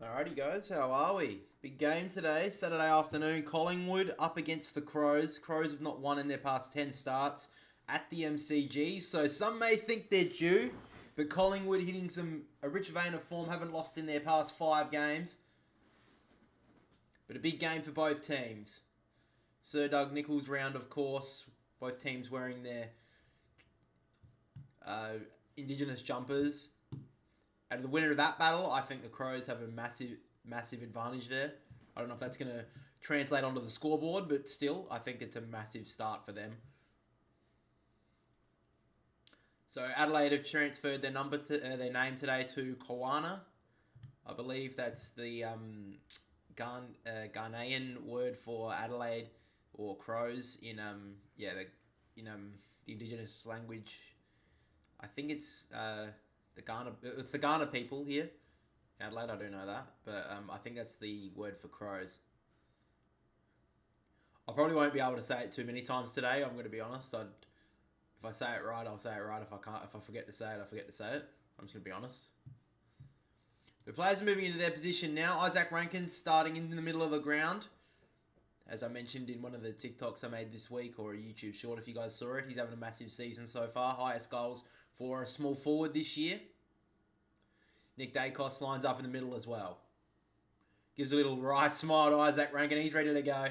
Alrighty guys, how are we? Big game today, Saturday afternoon. Collingwood up against the CROWS. CROWS have not won in their past 10 starts at the MCG, so some may think they're due, but Collingwood hitting a rich vein of form, haven't lost in their past 5 games. But a big game for both teams. Sir Doug Nicholls round, of course, both teams wearing their Indigenous jumpers. Out of the winner of that battle, I think the CROWS have a massive advantage there. I don't know if that's going to translate onto the scoreboard, but still, I think it's a massive start for them. So Adelaide have transferred their name today to Kawana. I believe that's the Ghanaian word for Adelaide or CROWS in the Indigenous language. I think it's the Ghana people here. Adelaide, I don't know that, but I think that's the word for CROWS. I probably won't be able to say it too many times today. I'm going to be honest. If I say it right, I'll say it right. If I forget to say it, I forget to say it. I'm just going to be honest. The players are moving into their position now. Isaac Ranken starting in the middle of the ground. As I mentioned in one of the TikToks I made this week, or a YouTube short if you guys saw it, he's having a massive season so far. Highest goals for a small forward this year. Nick Dacos lines up in the middle as well. Gives a little wry smile to Isaac Ranken. He's ready to go.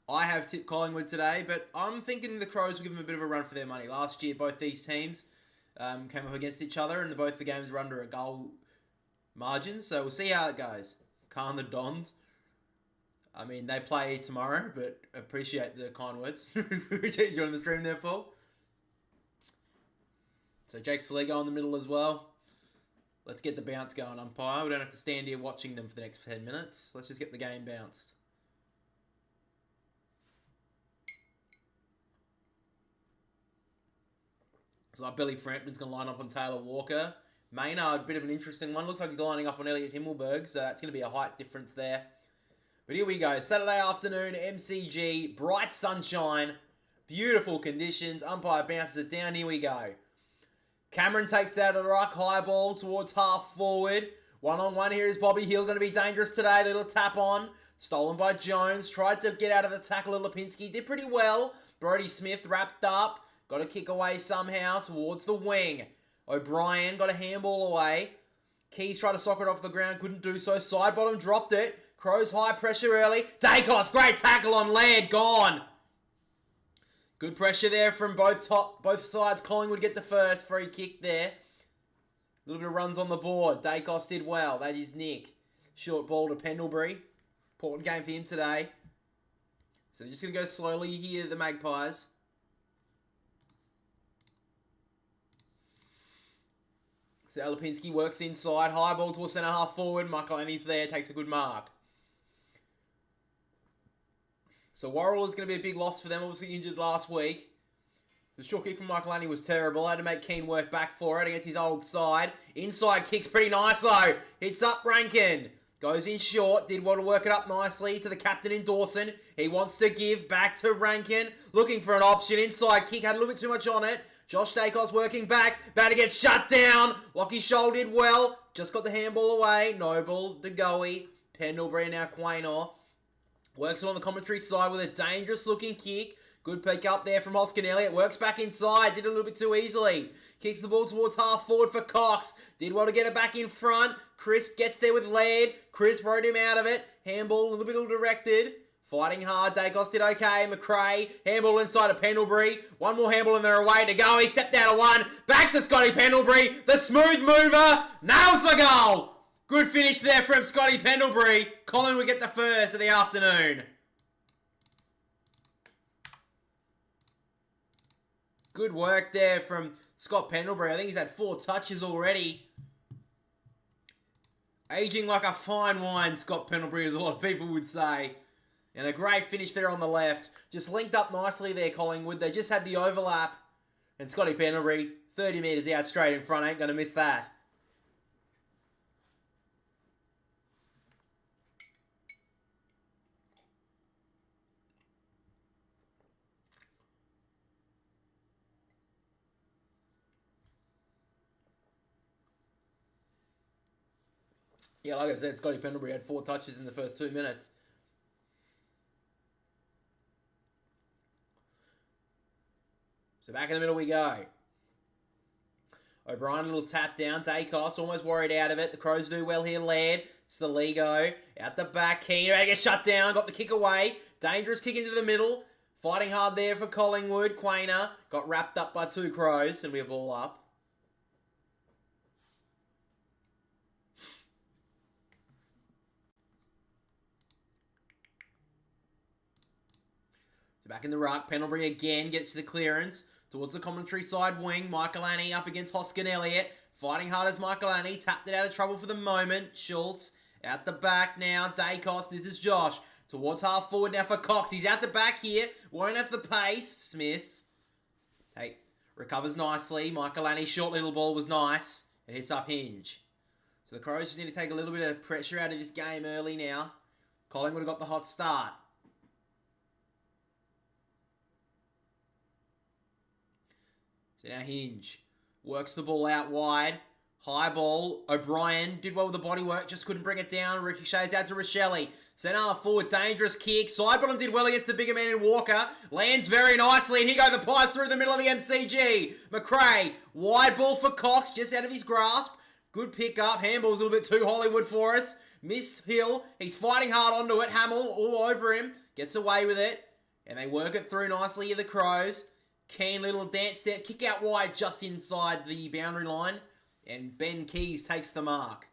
I have tipped Collingwood today, but I'm thinking the CROWS will give them a bit of a run for their money. Last year, both these teams came up against each other, and both the games were under a goal margin. So we'll see how it goes. Calm the Dons. I mean, they play tomorrow, but appreciate the kind words. Appreciate you joining the stream there, Paul. So Jake Saligo in the middle as well. Let's get the bounce going, umpire. We don't have to stand here watching them for the next 10 minutes. Let's just get the game bounced. So like Billy Frampton's going to line up on Taylor Walker. Maynard, a bit of an interesting one. Looks like he's lining up on Elliot Himmelberg, so that's going to be a height difference there. But here we go. Saturday afternoon, MCG, bright sunshine, beautiful conditions. Umpire bounces it down. Here we go. Cameron takes out of the ruck, high ball towards half forward. One-on-one here is Bobby Hill, going to be dangerous today. Little tap on. Stolen by Jones. Tried to get out of the tackle of Lipinski. Did pretty well. Brodie Smith wrapped up. Got a kick away somehow towards the wing. O'Brien got a handball away. Keys tried to sock it off the ground. Couldn't do so. Side bottom dropped it. Crows high pressure early. Dacos, great tackle on Laird. Gone. Good pressure there from both sides. Collingwood get the first free kick there. A little bit of runs on the board. Dacos did well. That is Nick. Short ball to Pendlebury. Important game for him today. So just going to go slowly here, the Magpies. So Lipinski works inside. High ball to a centre half forward. Michael Annie's there. Takes a good mark. So Worrell is going to be a big loss for them. Obviously injured last week. The short kick from Michael Annie was terrible. Had to make Keane work back for it against his old side. Inside kicks pretty nice though. Hits up Ranken. Goes in short. Did well to work it up nicely to the captain in Dawson. He wants to give back to Ranken. Looking for an option. Inside kick. Had a little bit too much on it. Josh Dacos working back. About to get shut down. Lockie Scholl did well. Just got the handball away. Noble, DeGoey, Pendlebury, now Quaynor. Works it on the commentary side with a dangerous looking kick. Good pick up there from Hoskin Elliott. Works back inside. Did it a little bit too easily. Kicks the ball towards half forward for Cox. Did well to get it back in front. Crisp gets there with Laird. Crisp rode him out of it. Handball a little bit ill-directed. Fighting hard. Dacos did okay. McRae. Handball inside of Pendlebury. One more handball and they're away to go. He stepped out of one. Back to Scotty Pendlebury. The smooth mover. Nails the goal. Good finish there from Scotty Pendlebury. Collingwood get the first of the afternoon. Good work there from Scott Pendlebury. I think he's had 4 touches already. Aging like a fine wine, Scott Pendlebury, as a lot of people would say. And a great finish there on the left. Just linked up nicely there, Collingwood. They just had the overlap. And Scotty Pendlebury, 30 metres out straight in front. Ain't going to miss that. Yeah, like I said, Scotty Pendlebury had 4 touches in the first 2 minutes. So back in the middle we go. O'Brien, a little tap down. Dacos, almost worried out of it. The Crows do well here. Laird, Saligo, out the back. Keane, gets shut down. Got the kick away. Dangerous kick into the middle. Fighting hard there for Collingwood. Quainer got wrapped up by 2 Crows. And we have ball up. So back in the ruck. Pendlebury again gets to the clearance. Towards the commentary side wing. Michael Annie up against Hoskin Elliott. Fighting hard as Michael Annie. Tapped it out of trouble for the moment. Schultz out the back now. Dacos. This is Josh. Towards half forward now for Cox. He's out the back here. Won't have the pace. Smith. Hey, recovers nicely. Michael Annie's short little ball was nice. It hits up Hinge. So the Crows just need to take a little bit of pressure out of this game early now. Collingwood have got the hot start. So now Hinge works the ball out wide. High ball. O'Brien did well with the body work. Just couldn't bring it down. Ricochets out to Rochelle. Centre half forward. Dangerous kick. Side bottom did well against the bigger man in Walker. Lands very nicely. And here go the Pies through the middle of the MCG. McRae. Wide ball for Cox. Just out of his grasp. Good pick up. Handball's a little bit too Hollywood for us. Missed Hill. He's fighting hard onto it. Hamill all over him. Gets away with it. And they work it through nicely here, the Crows. Keen little dance step. Kick out wide just inside the boundary line. And Ben Keys takes the mark.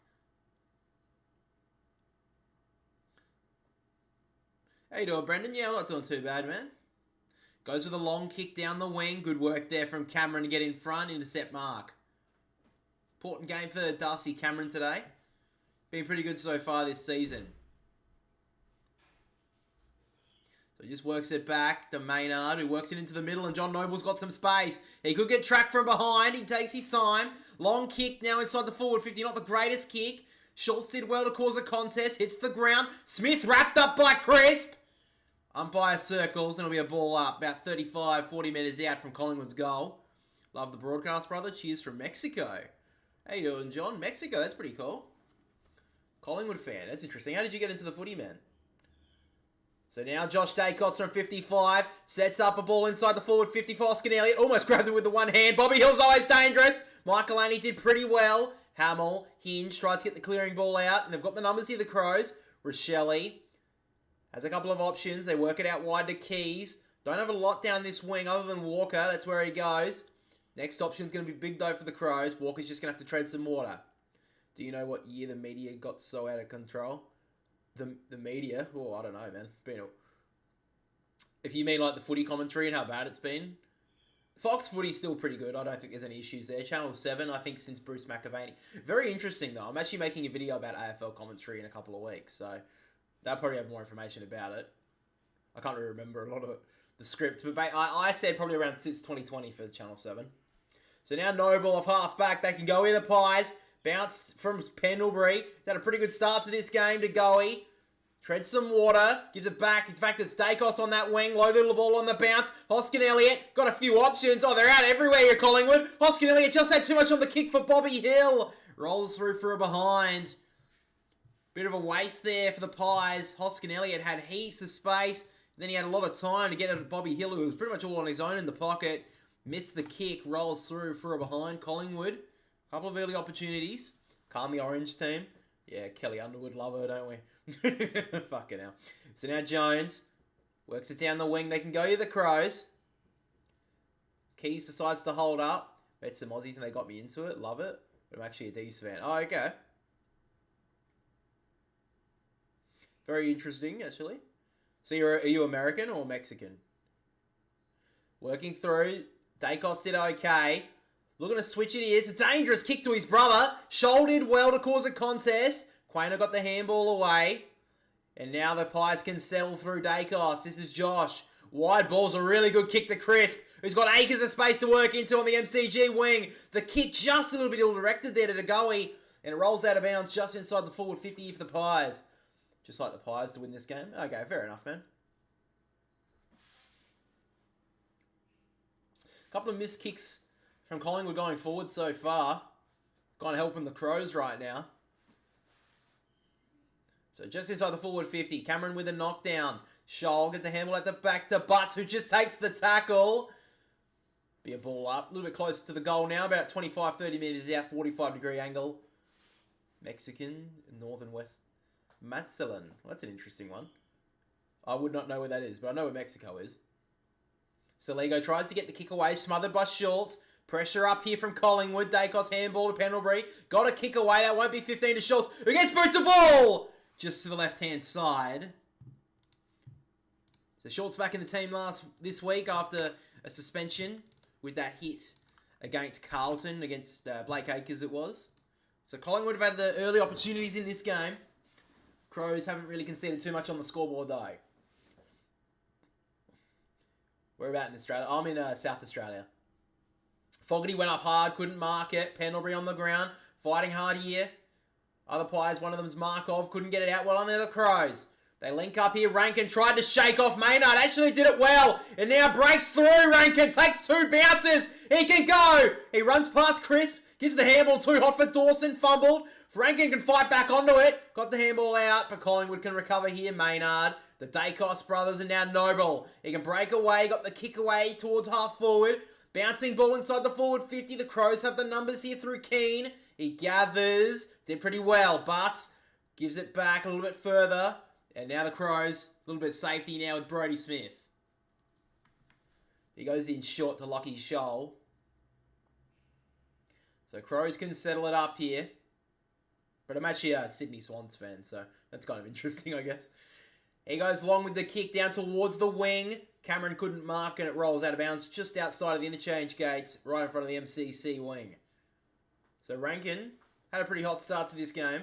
How you doing, Brendan? Yeah, I'm not doing too bad, man. Goes with a long kick down the wing. Good work there from Cameron to get in front. Intercept mark. Important game for Darcy Cameron today. Been pretty good so far this season. So he just works it back to Maynard, who works it into the middle, and John Noble's got some space. He could get tracked from behind. He takes his time. Long kick now inside the forward 50. Not the greatest kick. Schultz did well to cause a contest. Hits the ground. Smith wrapped up by Crisp. Umpire circles, and it'll be a ball up. About 35, 40 metres out from Collingwood's goal. Love the broadcast, brother. Cheers from Mexico. How you doing, John? Mexico, that's pretty cool. Collingwood fan. That's interesting. How did you get into the footy, man? So now Josh Dacos from 55 sets up a ball inside the forward 50 for Hoskin Elliott. Almost grabbed it with the one hand. Bobby Hill's always dangerous. Michael Annie did pretty well. Hamill, Hinge tries to get the clearing ball out. And they've got the numbers here, the Crows. Rochelle has a couple of options. They work it out wide to Keys. Don't have a lot down this wing other than Walker. That's where he goes. Next option is going to be big though for the Crows. Walker's just going to have to tread some water. Do you know what year the media got so out of control? The media? Oh, I don't know, man. If you mean like the footy commentary and how bad it's been. Fox footy's still pretty good. I don't think there's any issues there. Channel 7, I think since Bruce McAvaney. Very interesting though. I'm actually making a video about AFL commentary in a couple of weeks. So they'll probably have more information about it. I can't really remember a lot of the script. But I said probably around since 2020 for Channel 7. So now Noble off half back. They can go in the Pies. Bounce from Pendlebury. He's had a pretty good start to this game to Goey. Treads some water. Gives it back. In fact, it's Dacos on that wing. Low little ball on the bounce. Hoskin Elliott got a few options. Oh, they're out everywhere here, Collingwood. Hoskin Elliott just had too much on the kick for Bobby Hill. Rolls through for a behind. Bit of a waste there for the Pies. Hoskin Elliott had heaps of space. Then he had a lot of time to get at Bobby Hill, who was pretty much all on his own in the pocket. Missed the kick. Rolls through for a behind. Collingwood. Couple of early opportunities. Calm the orange team. Yeah, Kelly Underwood, love her, don't we? Fucking hell. So now Jones works it down the wing. They can go to the Crows. Keys decides to hold up. Bet some Aussies and they got me into it. Love it. But I'm actually a D's fan. Oh, okay. Very interesting, actually. So are you American or Mexican? Working through. Dacos did okay. Looking to switch it here. It's a dangerous kick to his brother. Shouldered well to cause a contest. Quainer got the handball away. And now the Pies can settle through Dacos. This is Josh. Wide ball's a really good kick to Crisp, who's got acres of space to work into on the MCG wing. The kick just a little bit ill-directed there to Degoe. And it rolls out of bounds just inside the forward 50 for the Pies. Just like the Pies to win this game. Okay, fair enough, man. Couple of missed kicks from Collingwood going forward so far. Kind of helping the Crows right now. So just inside the forward 50. Cameron with a knockdown. Scholl gets a handle at the back to Butts, who just takes the tackle. Be a ball up. A little bit closer to the goal now. About 25, 30 metres out. 45-degree angle. Mexican, North and West. Matzelin. Well, that's an interesting one. I would not know where that is, but I know where Mexico is. Saligo tries to get the kick away. Smothered by Schultz. Pressure up here from Collingwood. Dacos handball to Pendlebury. Got a kick away. That won't be 15 to Schultz, who gets boots the ball just to the left-hand side. So Schultz back in the team this week after a suspension with that hit against Carlton, against Blake Acres it was. So Collingwood have had the early opportunities in this game. Crows haven't really conceded too much on the scoreboard though. We're about in Australia. I'm in South Australia. Fogarty went up hard, couldn't mark it. Pendlebury on the ground, fighting hard here. Other players, one of them's Markov, couldn't get it out. Well on there, the Crows. They link up here. Ranken tried to shake off Maynard. Actually did it well. And now breaks through. Ranken takes 2 bounces. He can go. He runs past Crisp. Gives the handball too hot for Dawson. Fumbled. Ranken can fight back onto it. Got the handball out. But Collingwood can recover here. Maynard. The Dacos brothers, and now Noble. He can break away. Got the kick away towards half forward. Bouncing ball inside the forward 50. The Crows have the numbers here through Keane. He gathers. Did pretty well. But gives it back a little bit further. And now the Crows, a little bit of safety now with Brodie Smith. He goes in short to Lockie Scholl. So Crows can settle it up here. But I'm actually a Sydney Swans fan, so that's kind of interesting, I guess. He goes long with the kick down towards the wing. Cameron couldn't mark and it rolls out of bounds just outside of the interchange gates, right in front of the MCC wing. So Ranken had a pretty hot start to this game.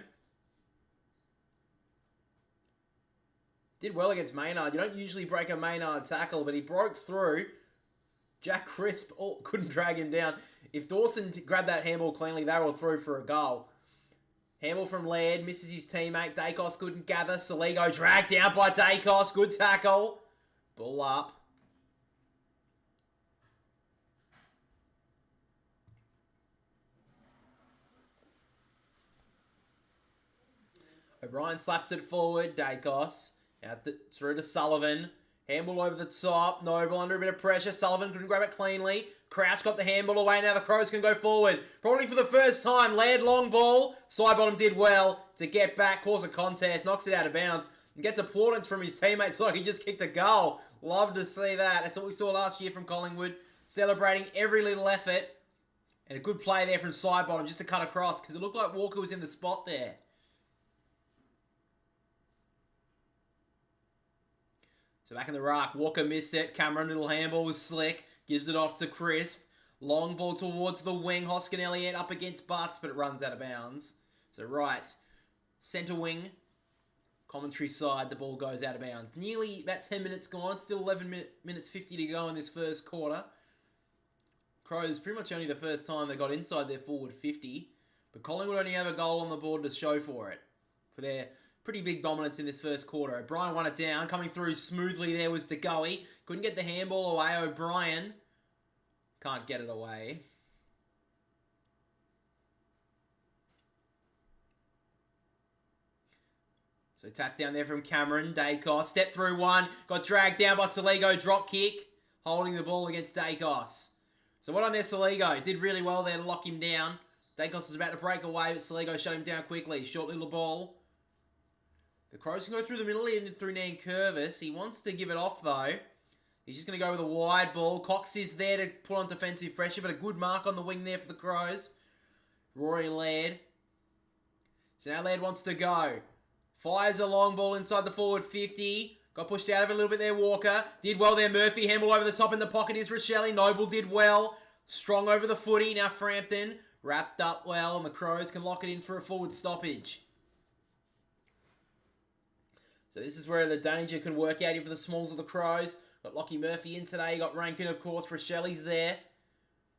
Did well against Maynard. You don't usually break a Maynard tackle, but he broke through. Jack Crisp couldn't drag him down. If Dawson grabbed that handball cleanly, they were through for a goal. Handball from Laird, misses his teammate. Dacos couldn't gather. Saligo dragged down by Dacos. Good tackle. Ball up. O'Brien slaps it forward. Dacos. Through to Sullivan. Handball over the top. Noble under a bit of pressure. Sullivan couldn't grab it cleanly. Crouch got the handball away. Now the Crows can go forward. Probably for the first time. Laird long ball. Sidebottom did well to get back. Cause a contest. Knocks it out of bounds. And gets applaudance from his teammates like he just kicked a goal. Love to see that. That's what we saw last year from Collingwood. Celebrating every little effort. And a good play there from Sidebottom just to cut across. Because it looked like Walker was in the spot there. So back in the ruck, Walker missed it. Cameron, little handball was slick. Gives it off to Crisp. Long ball towards the wing. Hoskin Elliott up against Butts, but it runs out of bounds. So right, centre wing, commentary side, the ball goes out of bounds. Nearly about 10 minutes gone. Still 11 minutes 50 to go in this first quarter. Crows, pretty much only the first time they got inside their forward 50. But Collingwood only have a goal on the board to show for it. For their pretty big dominance in this first quarter. O'Brien won it down. Coming through smoothly there was DeGoey. Couldn't get the handball away. O'Brien can't get it away. So tap down there from Cameron. Dacos. Step through one. Got dragged down by Saligo. Drop kick. Holding the ball against Dacos. So what on there, Saligo? Did really well there to lock him down. Dacos was about to break away, but Saligo shut him down quickly. Short little ball. The Crows can go through the middle and through Nankervis. He wants to give it off, though. He's just going to go with a wide ball. Cox is there to put on defensive pressure, but a good mark on the wing there for the Crows. Rory Laird. So now Laird wants to go. Fires a long ball inside the forward 50. Got pushed out of it a little bit there, Walker. Did well there, Murphy. Handball over the top in the pocket is Rochelle. Noble did well. Strong over the footy. Now Frampton. Wrapped up well, and the Crows can lock it in for a forward stoppage. So this is where the danger can work out here for the smalls of the Crows. Got Lockie Murphy in today. You got Ranken, of course. Rochelle's there.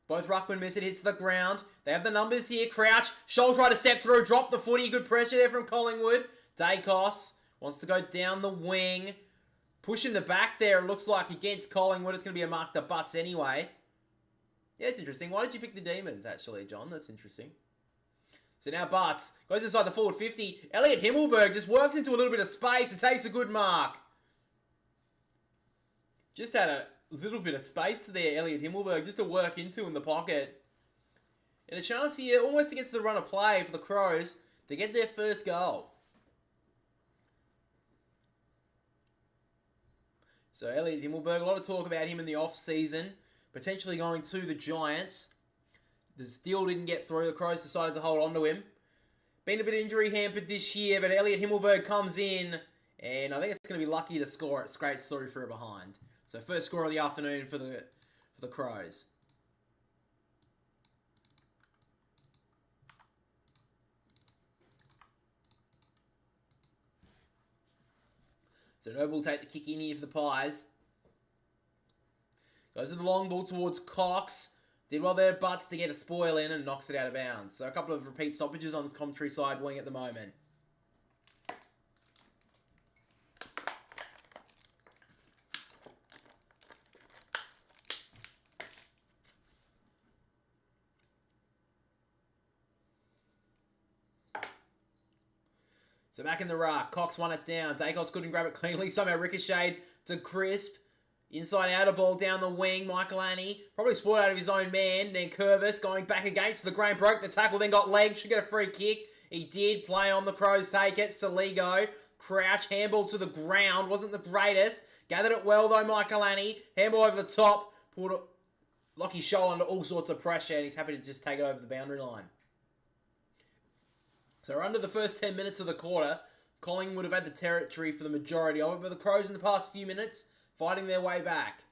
Both ruckman miss it. Hits the ground. They have the numbers here. Crouch. Scholl tried to step through. Drop the footy. Good pressure there from Collingwood. Dacos wants to go down the wing. Pushing the back there. It looks like against Collingwood. It's going to be a mark to Butts anyway. Yeah, it's interesting. Why did you pick the Demons, actually, John? That's interesting. So now Butts goes inside the forward 50. Elliot Himmelberg just works into a little bit of space and takes a good mark. Just had a little bit of space there, Elliot Himmelberg, just to work into in the pocket. And a chance here almost to get to the run of play for the Crows to get their first goal. So Elliot Himmelberg, a lot of talk about him in the off-season, potentially going to the Giants. The deal didn't get through. The Crows decided to hold on to him. Been a bit injury hampered this year, but Elliot Himmelberg comes in, and I think it's going to be lucky to score it. Scrapes through for a behind. So first score of the afternoon for the Crows. So Noble will take the kick in here for the Pies. Goes to the long ball towards Cox. Did well there, Butts to get a spoil in and knocks it out of bounds. So a couple of repeat stoppages on this commentary side wing at the moment. So back in the ruck, Cox won it down. Dacos couldn't grab it cleanly. Somehow ricocheted to Crisp. Inside out a ball down the wing. Michael Annie probably spoiled out of his own man. Then Curvis going back against the grain. Broke the tackle, then got legs. Should get a free kick. He did. Play on the Crows. Take it. Saligo. Crouch. Handball to the ground. Wasn't the greatest. Gathered it well though, Michael Annie. Handball over the top. Pulled Lockie Scholl under all sorts of pressure. And he's happy to just take it over the boundary line. So we're under the first 10 minutes of the quarter. Collingwood would have had the territory for the majority of it, but the Crows in the past few minutes fighting their way back.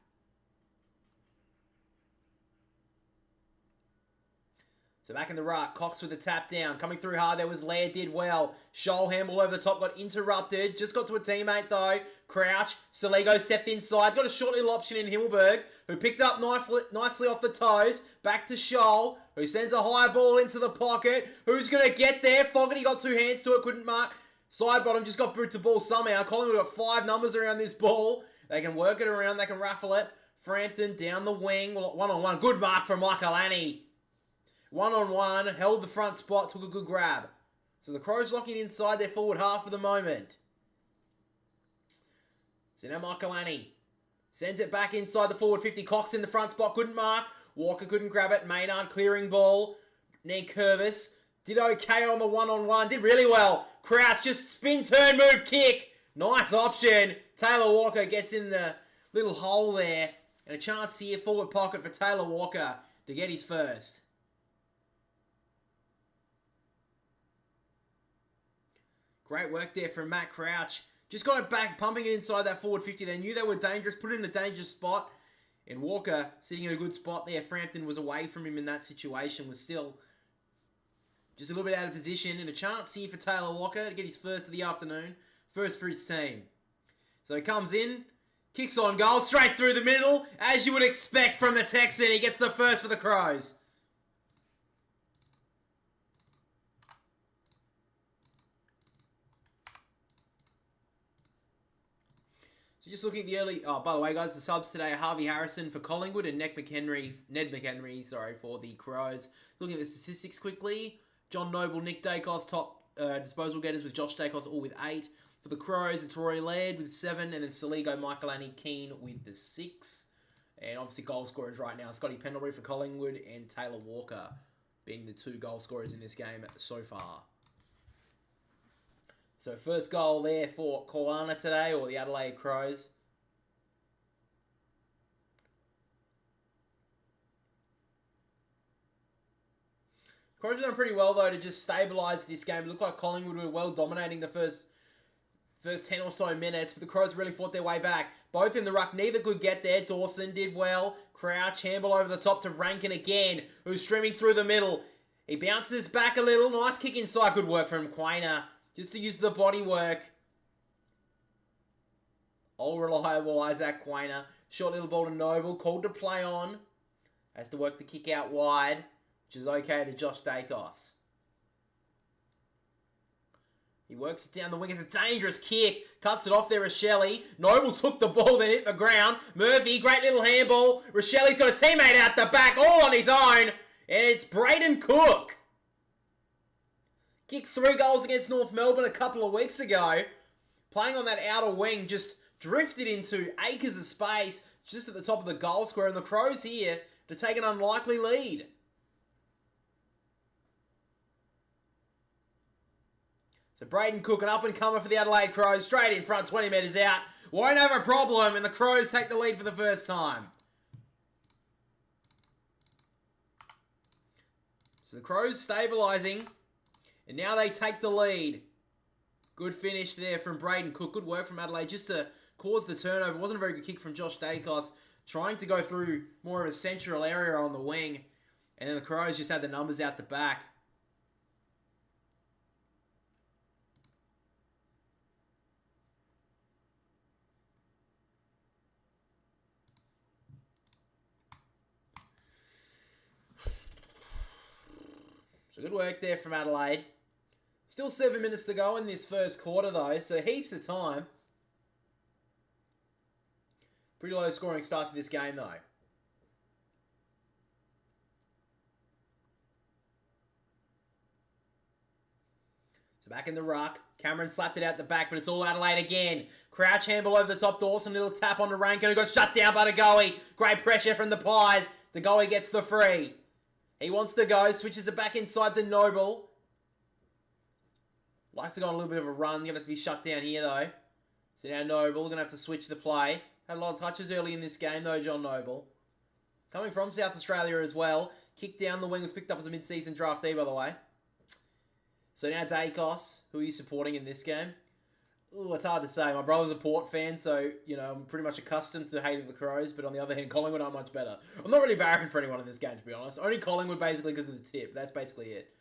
So back in the ruck, Cox with the tap down. Coming through hard, there was Laird, did well. Scholl handball over the top, got interrupted. Just got to a teammate though. Crouch, Saligo stepped inside. Got a short little option in Himmelberg, who picked up nicely off the toes. Back to Scholl, who sends a high ball into the pocket. Who's going to get there? Fogarty got two hands to it, couldn't mark. Side bottom, just got booted to ball somehow. Collingwood got 5 numbers around this ball. They can work it around, they can raffle it. Frampton down the wing, one-on-one. Good mark from Michael Annie. One-on-one, held the front spot, took a good grab. So the Crows locking inside their forward half for the moment. So now Michael Annie sends it back inside the forward 50. Cox in the front spot, couldn't mark. Walker couldn't grab it. Maynard clearing ball. Ned Curvis did okay on the one-on-one. Did really well. Crouch just spin, turn, move, kick. Nice option. Taylor Walker gets in the little hole there. And a chance here, forward pocket for Taylor Walker to get his first. Great work there from Matt Crouch. Just got it back, pumping it inside that forward 50. They knew they were dangerous, put it in a dangerous spot. And Walker sitting in a good spot there. Frampton was away from him in that situation, was still just a little bit out of position. And a chance here for Taylor Walker to get his first of the afternoon. First for his team. So he comes in, kicks on goal, straight through the middle. As you would expect from the Texan, he gets the first for the Crows. So just looking at the early... Oh, by the way, guys, the subs today are Harvey Harrison for Collingwood and Ned McHenry for the Crows. Looking at the statistics quickly. John Noble, Nick Dacos, top disposal getters with Josh Dacos, all with 8. For the Crows, it's Rory Laird with 7, and then Saligo, Michael Annie, Keane with the 6. And obviously goal scorers right now, Scotty Pendlebury for Collingwood and Taylor Walker being the 2 goal scorers in this game so far. So first goal there for Koana today, or the Adelaide Crows. Crows have done pretty well though to just stabilise this game. It looked like Collingwood were well dominating the first 10 or so minutes, but the Crows really fought their way back. Both in the ruck, neither could get there. Dawson did well. Crouch, handball over the top to Ranken again, who's streaming through the middle. He bounces back a little. Nice kick inside. Good work from Quainer, just to use the body work. All reliable Isaac Quainer. Short little ball to Noble, called to play on. Has to work the kick out wide, which is okay to Josh Dacos. He works it down the wing. It's a dangerous kick. Cuts it off there, Rochelle. Noble took the ball, then hit the ground. Murphy, great little handball. Rochelle's got a teammate out the back, all on his own. And it's Braden Cook. Kicked 3 goals against North Melbourne a couple of weeks ago. Playing on that outer wing, just drifted into acres of space just at the top of the goal square. And the Crows here to take an unlikely lead. So Braden Cook, an up-and-comer for the Adelaide Crows, straight in front, 20 metres out. Won't have a problem, and the Crows take the lead for the first time. So the Crows stabilising, and now they take the lead. Good finish there from Braden Cook. Good work from Adelaide just to cause the turnover. Wasn't a very good kick from Josh Dacos, trying to go through more of a central area on the wing. And then the Crows just had the numbers out the back. So good work there from Adelaide. Still 7 minutes to go in this first quarter though, so heaps of time. Pretty low scoring start to this game though. So back in the ruck. Cameron slapped it out the back, but it's all Adelaide again. Crouch handball over the top. Dawson, little tap onto Ranken, who got shut down by the goalie. Great pressure from the Pies. The goalie gets the free. He wants to go, switches it back inside to Noble. Likes to go on a little bit of a run. Going to have to be shut down here, though. So now Noble going to have to switch the play. Had a lot of touches early in this game, though, John Noble. Coming from South Australia as well. Kicked down the wing, was picked up as a mid-season draftee, by the way. So now Dacos, who are you supporting in this game? Ooh, it's hard to say. My brother's a Port fan, so, you know, I'm pretty much accustomed to hating the Crows, but on the other hand, Collingwood aren't much better. I'm not really barracking for anyone in this game, to be honest. Only Collingwood, basically, because of the tip. That's basically it.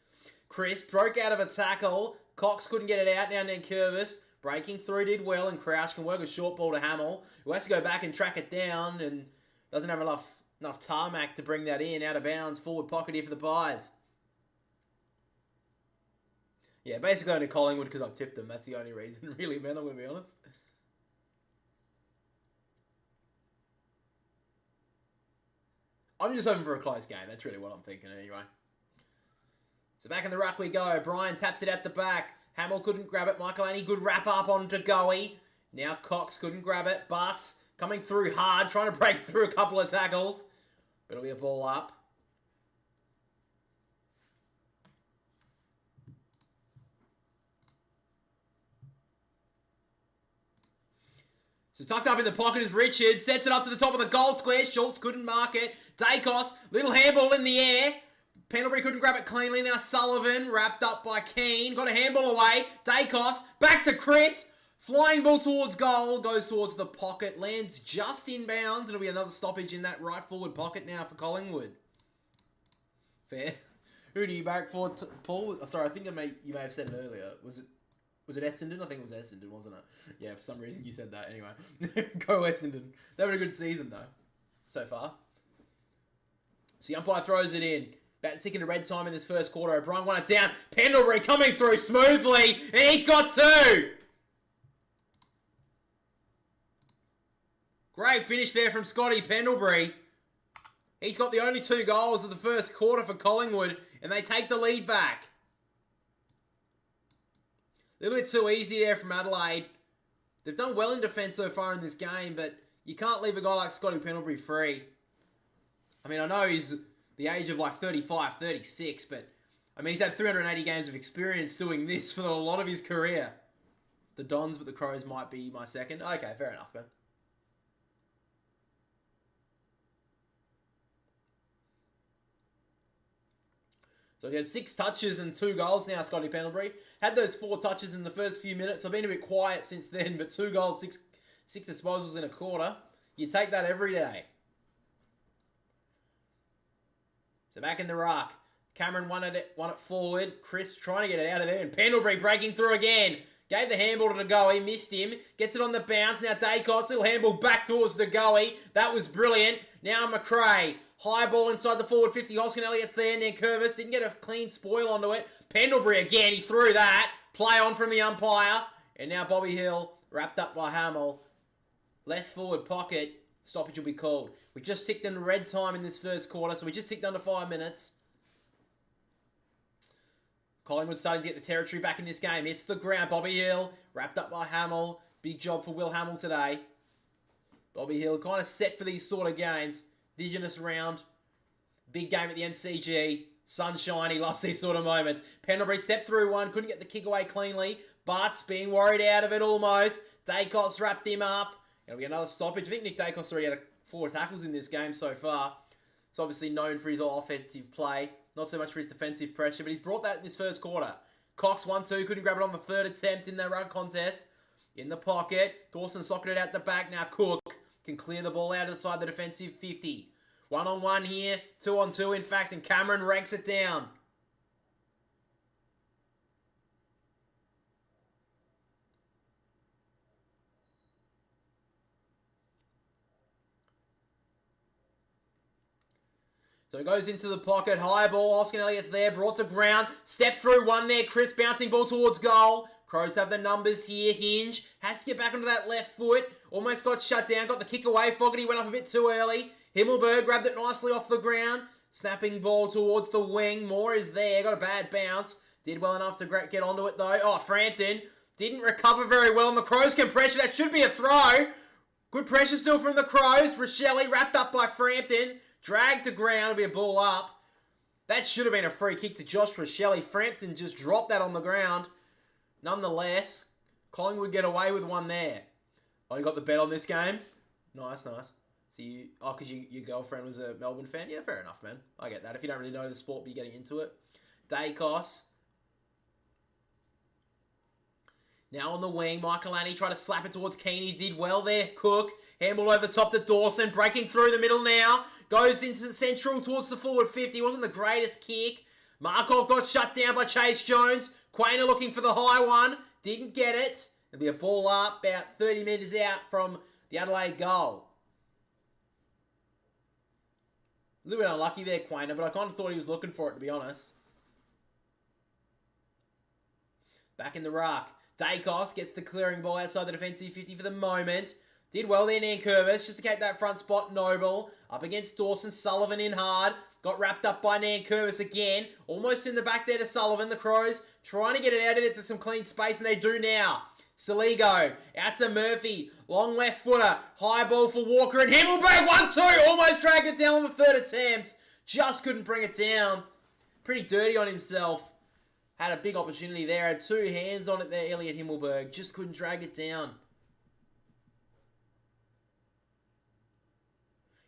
Chris broke out of a tackle. Cox couldn't get it out. Now Curvis breaking through did well, and Crouch can work a short ball to Hamill, who has to go back and track it down, and doesn't have enough tarmac to bring that in. Out of bounds, forward pocket here for the Pies. Yeah, basically only Collingwood because I've tipped them. That's the only reason, really, man. I'm going to be honest. I'm just hoping for a close game. That's really what I'm thinking anyway. So back in the ruck we go. Brian taps it at the back. Hamill couldn't grab it. Michael Annie, good wrap up onto Goey. Now Cox couldn't grab it. Butts coming through hard, trying to break through a couple of tackles. But it'll be a ball up. So tucked up in the pocket is Richard. Sets it up to the top of the goal square. Schultz couldn't mark it. Dacos, little handball in the air. Pendlebury couldn't grab it cleanly. Now Sullivan, wrapped up by Keane. Got a handball away. Dacos, back to Cripps. Flying ball towards goal. Goes towards the pocket. Lands just in bounds. It'll be another stoppage in that right forward pocket now for Collingwood. Fair. Who do you back for, Paul? Oh, sorry, I think you may have said it earlier. Was it Essendon? I think it was Essendon, wasn't it? Yeah, for some reason you said that. Anyway, go Essendon. They had a good season, though, so far. So the umpire throws it in. About to tick into red time in this first quarter. O'Brien won it down. Pendlebury coming through smoothly, and he's got 2. Great finish there from Scotty Pendlebury. He's got the only 2 goals of the first quarter for Collingwood, and they take the lead back. A little bit too easy there from Adelaide. They've done well in defence so far in this game, but you can't leave a guy like Scotty Pendlebury free. I mean, I know he's the age of like 35, 36, but I mean, he's had 380 games of experience doing this for a lot of his career. The Dons, but the Crows might be my second. Okay, fair enough, man. So he had 6 touches and 2 goals now, Scotty Pendlebury. Had those 4 touches in the first few minutes. I've been a bit quiet since then, but 2 goals, 6 disposals in a quarter. You take that every day. So back in the ruck. Cameron won it forward. Crisp trying to get it out of there. And Pendlebury breaking through again. Gave the handball to Goey. Missed him. Gets it on the bounce. Now Dacos. Little handball back towards Goey. That was brilliant. Now McRae. High ball inside the forward 50. Hoskin Elliott's there. Curvis didn't get a clean spoil onto it. Pendlebury again. He threw that. Play on from the umpire. And now Bobby Hill wrapped up by Hamill. Left forward pocket. Stoppage will be called. We just ticked in red time in this first quarter. So we just ticked under 5 minutes. Collingwood starting to get the territory back in this game. It's the ground. Bobby Hill wrapped up by Hamill. Big job for Will Hamill today. Bobby Hill kind of set for these sort of games. Indigenous round. Big game at the MCG. Sunshine. He loves these sort of moments. Pendlebury stepped through one. Couldn't get the kick away cleanly. Bart's being worried out of it almost. Dacos wrapped him up. It'll be another stoppage. I think Nick Dacos already had 4 tackles in this game so far. He's obviously known for his offensive play. Not so much for his defensive pressure, but he's brought that in this first quarter. Cox 1-2, couldn't grab it on the 3rd attempt in that run contest. In the pocket, Dawson socketed it out the back. Now Cook can clear the ball out of the side of the defensive 50. 1-on-1 here, 2-on-2 in fact, and Cameron ranks it down. So he goes into the pocket, high ball, Hoskin Elliott's there, brought to ground, step through one there, Chris bouncing ball towards goal. Crows have the numbers here, Hinge, has to get back onto that left foot, almost got shut down, got the kick away, Fogarty went up a bit too early. Himmelberg grabbed it nicely off the ground, snapping ball towards the wing, Moore is there, got a bad bounce, did well enough to get onto it though. Oh, Frampton didn't recover very well on the Crows compression, that should be a throw. Good pressure still from the Crows, Rochelle wrapped up by Frampton. Dragged to ground, it'll be a ball up. That should have been a free kick to Josh Rochelle. Frampton just dropped that on the ground. Nonetheless, Collingwood get away with one there. Oh, you got the bet on this game? Nice, nice. So you, because your girlfriend was a Melbourne fan? Yeah, fair enough, man. I get that. If you don't really know the sport, but you're getting into it. Dacos. Now on the wing, Michael Annie tried to slap it towards Keane. He did well there. Cook, handball over the top to Dawson, breaking through the middle now. Goes into the central towards the forward 50. Wasn't the greatest kick. Markov got shut down by Chase Jones. Quainer looking for the high one. Didn't get it. It'll be a ball up about 30 metres out from the Adelaide goal. A little bit unlucky there, Quainer, but I kind of thought he was looking for it, to be honest. Back in the ruck. Dacos gets the clearing ball outside the defensive 50 for the moment. Did well there, Nankervis, just to get that front spot. Noble up against Dawson. Sullivan in hard. Got wrapped up by Nankervis again. Almost in the back there to Sullivan. The Crows trying to get it out of it to some clean space, and they do now. Saligo out to Murphy. Long left footer. High ball for Walker, and Himmelberg 1-2. Almost dragged it down on the 3rd attempt. Just couldn't bring it down. Pretty dirty on himself. Had a big opportunity there. Had 2 hands on it there, Elliot Himmelberg. Just couldn't drag it down.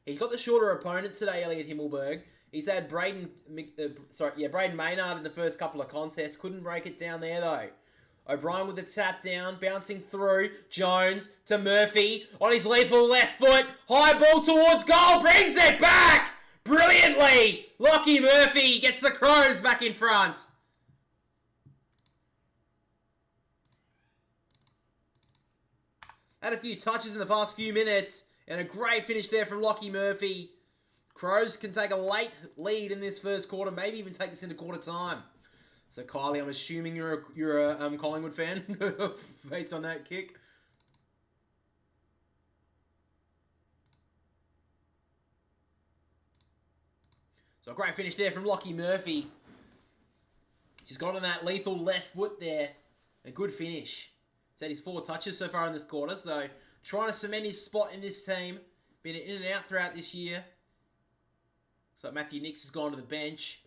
He's got the shorter opponent today, Elliot Himmelberg. He's had Braden Maynard in the first couple of contests. Couldn't break it down there, though. O'Brien with the tap down, bouncing through. Jones to Murphy on his lethal left foot. High ball towards goal, brings it back brilliantly. Lockie Murphy gets the Crows back in front. Had a few touches in the past few minutes. And a great finish there from Lockie Murphy. Crows can take a late lead in this first quarter, maybe even take this into quarter time. So Kylie, I'm assuming you're a Collingwood fan based on that kick. So a great finish there from Lockie Murphy. She's got on that lethal left foot there. A good finish. He's had his 4 touches so far in this quarter, so trying to cement his spot in this team. Been in and out throughout this year. So Matthew Nix has gone to the bench.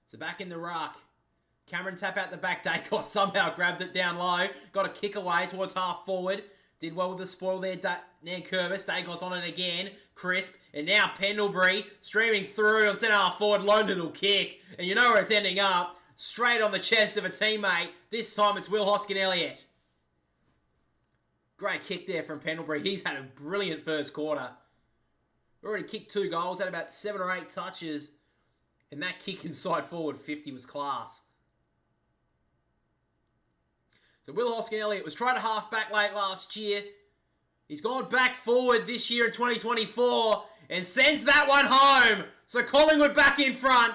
So back in the ruck. Cameron tap out the back. Dacos somehow grabbed it down low. Got a kick away towards half forward. Did well with the spoil there. Nankervis. Dacos on it again. Crisp. And now Pendlebury streaming through on centre half forward. Lone little kick. And you know where it's ending up. Straight on the chest of a teammate. This time it's Will Hoskin Elliott. Great kick there from Pendlebury. He's had a brilliant first quarter. Already kicked 2 goals. Had about 7 or 8 touches. And that kick inside forward 50 was class. So Will Hoskin Elliott was trying to half back late last year. He's gone back forward this year in 2024. And sends that one home. So Collingwood back in front.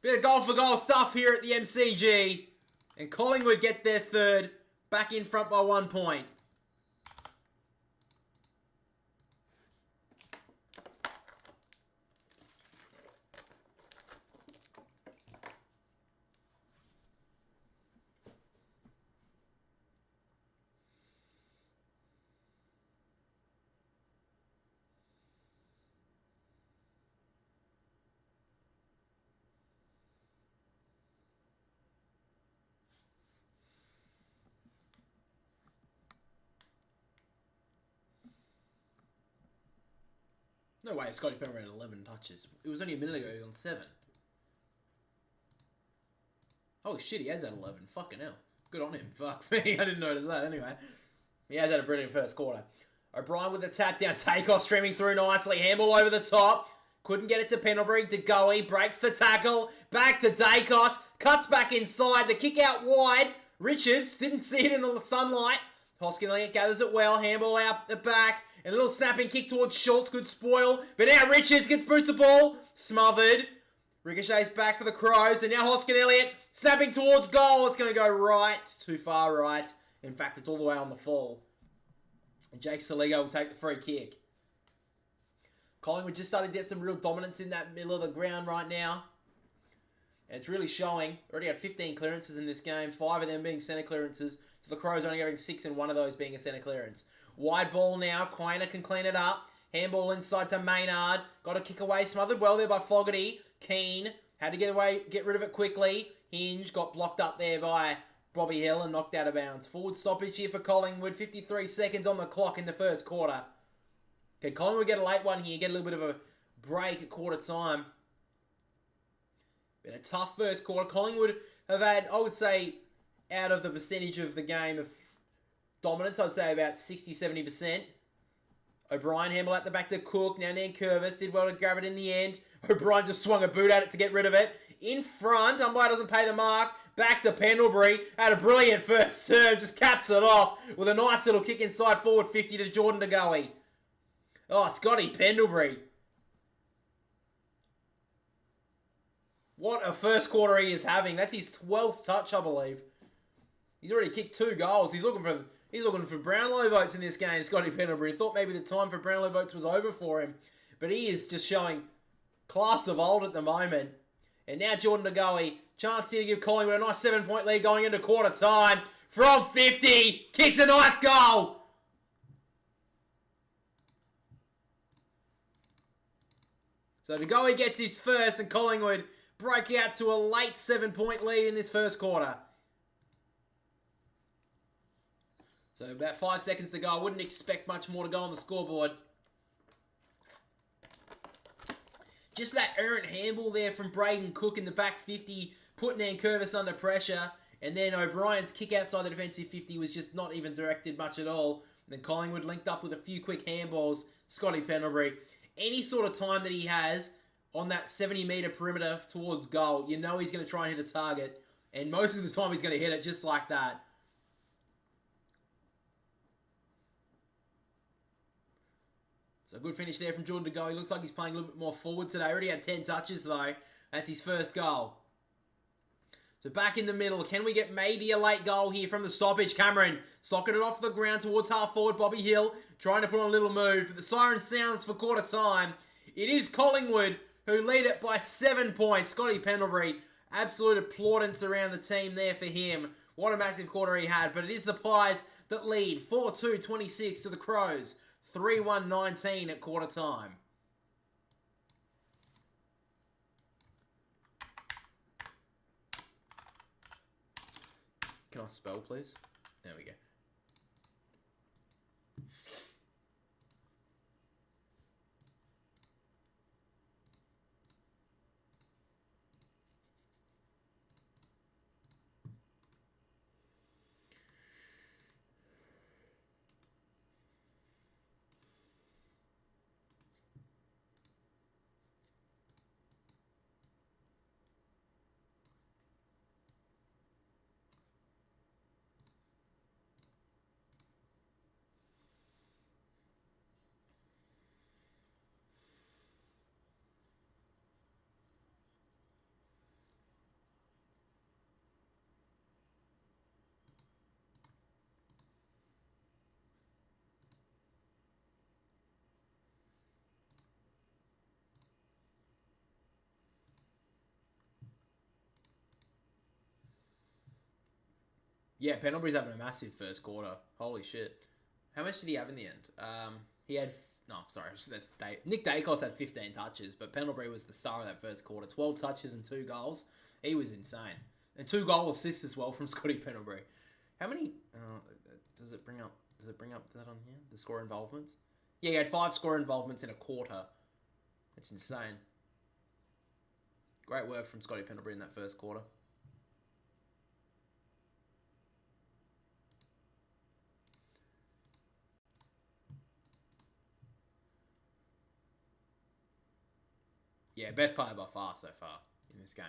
Bit of goal-for-goal stuff here at the MCG. And Collingwood get their 3rd. Back in front by 1 point. No way, Scotty Pendlebury had 11 touches. It was only a minute ago, he was on 7. Holy shit, he has had 11. Fucking hell. Good on him. Fuck me, I didn't notice that anyway. He has had a brilliant first quarter. O'Brien with the tap down. Takeoff streaming through nicely. Handball over the top. Couldn't get it to Pendlebury. DeGoey breaks the tackle. Back to Dacos. Cuts back inside. The kick out wide. Richards didn't see it in the sunlight. Hoskin Elliott gathers it well. Handball out the back. And a little snapping kick towards Schultz. Good spoil. But now Richards gets boot the ball. Smothered. Ricochets back for the Crows. And now Hoskin Elliott snapping towards goal. It's going to go right. Too far right. In fact, it's all the way on the full. And Jake Saligo will take the free kick. Collingwood just started to get some real dominance in that middle of the ground right now. And it's really showing. Already had 15 clearances in this game. 5 of them being centre clearances. So the Crows only having 6 and 1 of those being a centre clearance. Wide ball now. Quainer can clean it up. Handball inside to Maynard. Got a kick away. Smothered well there by Fogarty. Keane had to get rid of it quickly. Hinge got blocked up there by Bobby Hill and knocked out of bounds. Forward stoppage here for Collingwood. 53 seconds on the clock in the first quarter. Can Collingwood get a late one here? Get a little bit of a break at quarter time. Been a tough first quarter. Collingwood have had, I would say, out of the percentage of the game of dominance, I'd say about 60-70%. O'Brien handle at the back to Cook. Now Nankervis did well to grab it in the end. O'Brien just swung a boot at it to get rid of it. In front, umpire doesn't pay the mark. Back to Pendlebury. Had a brilliant first term. Just caps it off with a nice little kick inside forward 50 to Jordan DeGoey. Oh, Scotty Pendlebury. What a first quarter he is having. That's his 12th touch, I believe. He's already kicked 2 goals. He's looking for Brownlow votes in this game, Scotty Pendlebury. Thought maybe the time for Brownlow votes was over for him. But he is just showing class of old at the moment. And now Jordan DeGoey. Chance here to give Collingwood a nice 7-point lead going into quarter time. From 50. Kicks a nice goal. So DeGoey gets his first and Collingwood break out to a late 7-point lead in this first quarter. So about 5 seconds to go. I wouldn't expect much more to go on the scoreboard. Just that errant handball there from Braden Cook in the back 50, putting Nankervis under pressure. And then O'Brien's kick outside the defensive 50 was just not even directed much at all. And then Collingwood linked up with a few quick handballs. Scotty Pendlebury. Any sort of time that he has on that 70-metre perimeter towards goal, you know he's going to try and hit a target. And most of the time he's going to hit it just like that. So good finish there from Jordan DeGoey. Looks like he's playing a little bit more forward today. Already had 10 touches though. That's his first goal. So back in the middle. Can we get maybe a late goal here from the stoppage? Cameron socketed off the ground towards half forward. Bobby Hill trying to put on a little move. But the siren sounds for quarter time. It is Collingwood who lead it by 7 points. Scotty Pendlebury. Absolute applaudance around the team there for him. What a massive quarter he had. But it is the Pies that lead 4-2-26 to the Crows. 3-1-19 at quarter time. Can I spell, please? There we go. Yeah, Pendlebury's having a massive first quarter. Holy shit. How much did he have in the end? He had... No, sorry. Nick Dacos had 15 touches, but Pendlebury was the star of that first quarter. 12 touches and 2 goals. He was insane. And 2 goal assists as well from Scotty Pendlebury. How many... does it bring up that on here? The score involvements? Yeah, he had 5 score involvements in a quarter. It's insane. Great work from Scotty Pendlebury in that first quarter. Yeah, best player by far so far in this game.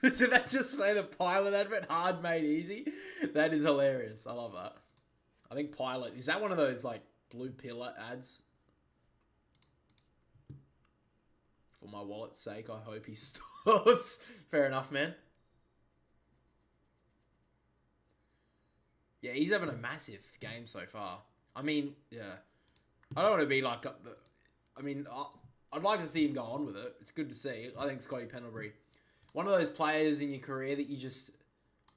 Did that just say the Pilot advert? Hard made easy? That is hilarious. I love that. I think Pilot... Is that one of those, like, blue pill ads? For my wallet's sake, I hope he stops. Fair enough, man. Yeah, he's having a massive game so far. I mean, yeah. I don't want to be like... I mean, I'd like to see him go on with it. It's good to see. I think Scotty Pendlebury... One of those players in your career that you just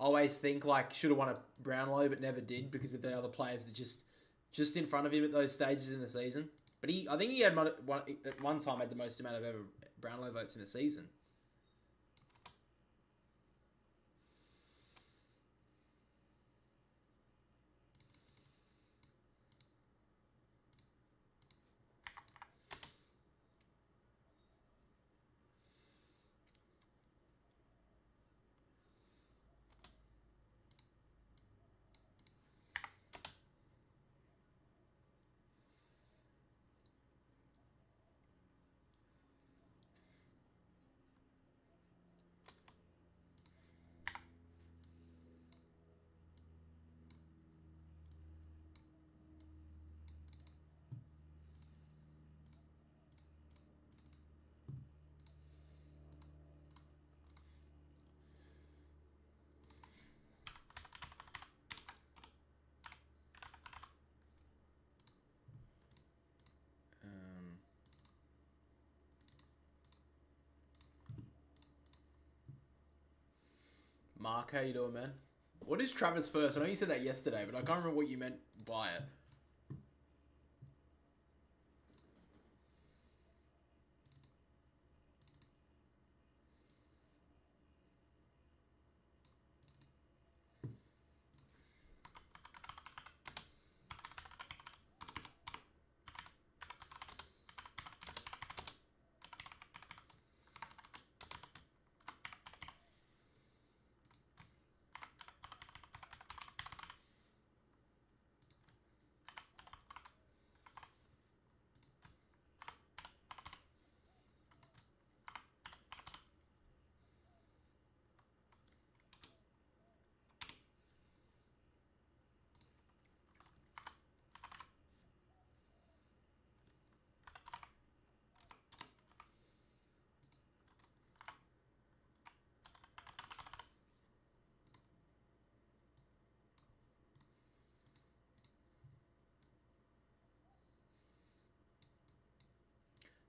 always think like should have won a Brownlow but never did because of the other players that just in front of him at those stages in the season. But I think he had at one time had the most amount of ever Brownlow votes in a season. Mark, how you doing, man? What is Travis first? I know you said that yesterday, but I can't remember what you meant by it.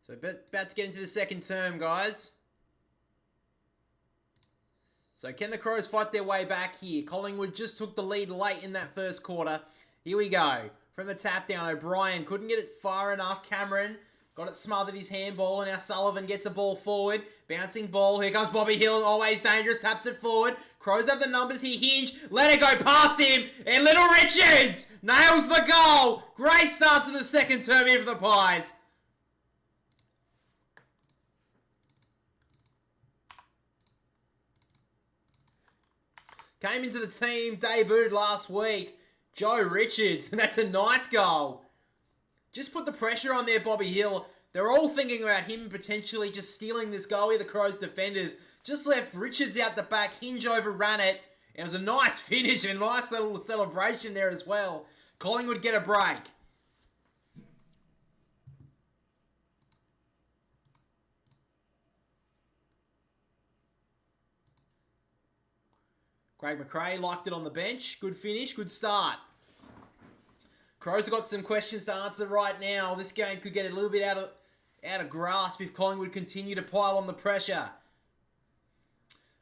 So about to get into the second term, guys. So can the Crows fight their way back here? Collingwood just took the lead late in that first quarter. Here we go. From the tap down, O'Brien couldn't get it far enough. Cameron got it smothered his handball, and now Sullivan gets a ball forward. Bouncing ball. Here comes Bobby Hill, always dangerous. Taps it forward. Crows have the numbers. He hinged. Let it go past him. And Little Richards nails the goal. Great start to the second term here for the Pies. Came into the team, debuted last week. Joe Richards, and that's a nice goal. Just put the pressure on there, Bobby Hill. They're all thinking about him potentially just stealing this goal here. The Crows defenders just left Richards out the back. Hinge overran it. And it was a nice finish and a nice little celebration there as well. Collingwood get a break. Craig McRae liked it on the bench. Good finish, good start. Crows have got some questions to answer right now. This game could get a little bit out of grasp if Collingwood continue to pile on the pressure.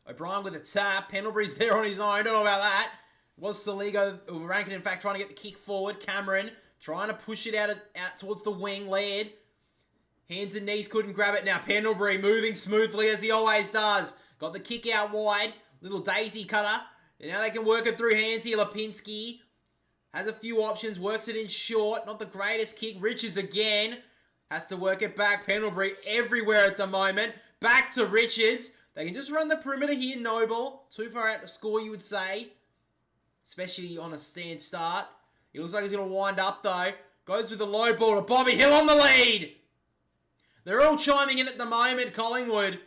O'Brien with a tap. Pendlebury's there on his own. Don't know about that. It was Saligo, Ranken in fact, trying to get the kick forward. Cameron trying to push it out towards the wing. Laird. Hands and knees couldn't grab it. Now Pendlebury moving smoothly as he always does. Got the kick out wide. Little daisy cutter. And now they can work it through hands here. Lipinski has a few options. Works it in short. Not the greatest kick. Richards again. Has to work it back. Pendlebury everywhere at the moment. Back to Richards. They can just run the perimeter here. Noble. Too far out to score, you would say. Especially on a stand start. He looks like he's going to wind up, though. Goes with the low ball to Bobby Hill on the lead. They're all chiming in at the moment, Collingwood.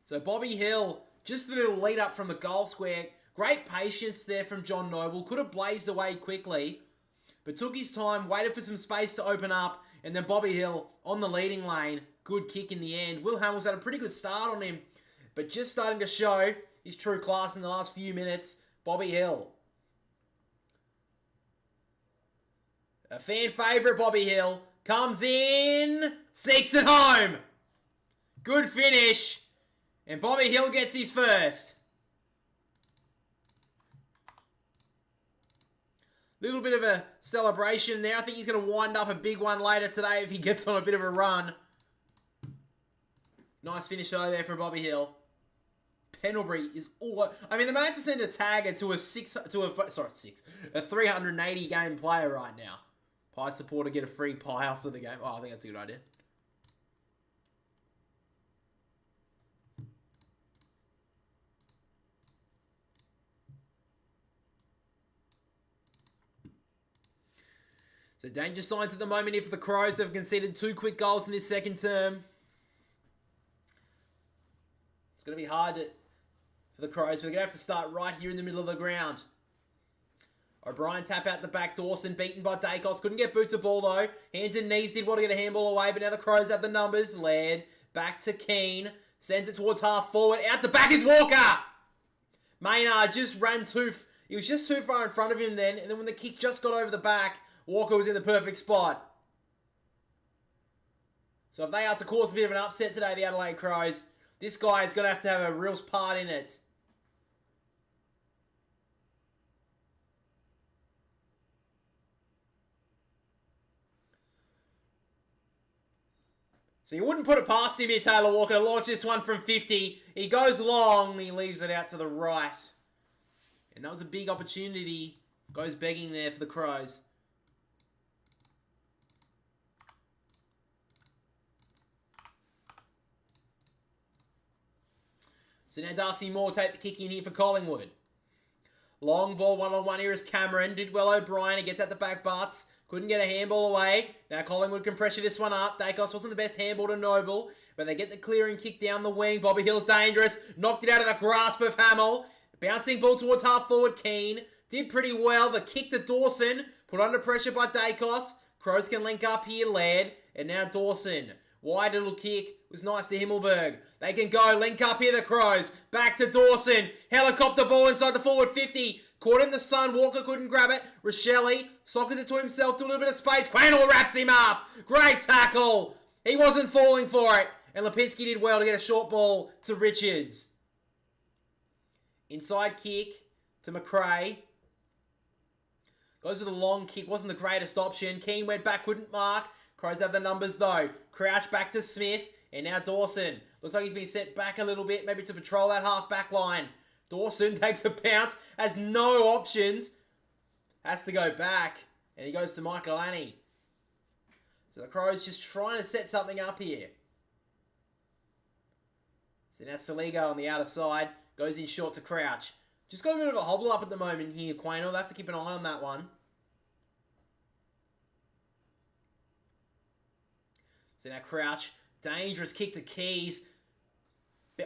So Bobby Hill, just a little lead up from the goal square. Great patience there from John Noble. Could have blazed away quickly, but took his time, waited for some space to open up, and then Bobby Hill on the leading lane. Good kick in the end. Will Hamill's had a pretty good start on him, but just starting to show his true class in the last few minutes. Bobby Hill. A fan favourite, Bobby Hill. Comes in, sneaks it home. Good finish. And Bobby Hill gets his first. Little bit of a celebration there. I think he's going to wind up a big one later today if he gets on a bit of a run. Nice finish though there from Bobby Hill. Pendlebury is all. I mean, they might have to send a tagger to a 380 game player right now. Pie supporter get a free pie after the game. Oh, I think that's a good idea. So danger signs at the moment here for the Crows. They've conceded 2 quick goals in this second term. It's going to be hard for the Crows. We're going to have to start right here in the middle of the ground. O'Brien tap out the back. Dawson beaten by Dacos. Couldn't get boot to ball though. Hands and knees did want to get a handball away, but now the Crows have the numbers. Laird back to Keane. Sends it towards half forward. Out the back is Walker. Maynard just ran he was just too far in front of him then. And then when the kick just got over the back, Walker was in the perfect spot. So if they are to cause a bit of an upset today, the Adelaide Crows, this guy is going to have a real part in it. So you wouldn't put it past him here, Taylor Walker, to launch this one from 50. He goes long, he leaves it out to the right. And that was a big opportunity. Goes begging there for the Crows. So now Darcy Moore take the kick in here for Collingwood. Long ball, one-on-one here is Cameron. Did well O'Brien. He gets at the back butts. Couldn't get a handball away. Now Collingwood can pressure this one up. Dacos wasn't the best handball to Noble, but they get the clearing kick down the wing. Bobby Hill dangerous. Knocked it out of the grasp of Hamill. Bouncing ball towards half forward Keane. Did pretty well. The kick to Dawson. Put under pressure by Dacos. Crows can link up here. Laird. And now Dawson. Wide little kick. Was nice to Himmelberg. They can go. Link up here, the Crows. Back to Dawson. Helicopter ball inside the forward 50. Caught in the sun. Walker couldn't grab it. Rochelle sockers it to himself to a little bit of space. Quaynor wraps him up. Great tackle. He wasn't falling for it. And Lipinski did well to get a short ball to Richards. Inside kick to McRae. Goes with a long kick. Wasn't the greatest option. Keane went back. Couldn't mark. Crows have the numbers though. Crouch back to Smith. And now Dawson. Looks like he's been sent back a little bit. Maybe to patrol that half back line. Dawson takes a bounce. Has no options. Has to go back. And he goes to Michael Annie. So the Crows just trying to set something up here. So now Saligo on the outer side. Goes in short to Crouch. Just got a bit of a hobble up at the moment here, Quaynor. They'll have to keep an eye on that one. So now Crouch. Dangerous kick to Keys.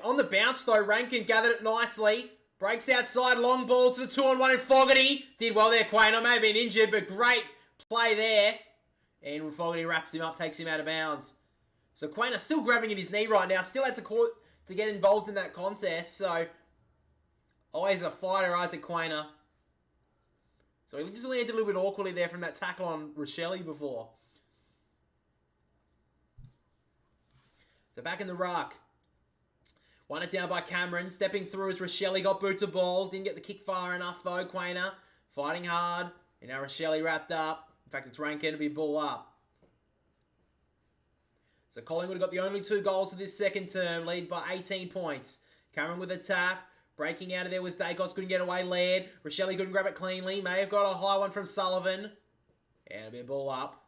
On the bounce though, Ranken gathered it nicely. Breaks outside, long ball to the 2-on-1 and Fogarty. Did well there, Quainer. May have been injured, but great play there. And Fogarty wraps him up, takes him out of bounds. So Quainer still grabbing at his knee right now. Still had to get involved in that contest. So always a fighter, Isaac Quainer. So he just landed a little bit awkwardly there from that tackle on Rochelle before. So back in the ruck. Won it down by Cameron. Stepping through as Rochelle got boot to ball. Didn't get the kick far enough though, Quainer. Fighting hard. And now Rochelle wrapped up. In fact, it's Ranken to be ball up. So Collingwood got the only 2 goals of this second term. Lead by 18 points. Cameron with a tap. Breaking out of there was Dacos. Couldn't get away. Laird. Rochelle couldn't grab it cleanly. May have got a high one from Sullivan. And it'll be a ball up.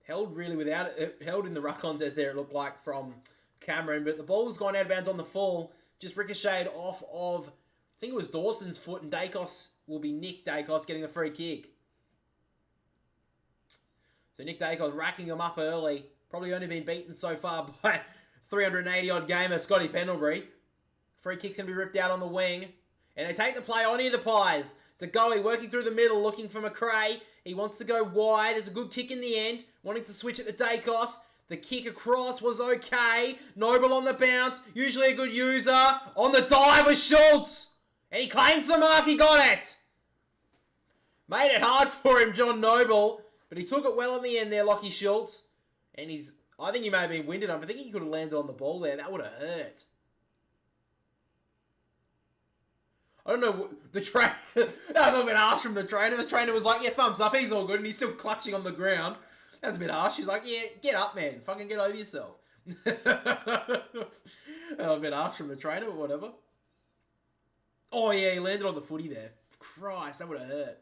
Held really without it. Held in the ruck contest there, it looked like, from Cameron. But the ball's gone out of bounds on the full. Just ricocheted off of, I think it was Dawson's foot. And Dacos will be Nick Dacos getting the free kick. So Nick Dacos racking him up early. Probably only been beaten so far by 380-odd gamer Scotty Pendlebury. Free kick's going to be ripped out on the wing. And they take the play on here, the Pies. To Goey working through the middle, looking for McRae. He wants to go wide. It's a good kick in the end. Wanting to switch it to Dacos. The kick across was okay. Noble on the bounce. Usually a good user. On the dive was Schultz. And he claims the mark. He got it. Made it hard for him, John Noble. But he took it well in the end there, Lockie Schultz. And I think he may have been winded up. I think he could have landed on the ball there. That would have hurt. I don't know, the trainer, that was a bit harsh from the trainer. The trainer was like, yeah, thumbs up, he's all good. And he's still clutching on the ground. That's a bit harsh. He's like, yeah, get up, man. Fucking get over yourself. A bit harsh from the trainer, but whatever. Oh, yeah, he landed on the footy there. Christ, that would have hurt.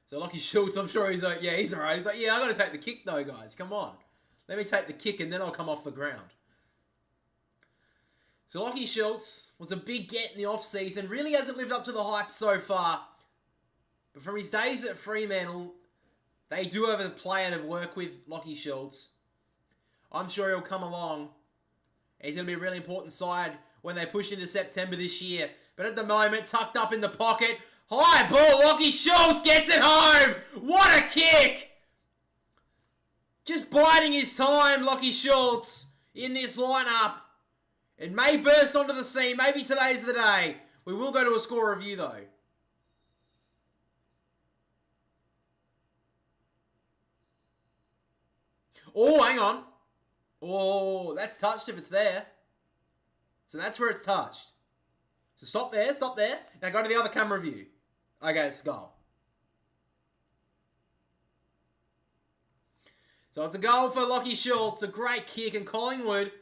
So Lockie Schultz, I'm sure he's like, yeah, he's all right. He's like, yeah, I got to take the kick though, guys. Come on. Let me take the kick and then I'll come off the ground. So Lockie Schultz was a big get in the off-season. Really hasn't lived up to the hype so far. But from his days at Fremantle, they do have a player to work with, Lockie Schultz. I'm sure he'll come along. He's going to be a really important side when they push into September this year. But at the moment, tucked up in the pocket. High ball, Lockie Schultz gets it home. What a kick. Just biding his time, Lockie Schultz, in this lineup. It may burst onto the scene. Maybe today's the day. We will go to a score review, though. Oh, hang on. Oh, that's touched if it's there. So that's where it's touched. So stop there, stop there. Now go to the other camera view. Okay, it's a goal. So it's a goal for Lockie Schultz. A great kick, and Collingwood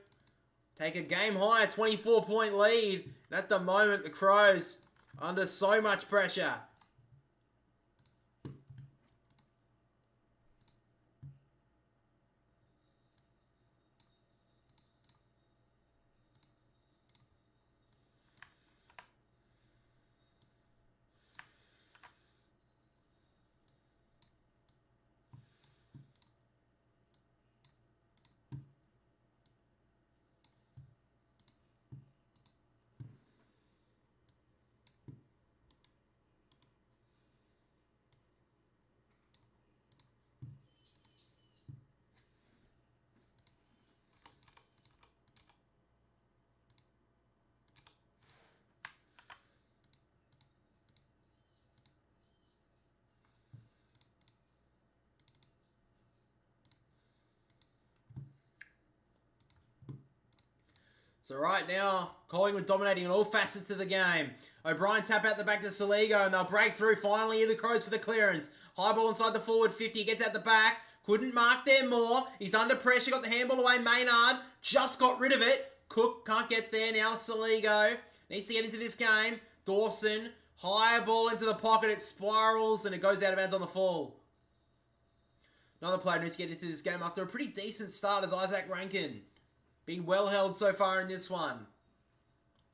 take a game high, 24-point lead. And at the moment, the Crows under so much pressure. So right now, Collingwood dominating in all facets of the game. O'Brien tap out the back to Saligo, and they'll break through finally in the Crows for the clearance. High ball inside the forward 50, gets out the back. Couldn't mark there more. He's under pressure, got the handball away. Maynard just got rid of it. Cook can't get there now. Saligo needs to get into this game. Dawson, high ball into the pocket. It spirals, and it goes out of bounds on the fall. Another player needs to get into this game after a pretty decent start as Isaac Ranken. Been well held so far in this one.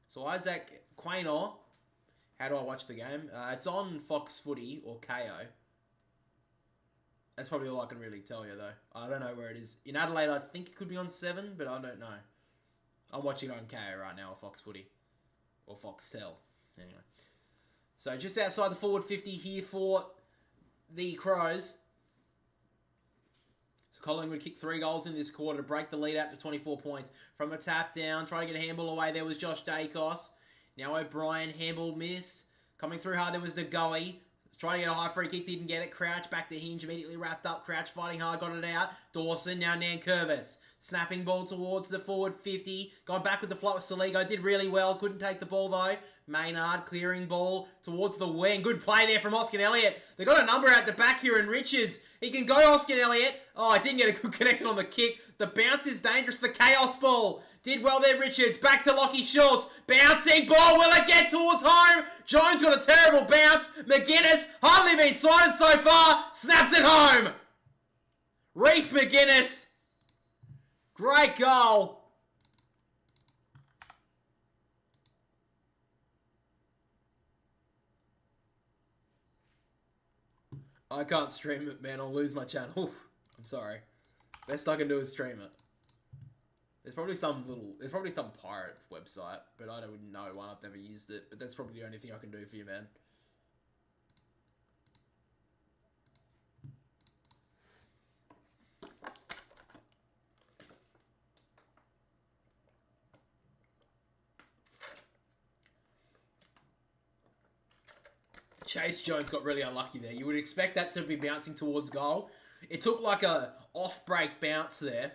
So Isaac Quaynor, how do I watch the game? It's on Fox Footy or KO. That's probably all I can really tell you, though. I don't know where it is. In Adelaide, I think it could be on 7, but I don't know. I'm watching it on KO right now, or Fox Footy. Or Foxtel. Anyway. So just outside the forward 50 here for the Crows. So Collingwood kicked 3 goals in this quarter to break the lead out to 24 points. From a tap down, trying to get a handball away, there was Josh Dacos. Now O'Brien, handball missed. Coming through hard, there was Ngoe. Trying to get a high free kick, didn't get it. Crouch back to Hinge, immediately wrapped up. Crouch fighting hard, got it out. Dawson, now Nankervis. Snapping ball towards the forward 50. Gone back with the float with Saligo. Did really well. Couldn't take the ball though. Maynard clearing ball towards the wing. Good play there from Oscar Elliott. They got a number out the back here in Richards. He can go, Oscar Elliott. Oh, I didn't get a good connection on the kick. The bounce is dangerous. The chaos ball. Did well there, Richards. Back to Lockie Schultz. Bouncing ball. Will it get towards home? Jones got a terrible bounce. McGuinness, hardly been sighted so far. Snaps it home. Reef McGuinness. Great goal. I can't stream it, man. I'll lose my channel. I'm sorry. Best I can do is stream it. There's probably some pirate website, but I don't know one. I've never used it, but that's probably the only thing I can do for you, man. Chase Jones got really unlucky there. You would expect that to be bouncing towards goal. It took like a off-break bounce there.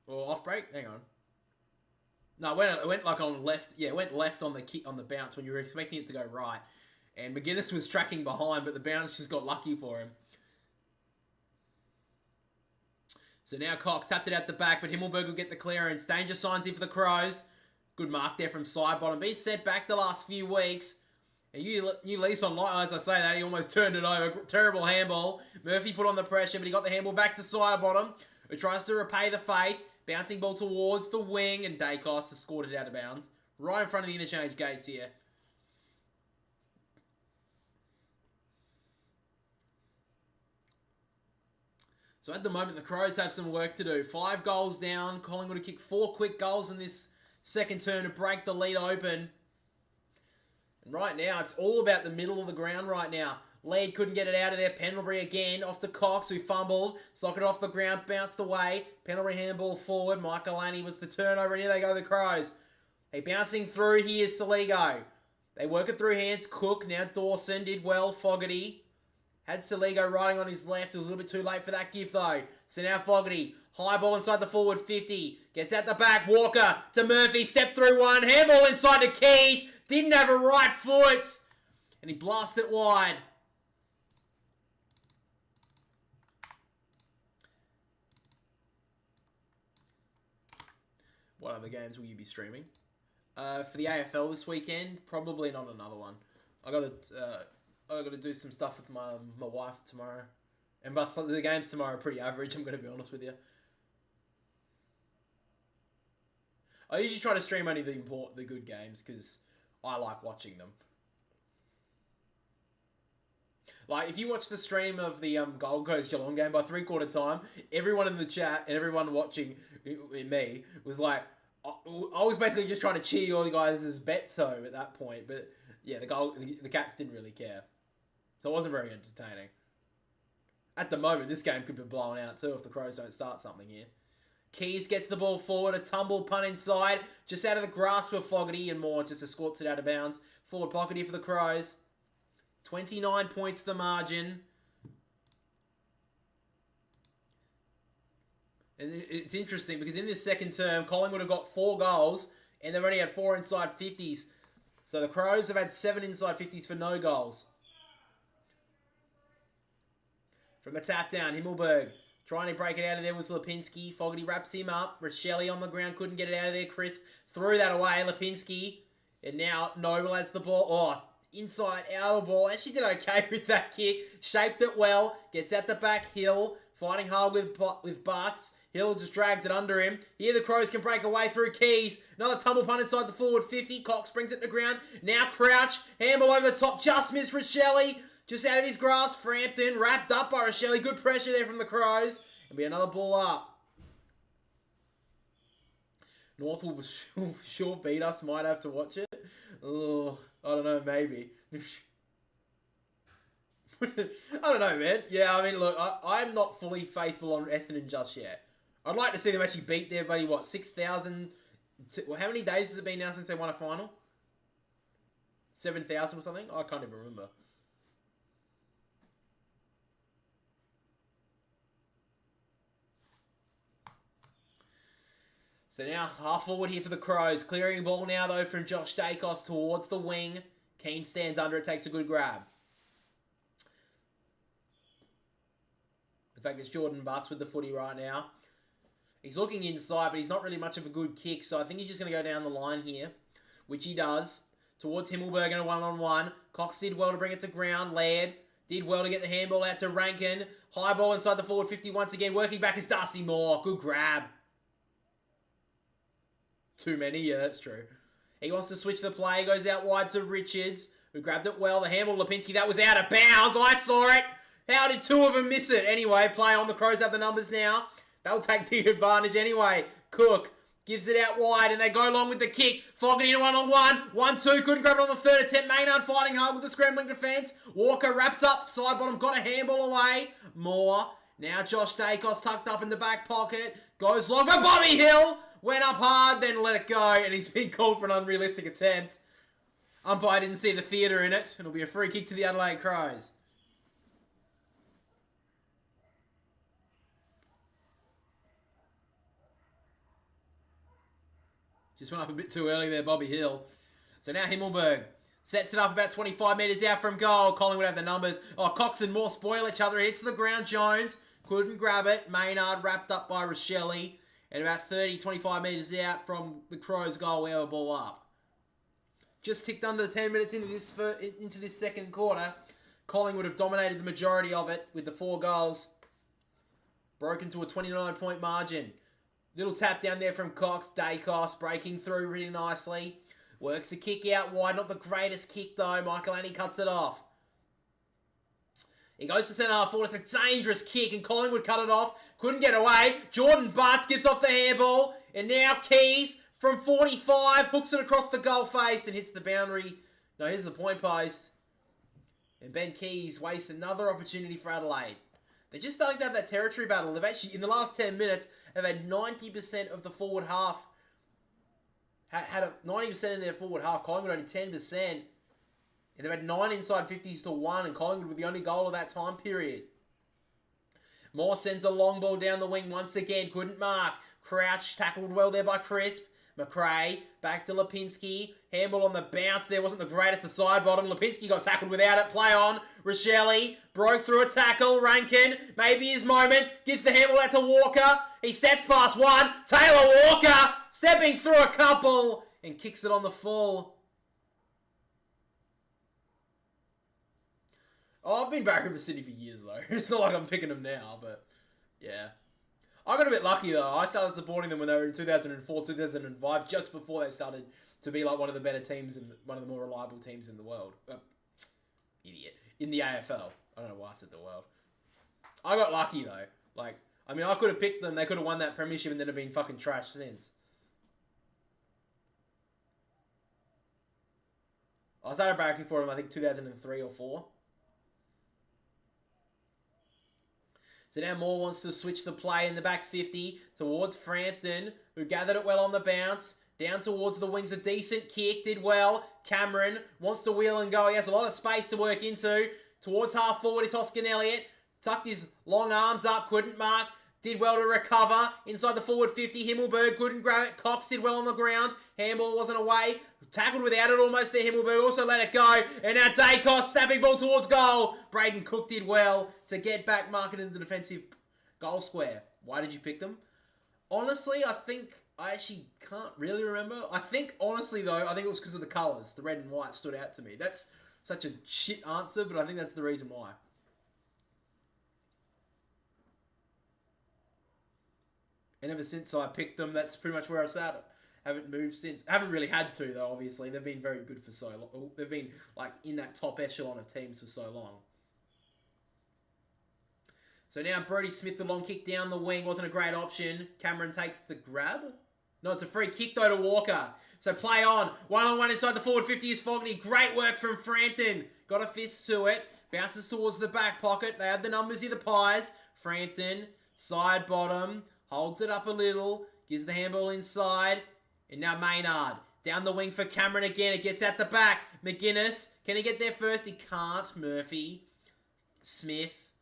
Or off-break? Hang on. No, it went like on left. Yeah, it went left on the kick, on the bounce when you were expecting it to go right. And McGuinness was tracking behind, but the bounce just got lucky for him. So now Cox tapped it out the back, but Himmelberg will get the clearance. Danger signs here for the Crows. Good mark there from side bottom. Been set back the last few weeks. A new lease on life, as I say that, he almost turned it over. Terrible handball. Murphy put on the pressure, but he got the handball back to side bottom, who tries to repay the faith. Bouncing ball towards the wing, and Dacos has scored it out of bounds. Right in front of the interchange gates here. So at the moment, the Crows have some work to do. 5 goals down. Collingwood have kicked 4 quick goals in this second turn to break the lead open. And right now, it's all about the middle of the ground right now. Lead couldn't get it out of there. Pendlebury again off to Cox, who fumbled. Socket off the ground, bounced away. Pendlebury handball forward. Michael Laney was the turnover, and here they go, the Crows. They bouncing through here, Saligo. They work it through hands. Cook, now Dawson, did well. Fogarty. Had Saligo riding on his left. It was a little bit too late for that gift, though. So now Fogarty. High ball inside the forward 50. Gets out the back. Walker to Murphy. Step through one. Handball inside to Keys. Didn't have a right foot. And he blasted it wide. What other games will you be streaming? For the AFL this weekend, probably not another one. I gotta do some stuff with my wife tomorrow, and the games tomorrow are pretty average. I'm gonna be honest with you. I usually try to stream only the good games because I like watching them. Like, if you watch the stream of the Gold Coast Geelong game, by 3/4 time, everyone in the chat and everyone watching me was like, I was basically just trying to cheer all you guys' bets home at that point. But yeah, the Cats didn't really care. So it wasn't very entertaining. At the moment, this game could be blown out too if the Crows don't start something here. Keys gets the ball forward, a tumble punt inside, just out of the grasp of Fogarty, and more just escorts it out of bounds. Forward pocket here for the Crows. 29 points the margin. And it's interesting because in this second term, Collingwood have got 4 goals and they've only had 4 inside 50s. So the Crows have had 7 inside 50s for no goals. From the tap down, Himmelberg trying to break it out of there was Lipinski. Fogarty wraps him up. Rochelle on the ground, couldn't get it out of there. Crisp threw that away. Lipinski. And now Noble has the ball. Oh, inside out ball. Actually did okay with that kick. Shaped it well. Gets out the back. Hill fighting hard with Butts. Hill just drags it under him. Here the Crows can break away through Keys. Another tumble punt inside the forward 50. Cox brings it to ground. Now Crouch. Handball over the top. Just missed Rochelle. Just out of his grasp. Frampton wrapped up by Rochelle. Good pressure there from the Crows. It'll be another ball up. North will sure beat us. Might have to watch it. Oh, I don't know. Maybe. I don't know, man. Yeah, I mean, look, I'm not fully faithful on Essendon just yet. I'd like to see them actually beat their buddy, 6,000... How many days has it been now since they won a final? 7,000 or something? I can't even remember. So now, half forward here for the Crows. Clearing ball now, though, from Josh Dacos towards the wing. Keane stands under it, takes a good grab. In fact, it's Jordan Butts with the footy right now. He's looking inside, but he's not really much of a good kick, so I think he's just going to go down the line here, which he does. Towards Himmelberg in a one-on-one. Cox did well to bring it to ground. Laird did well to get the handball out to Ranken. High ball inside the forward 50 once again. Working back is Darcy Moore. Good grab. Too many? Yeah, that's true. He wants to switch the play. Goes out wide to Richards, who grabbed it well. The handball, Lipinski, that was out of bounds. I saw it. How did two of them miss it? Anyway, play on. The Crows have the numbers now. They'll take the advantage anyway. Cook gives it out wide, and they go along with the kick. Fogarty in a one-on-one. 1-2. Couldn't grab it on the third attempt. Maynard fighting hard with the scrambling defence. Walker wraps up. Side bottom. Got a handball away. Moore. Now Josh Dacos tucked up in the back pocket. Goes long for Bobby Hill. Went up hard, then let it go. And he's been called for an unrealistic attempt. Umpire didn't see the theatre in it. It'll be a free kick to the Adelaide Crows. Just went up a bit too early there, Bobby Hill. So now Himmelberg sets it up about 25 metres out from goal. Collingwood have the numbers. Oh, Cox and Moore spoil each other. It hits the ground. Jones couldn't grab it. Maynard wrapped up by Rochelle. And about 30, 25 metres out from the Crows' goal, we have a ball up. Just ticked under 10 minutes into this second quarter. Collingwood have dominated the majority of it with the 4 goals. Broken to a 29-point margin. Little tap down there from Cox. Dacos breaking through really nicely. Works a kick out wide. Not the greatest kick, though. Michael Annie cuts it off. He goes to centre half forward. It's a dangerous kick, and Collingwood cut it off. Couldn't get away. Jordan Butts gives off the handball. And now Keys from 45 hooks it across the goal face and hits the boundary. No, here's the point post. And Ben Keys wastes another opportunity for Adelaide. They're just starting to have that territory battle. They've actually, in the last 10 minutes, have had 90% of the forward half. Had 90% in their forward half. Collingwood only 10%. And they've had 9 inside 50s to 1. And Collingwood with the only goal of that time period. Moore sends a long ball down the wing once again. Couldn't mark. Crouch tackled well there by Crisp. McRae back to Lipinski. Handball on the bounce there. Wasn't the greatest of side bottom. Lipinski got tackled without it. Play on. Rochelle broke through a tackle. Rankin, maybe his moment. Gives the handball out to Walker. He steps past one. Taylor Walker stepping through a couple and kicks it on the full. Oh, I've been barracking for Sydney for years, though. It's not like I'm picking them now, but yeah. I got a bit lucky, though. I started supporting them when they were in 2004, 2005, just before they started to be like one of the better teams and one of the more reliable teams in the world. Idiot. In the AFL. I don't know why I said the world. I got lucky, though. Like, I mean, I could have picked them. They could have won that premiership and then have been fucking trashed since. I started barracking for them, I think, 2003 or 4. So now Moore wants to switch the play in the back 50 towards Frampton, who gathered it well on the bounce. Down towards the wings, a decent kick, did well. Cameron wants to wheel and go. He has a lot of space to work into. Towards half forward is Oscar Elliott. Tucked his long arms up, couldn't mark. Did well to recover. Inside the forward 50, Himmelberg couldn't grab it. Cox did well on the ground. Handball wasn't away. Tackled without it almost there. Himmelberg also let it go. And now Dacos snapping ball towards goal. Braden Cook did well to get back, marking in the defensive goal square. Why did you pick them? Honestly, I actually can't really remember. Honestly though, I think it was because of the colours. The red and white stood out to me. That's such a shit answer, but I think that's the reason why. And ever since I picked them, that's pretty much where I sat. Haven't moved since. Haven't really had to, though, obviously. They've been very good for so long. They've been, like, in that top echelon of teams for so long. So now Brodie Smith, the long kick down the wing. Wasn't a great option. Cameron takes the grab. No, it's a free kick, though, to Walker. So play on. 1-on-1 inside the forward 50 is Fogarty. Great work from Frampton. Got a fist to it. Bounces towards the back pocket. They have the numbers here, the Pies. Frampton, side bottom. Holds it up a little. Gives the handball inside. And now Maynard. Down the wing for Cameron again. It gets out the back. McGuinness. Can he get there first? He can't. Murphy. Smith.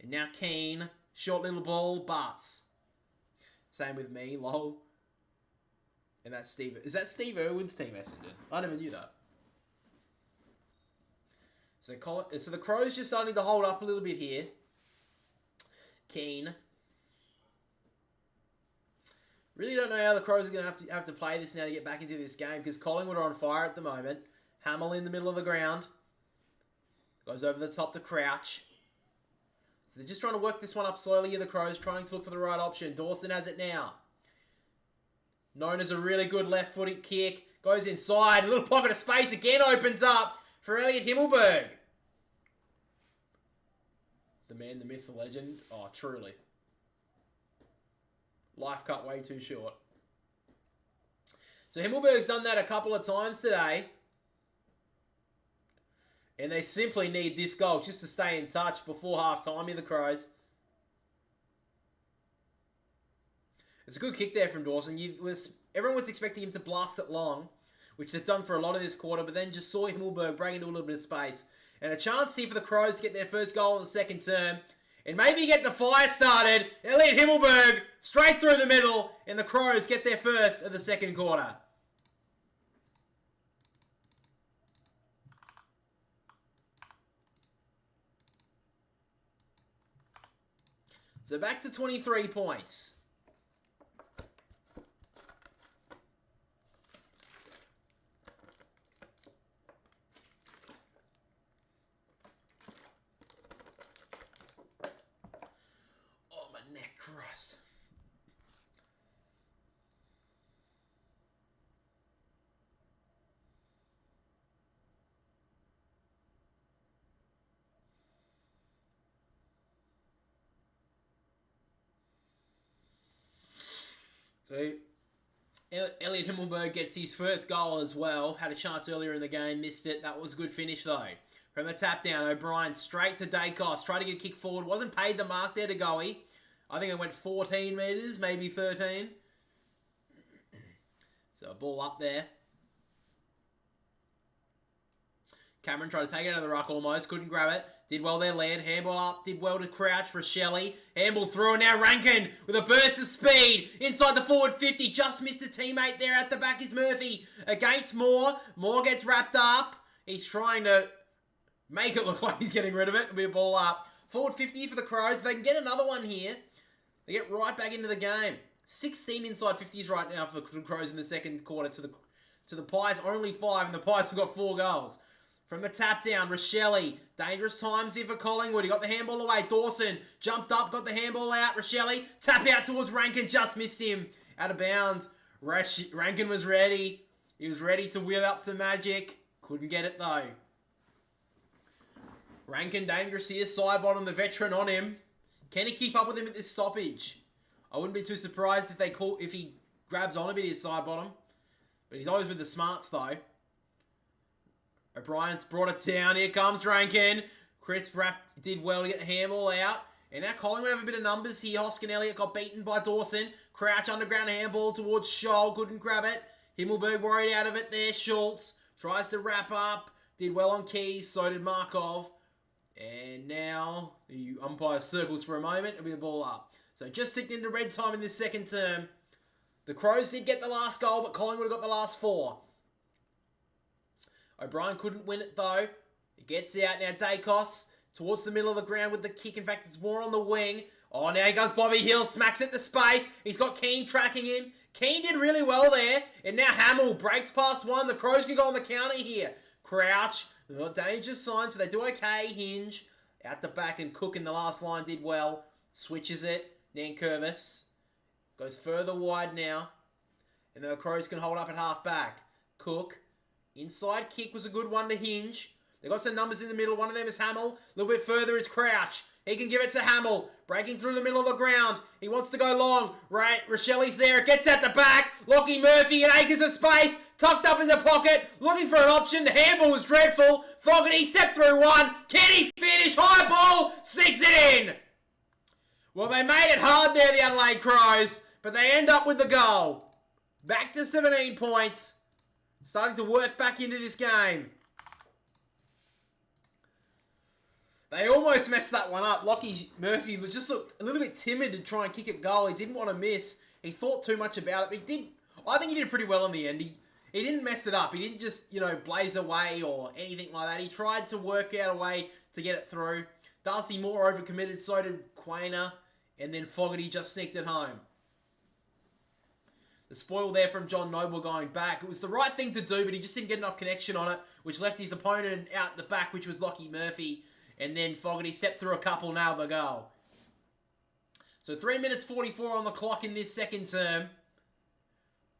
And now Keane. Short little ball. Butts. Same with me. Lol. And that's Steve. Is that Steve Irwin's team, Essendon? I never knew that. So the Crows just starting to hold up a little bit here. Keane. Really don't know how the Crows are going to have to play this now to get back into this game, because Collingwood are on fire at the moment. Hamill in the middle of the ground. Goes over the top to Crouch. So they're just trying to work this one up slowly here, the Crows, trying to look for the right option. Dawson has it now. Known as a really good left-footed kick. Goes inside. A little pocket of space again opens up for Elliot Himmelberg. The man, the myth, the legend. Oh, truly. Life cut way too short. So Himmelberg's done that a couple of times today. And they simply need this goal just to stay in touch before half-time here, the Crows. It's a good kick there from Dawson. Everyone was expecting him to blast it long, which they've done for a lot of this quarter, but then just saw Himmelberg break into a little bit of space. And a chance here for the Crows to get their first goal in the second term. And maybe get the fire started. Elliot Himmelberg straight through the middle, and the Crows get their first of the second quarter. So back to 23 points. Oh, my neck, Christ. So, Elliot Himmelberg gets his first goal as well. Had a chance earlier in the game, missed it. That was a good finish though. From the tap down, O'Brien straight to Dacos. Tried to get a kick forward. Wasn't paid the mark there to Goey. I think it went 14 metres, maybe 13. So a ball up there. Cameron tried to take it out of the ruck almost. Couldn't grab it. Did well there, Laird. Handball up. Did well to Crouch. Rochelle. Handball through. And now Ranken with a burst of speed. Inside the forward 50. Just missed a teammate there. At the back is Murphy. Against Moore. Moore gets wrapped up. He's trying to make it look like he's getting rid of it. It'll be a ball up. Forward 50 for the Crows. If they can get another one here, they get right back into the game. 16 inside 50s right now for the Crows in the second quarter. To the Pies, only 5. And the Pies have got 4 goals. From the tap down, Rochelle. Dangerous times here for Collingwood. He got the handball away. Dawson jumped up, got the handball out. Rochelle, tap out towards Ranken. Just missed him. Out of bounds. Ranken was ready. He was ready to wheel up some magic. Couldn't get it though. Ranken dangerous here. Side bottom, the veteran on him. Can he keep up with him at this stoppage? I wouldn't be too surprised if he grabs on a bit his side bottom. But he's always with the smarts though. O'Brien's brought it down. Here comes Ranken. Chris did well to get the handball out. And now Collingwood have a bit of numbers here. Hoskin Elliott got beaten by Dawson. Crouch underground handball towards Scholl. Couldn't grab it. Himmelberg worried out of it there. Schultz tries to wrap up. Did well on Keys. So did Markov. And now the umpire circles for a moment. It'll be the ball up. So just ticked into red time in this second term. The Crows did get the last goal, but Collingwood got the last 4. O'Brien couldn't win it though. It gets out now. Dacos towards the middle of the ground with the kick. In fact, it's more on the wing. Oh, now he goes Bobby Hill. Smacks it to space. He's got Keane tracking him. Keane did really well there. And now Hamill breaks past one. The Crows can go on the counter here. Crouch. Not dangerous signs, but they do okay. Hinge. Out the back, and Cook in the last line did well. Switches it. Nankervis. Goes further wide now. And the Crows can hold up at half back. Cook. Inside kick was a good one to Hinge. They got some numbers in the middle. One of them is Hamill. A little bit further is Crouch. He can give it to Hamill. Breaking through the middle of the ground. He wants to go long. Right, Rochelli's there. It gets at the back. Lockie Murphy in acres of space. Tucked up in the pocket. Looking for an option. The handball was dreadful. Fogarty stepped through one. Can he finish? High ball. Sneaks it in. Well, they made it hard there, the Adelaide Crows. But they end up with the goal. Back to 17 points. Starting to work back into this game. They almost messed that one up. Lockie Murphy just looked a little bit timid to try and kick a goal. He didn't want to miss. He thought too much about it. But he did. I think he did pretty well in the end. He didn't mess it up. He didn't just, blaze away or anything like that. He tried to work out a way to get it through. Darcy Moore overcommitted. So did Quainer. And then Fogarty just sneaked it home. The spoil there from John Noble going back. It was the right thing to do, but he just didn't get enough connection on it, which left his opponent out the back, which was Lockie Murphy. And then Fogarty stepped through a couple, nailed the goal. So 3 minutes 44 on the clock in this second term.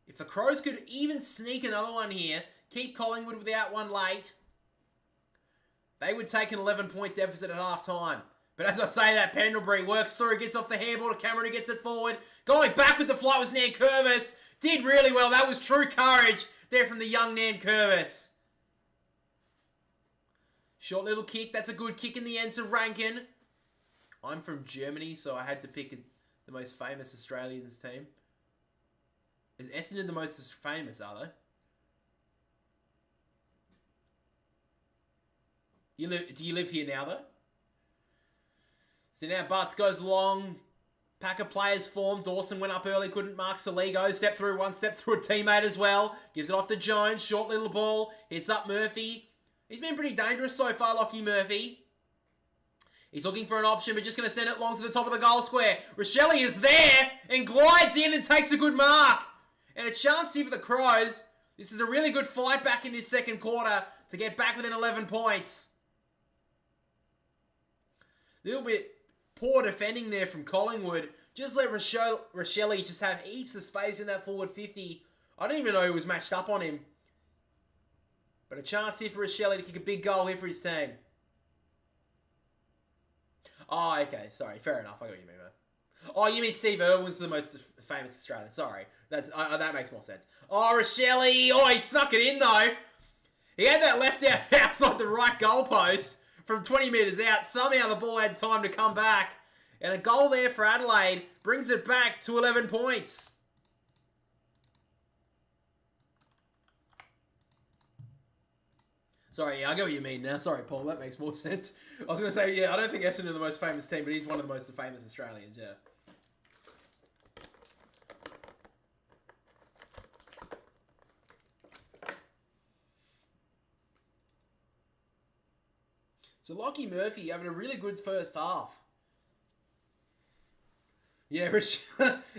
If the Crows could even sneak another one here, keep Collingwood without one late, they would take an 11-point deficit at half-time. But as I say that, Pendlebury works through, gets off the handball to Cameron, who gets it forward. Going back with the flight was Nankervis. Did really well. That was true courage there from the young Nankervis. Short little kick. That's a good kick in the end to Ranken. I'm from Germany, so I had to pick the most famous Australians team. Is Essendon the most famous, are they? Do you live here now, though? So now Butts goes long. Pack of players formed. Dawson went up early, couldn't mark. Saligo stepped through one, stepped through a teammate as well. Gives it off to Jones. Short little ball. Hits up Murphy. He's been pretty dangerous so far, Lockie Murphy. He's looking for an option, but just going to send it long to the top of the goal square. Rochelli is there and glides in and takes a good mark. And a chance here for the Crows. This is a really good fight back in this second quarter to get back within 11 points. Little bit poor defending there from Collingwood. Just let Rochelli just have heaps of space in that forward 50. I didn't even know who was matched up on him. But a chance here for Rochelli to kick a big goal here for his team. Oh, okay. Sorry. Fair enough. I got what you mean, man. Oh, you mean Steve Irwin's the most famous Australian. Sorry. That makes more sense. Oh, Rochelli. Oh, he snuck it in, though. He had that left out outside the right goalpost from 20 metres out. Somehow the ball had time to come back. And a goal there for Adelaide brings it back to 11 points. Sorry, yeah, I get what you mean now. Sorry, Paul, that makes more sense. I was going to say, yeah, I don't think Essendon are the most famous team, but he's one of the most famous Australians, yeah. So Lockie Murphy having a really good first half. Yeah,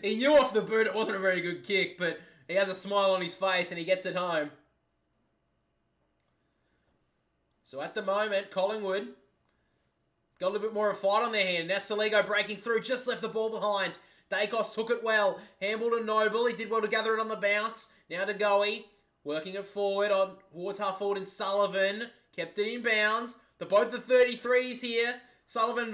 he knew off the boot it wasn't a very good kick, but he has a smile on his face and he gets it home. So at the moment, Collingwood got a little bit more of a fight on their hand. Now Saligo breaking through, just left the ball behind. Dacos took it well. Handball to Noble. He did well to gather it on the bounce. Now to Goey. Working it forward towards half forward and Sullivan. Kept it in bounds. Both the 33s here. Sullivan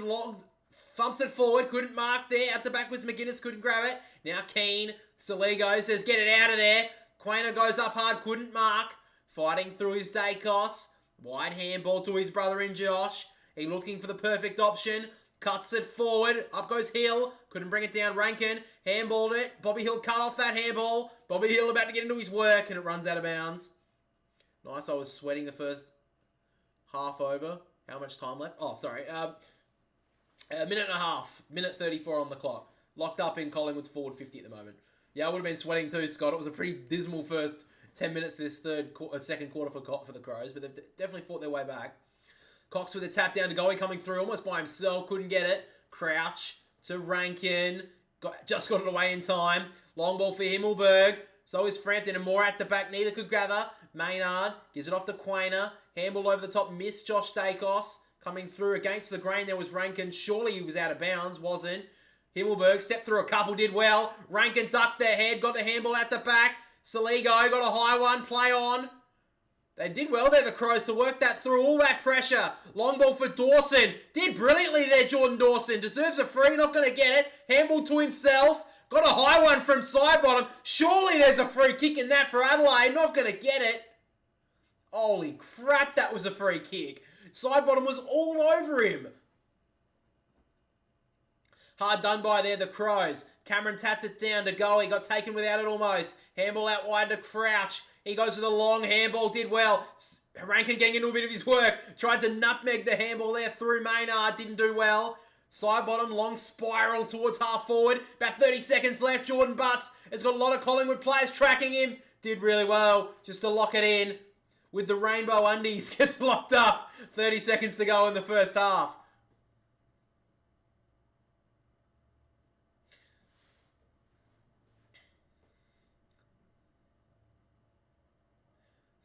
thumps it forward. Couldn't mark there. At the back was McGuinness. Couldn't grab it. Now Keane. Saligo says, get it out of there. Quainer goes up hard. Couldn't mark. Fighting through his Dacos. Wide handball to his brother in Josh. He looking for the perfect option. Cuts it forward. Up goes Hill. Couldn't bring it down. Ranken. Handballed it. Bobby Hill cut off that handball. Bobby Hill about to get into his work and it runs out of bounds. Nice. I was sweating the first half over. How much time left? Oh, sorry. A minute and a half. Minute 34 on the clock. Locked up in Collingwood's forward 50 at the moment. Yeah, I would have been sweating too, Scott. It was a pretty dismal first 10 minutes this second quarter for the Crows, but they've definitely fought their way back. Cox with a tap down to Goey coming through, almost by himself, couldn't get it. Crouch to Rankin, just got it away in time. Long ball for Himmelberg, so is Frampton and Moore at the back, neither could gather. Maynard gives it off to Quainer, handball over the top, missed Josh Dacos, coming through against the grain, there was Rankin, surely he was out of bounds, wasn't. Himmelberg stepped through a couple, did well. Ranken ducked their head, got the handball at the back. Saligo got a high one, play on. They did well there, the Crows, to work that through, all that pressure. Long ball for Dawson. Did brilliantly there, Jordan Dawson. Deserves a free, not going to get it. Handball to himself. Got a high one from side bottom. Surely there's a free kick in that for Adelaide. Not going to get it. Holy crap, that was a free kick. Side bottom was all over him. Hard done by there, the Crows. Cameron tapped it down to go. He got taken without it almost. Handball out wide to Crouch. He goes with a long handball, did well. Ranken getting into a bit of his work. Tried to nutmeg the handball there through Maynard. Didn't do well. Side bottom, long spiral towards half forward. About 30 seconds left. Jordan Butts has got a lot of Collingwood players tracking him. Did really well just to lock it in with the rainbow undies. Gets locked up. 30 seconds to go in the first half.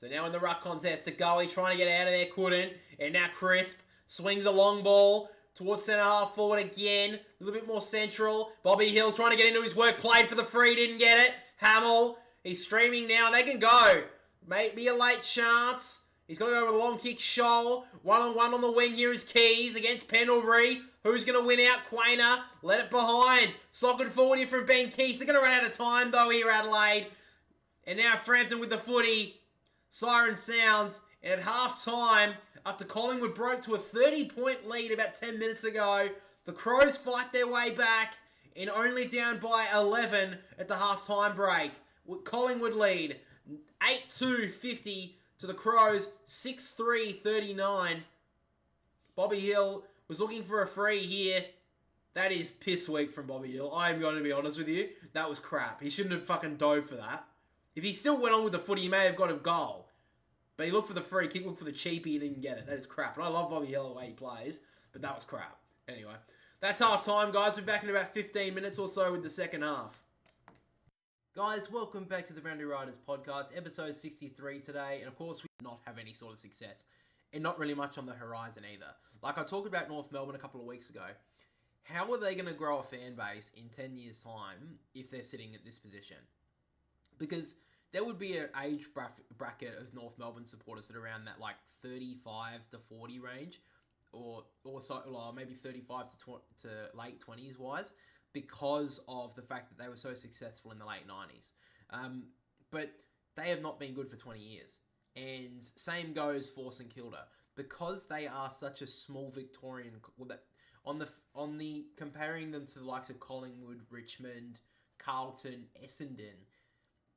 So now in the ruck contest, to Gully trying to get out of there, couldn't. And now Crisp swings a long ball towards centre half forward again. A little bit more central. Bobby Hill trying to get into his work. Played for the free, didn't get it. Hamill, he's streaming now. They can go. Maybe a late chance. He's got to go with a long kick. Shoal. 1-on-1 on the wing here is Keys against Pendlebury. Who's going to win out? Quainer. Let it behind. Socket forward here from Ben Keys. They're going to run out of time though here, Adelaide. And now Frampton with the footy. Siren sounds, and at half-time, after Collingwood broke to a 30-point lead about 10 minutes ago, the Crows fight their way back and only down by 11 at the half-time break. Collingwood lead 8-2-50 to the Crows, 6-3-39. Bobby Hill was looking for a free here. That is piss weak from Bobby Hill. I'm going to be honest with you. That was crap. He shouldn't have fucking dove for that. If he still went on with the footy, he may have got a goal. But he looked for the free kick, looked for the cheapie, and didn't get it. That is crap. And I love Bobby Hill the way he plays, but that was crap. Anyway, that's half time, guys. We're back in about 15 minutes or so with the second half. Guys, welcome back to the Brandy Riders podcast, episode 63 today. And of course, we did not have any sort of success. And not really much on the horizon either. Like I talked about North Melbourne a couple of weeks ago. How are they going to grow a fan base in 10 years' time if they're sitting at this position? Because there would be an age bracket of North Melbourne supporters that are around that like 35 to 40 range, or maybe 35 to late 20s wise, because of the fact that they were so successful in the late 90s. But they have not been good for 20 years. And same goes for St Kilda, because they are such a small Victorian. On the comparing them to the likes of Collingwood, Richmond, Carlton, Essendon.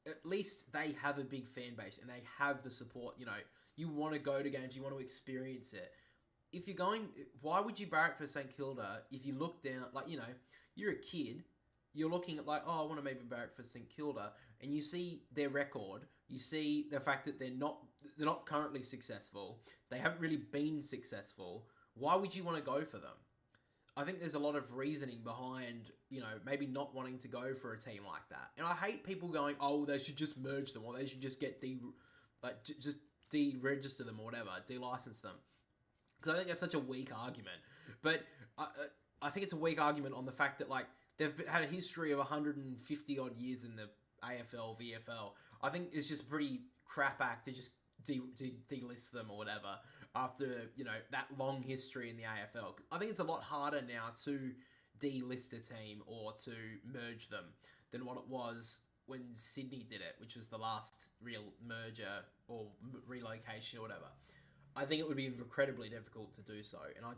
At least they have a big fan base and they have the support. You know, you want to go to games, you want to experience it. If you're going, why would you barrack for St Kilda if you look down, like, you know, you're a kid, you're looking at like, oh, I want to maybe barrack for St Kilda, and you see their record, you see the fact that they're not currently successful, they haven't really been successful. Why would you want to go for them? I think there's a lot of reasoning behind, you know, maybe not wanting to go for a team like that. And I hate people going, oh, they should just merge them, or they should just get just deregister them or whatever, de-license them. Because I think that's such a weak argument. But I think it's a weak argument on the fact that, like, they've had a history of 150 odd years in the AFL, VFL. I think it's just a pretty crap act to just delist them or whatever after, you know, that long history in the AFL. I think it's a lot harder now to delist a team or to merge them than what it was when Sydney did it, which was the last real merger or relocation or whatever. I think it would be incredibly difficult to do so, and I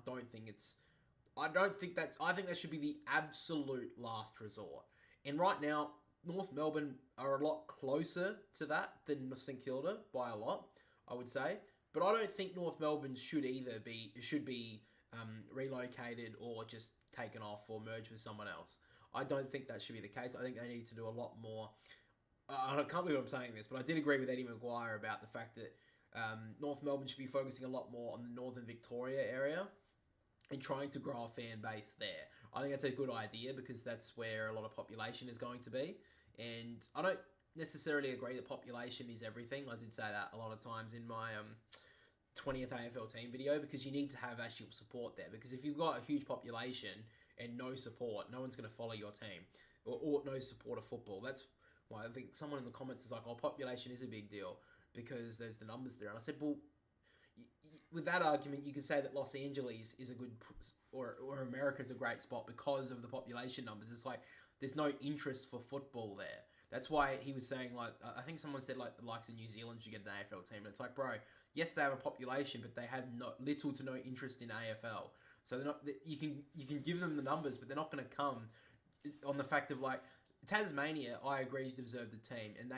think that should be the absolute last resort. And right now, North Melbourne are a lot closer to that than St Kilda by a lot, I would say. But I don't think North Melbourne should be relocated or just taken off or merged with someone else. I don't think that should be the case. I think they need to do a lot more. I can't believe I'm saying this, but I did agree with Eddie Maguire about the fact that North Melbourne should be focusing a lot more on the Northern Victoria area and trying to grow a fan base there. I think that's a good idea because that's where a lot of population is going to be. And I don't necessarily agree that population is everything. I did say that a lot of times in my 20th AFL team video, because you need to have actual support there. Because if you've got a huge population and no support, no one's going to follow your team or no support of football. That's why I think someone in the comments is like, "Oh, population is a big deal because there's the numbers there." And I said, "Well, with that argument, you can say that Los Angeles is a good or America's a great spot because of the population numbers. It's like there's no interest for football there." That's why he was saying, like, I think someone said, like, the likes of New Zealand should get an AFL team. And it's like, bro, yes, they have a population, but they have little to no interest in AFL. So they're not. You can give them the numbers, but they're not going to come on the fact of, like, Tasmania. I agree to deserve the team, and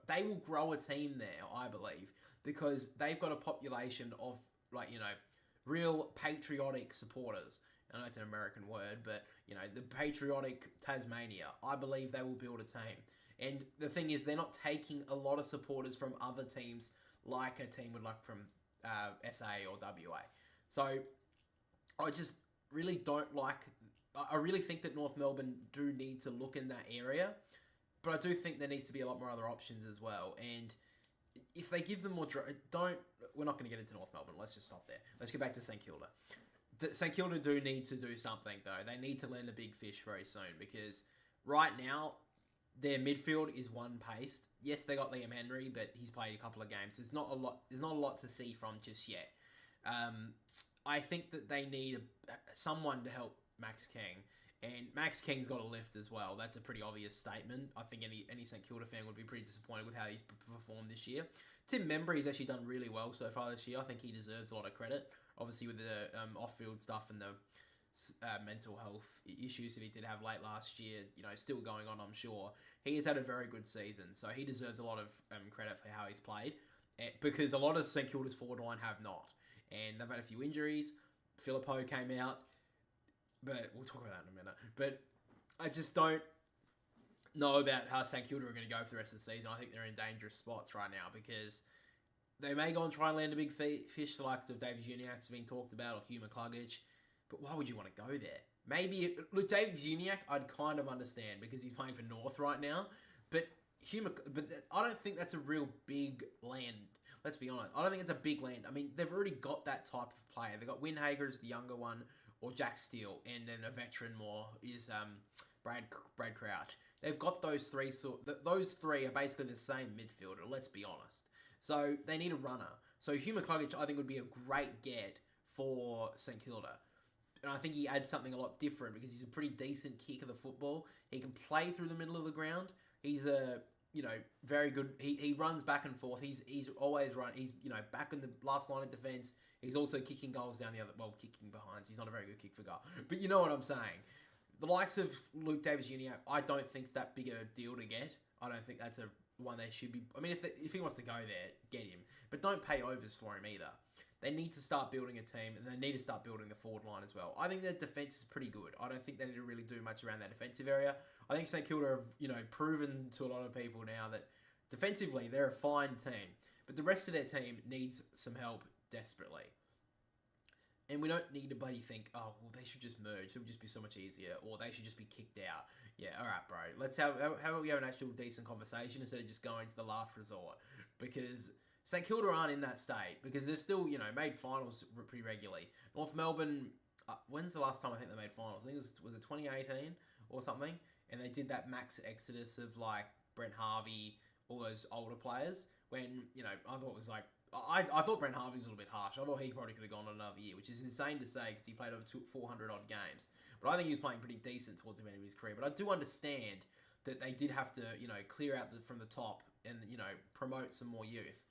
they will grow a team there, I believe, because they've got a population of, like, real patriotic supporters. I know it's an American word, but the patriotic Tasmania. I believe they will build a team. And the thing is, they're not taking a lot of supporters from other teams, like a team would like from SA or WA. So I just really don't like. I really think that North Melbourne do need to look in that area, but I do think there needs to be a lot more other options as well. And if they give them more, we're not going to get into North Melbourne. Let's just stop there. Let's get back to St Kilda. St Kilda do need to do something though. They need to land a big fish very soon because right now their midfield is one-paced. Yes, they got Liam Henry, but he's played a couple of games. There's not a lot to see from just yet. I think that they need someone to help Max King, and Max King's got a lift as well. That's a pretty obvious statement. I think any St Kilda fan would be pretty disappointed with how he's performed this year. Tim Membry's actually done really well so far this year. I think he deserves a lot of credit. Obviously, with the off-field stuff and the mental health issues that he did have late last year, still going on, I'm sure. He has had a very good season, so he deserves a lot of credit for how he's played, because a lot of St Kilda's forward line have not. And they've had a few injuries. Filippo came out, but we'll talk about that in a minute. But I just don't know about how St Kilda are going to go for the rest of the season. I think they're in dangerous spots right now because they may go and try and land a big fish, the likes of David Uniacke's being talked about, or Hugh McCluggage. But why would you want to go there? Maybe, look, David Uniacke, I'd kind of understand because he's playing for North right now. But I don't think that's a real big land. Let's be honest. I don't think it's a big land. I mean, they've already got that type of player. They've got Windhager as the younger one, or Jack Steele, and then a veteran more is Brad Crouch. They've got those three. Those three are basically the same midfielder. Let's be honest. So they need a runner. So Hugh McCluggage, I think, would be a great get for St Kilda. And I think he adds something a lot different because he's a pretty decent kick of the football. He can play through the middle of the ground. He's a very good. He runs back and forth. He's always run. He's back in the last line of defense. He's also kicking goals down the other. Well, kicking behinds. He's not a very good kick for goal. But you know what I'm saying. The likes of Luke Davis-Uniacke, I don't think it's that big a deal to get. I don't think that's a one they should be. I mean, if he wants to go there, get him. But don't pay overs for him either. They need to start building a team, and they need to start building the forward line as well. I think their defense is pretty good. I don't think they need to really do much around that defensive area. I think St Kilda have, proven to a lot of people now that defensively they're a fine team, but the rest of their team needs some help desperately. And we don't need to bloody think, oh, well, they should just merge. It would just be so much easier, or they should just be kicked out. Yeah, all right, bro. Let's how about we have an actual decent conversation instead of just going to the last resort, because St Kilda aren't in that state because they've still, made finals pretty regularly. North Melbourne, when's the last time I think they made finals? I think was it 2018 or something? And they did that max exodus of like Brent Harvey, all those older players. When I thought it was like I thought Brent Harvey was a little bit harsh. I thought he probably could have gone on another year, which is insane to say because he played over 400 odd games. But I think he was playing pretty decent towards the end of his career. But I do understand that they did have to clear out from the top and promote some more youth.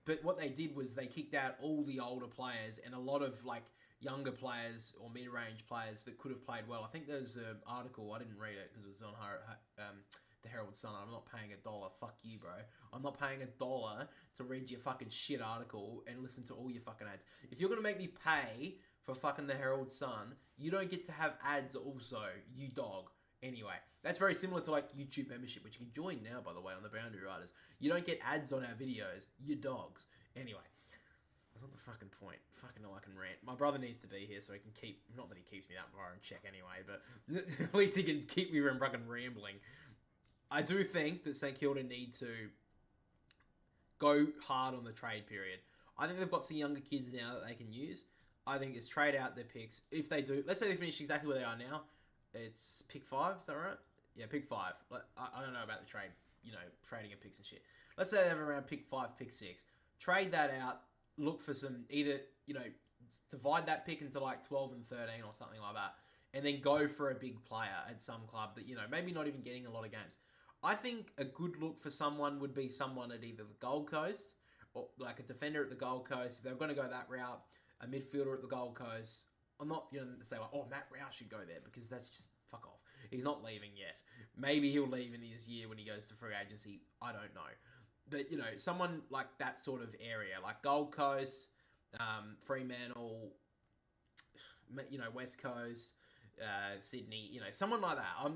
But what they did was they kicked out all the older players and a lot of younger players or mid-range players that could have played well. I think there's an article, I didn't read it because it was on the Herald Sun. I'm not paying $1. Fuck you, bro. I'm not paying $1 to read your fucking shit article and listen to all your fucking ads. If you're going to make me pay for fucking the Herald Sun, you don't get to have ads also, you dog. Anyway, that's very similar to YouTube membership, which you can join now, by the way, on the Boundary Riders. You don't get ads on our videos, you dogs. Anyway, that's not the fucking point. Fucking hell, I can rant. My brother needs to be here so he can keep, not that he keeps me that far in check anyway, but at least he can keep me from fucking rambling. I do think that St Kilda need to go hard on the trade period. I think they've got some younger kids now that they can use. I think it's trade out their picks. If they do, let's say they finish exactly where they are now, It's pick 5, is that right? Yeah, pick 5. I don't know about the trade, trading of picks and shit. Let's say they have around pick 5, pick 6. Trade that out, look for some, either, divide that pick into like 12 and 13 or something like that, and then go for a big player at some club that, maybe not even getting a lot of games. I think a good look for someone would be someone at either the Gold Coast or like a defender at the Gold Coast. If they're going to go that route, a midfielder at the Gold Coast. I'm not going to say like, oh, Matt Rouse should go there, because that's just fuck off. He's not leaving yet. Maybe he'll leave in his year when he goes to free agency. I don't know. But, someone like that sort of area, like Gold Coast, Fremantle, West Coast, Sydney, someone like that. I'm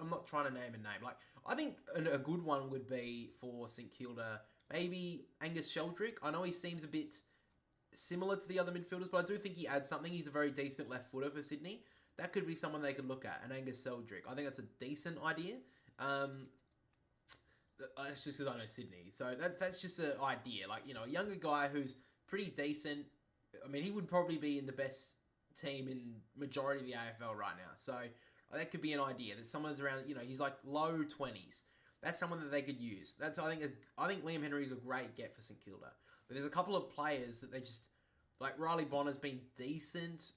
not trying to name a name. Like, I think a good one would be for St Kilda, maybe Angus Sheldrick. I know he seems a bit similar to the other midfielders, but I do think he adds something. He's a very decent left footer for Sydney. That could be someone they could look at, an Angus Sheldrick. I think that's a decent idea. It's just because I know Sydney. So that's just an idea. Like, a younger guy who's pretty decent. I mean, he would probably be in the best team in majority of the AFL right now. So that could be an idea. That someone's around, he's like low 20s. That's someone that they could use. I think Liam Henry is a great get for St Kilda. But there's a couple of players that they just, like Riley Bonner's been decent,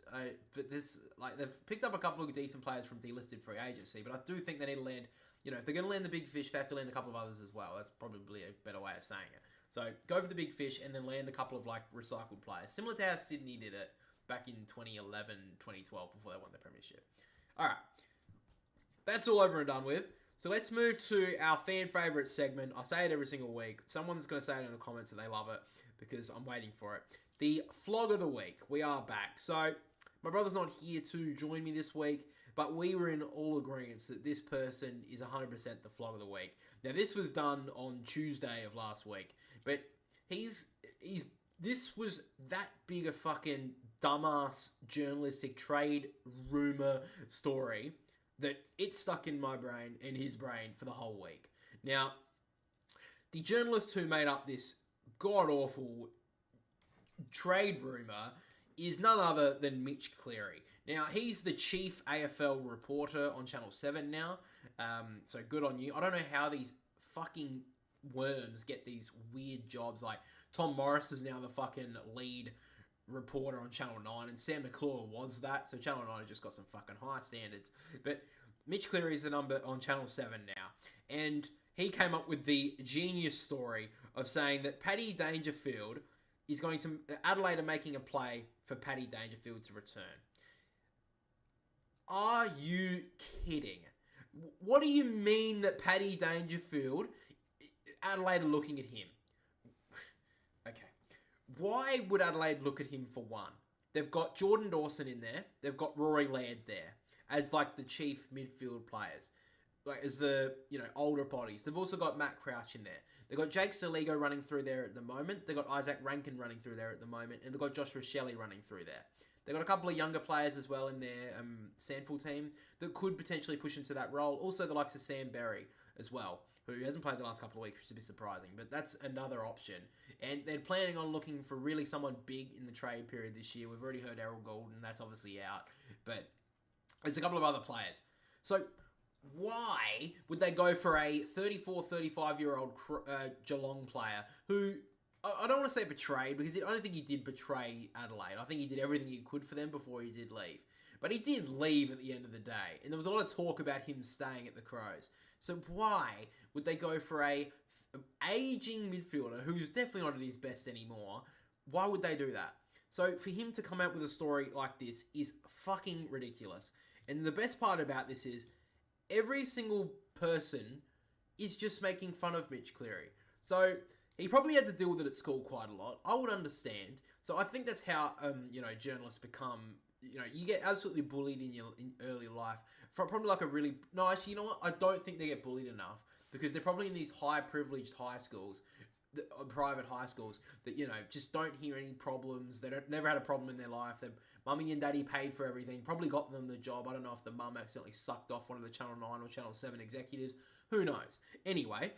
but they've picked up a couple of decent players from delisted free agency. But I do think they need to land, if they're going to land the big fish, they have to land a couple of others as well. That's probably a better way of saying it. So go for the big fish and then land a couple of like recycled players, similar to how Sydney did it back in 2011, 2012 before they won the premiership. All right, that's all over and done with. So let's move to our fan favourite segment. I say it every single week. Someone's going to say it in the comments that they love it because I'm waiting for it. The flog of the week. We are back. So my brother's not here to join me this week, but we were in all agreement that this person is 100% the flog of the week. Now, this was done on Tuesday of last week, but this was that big a fucking dumbass journalistic trade rumor story that it stuck in my brain and his brain for the whole week. Now, the journalist who made up this god-awful trade rumor is none other than Mitch Cleary. Now, he's the chief AFL reporter on Channel 7 now, so good on you. I don't know how these fucking worms get these weird jobs. Like, Tom Morris is now the fucking lead reporter on Channel 9, and Sam McClure was that, so Channel 9 has just got some fucking high standards. But Mitch Cleary is the number on Channel 7 now, and he came up with the genius story of saying that Paddy Dangerfield is going to... Adelaide are making a play for Paddy Dangerfield to return. Are you kidding? What do you mean that Paddy Dangerfield... Adelaide are looking at him? Okay. Why would Adelaide look at him for one? They've got Jordan Dawson in there. They've got Rory Laird there as like the chief midfield players. Like as the, older bodies. They've also got Matt Crouch in there. They've got Jake Saligo running through there at the moment. They've got Isaac Ranken running through there at the moment. And they've got Joshua Shelley running through there. They've got a couple of younger players as well in their Sandful team that could potentially push into that role. Also the likes of Sam Berry as well, who hasn't played the last couple of weeks, which is a bit surprising. But that's another option. And they're planning on looking for really someone big in the trade period this year. We've already heard Errol Goulden. That's obviously out. But there's a couple of other players. So why would they go for a 34, 35-year-old Geelong player who... I don't want to say betrayed, because I don't think he did betray Adelaide. I think he did everything he could for them before he did leave. But he did leave at the end of the day. And there was a lot of talk about him staying at the Crows. So why would they go for a aging midfielder who's definitely not at his best anymore? Why would they do that? So for him to come out with a story like this is fucking ridiculous. And the best part about this is every single person is just making fun of Mitch Cleary. So... he probably had to deal with it at school quite a lot. I would understand. So I think that's how, journalists become, you get absolutely bullied in early life. For probably like a really... No, actually, you know what? I don't think they get bullied enough. Because they're probably in these high-privileged high schools, private high schools, that, just don't hear any problems. They never had a problem in their life. Their mummy and daddy paid for everything. Probably got them the job. I don't know if the mum accidentally sucked off one of the Channel 9 or Channel 7 executives. Who knows? Anyway...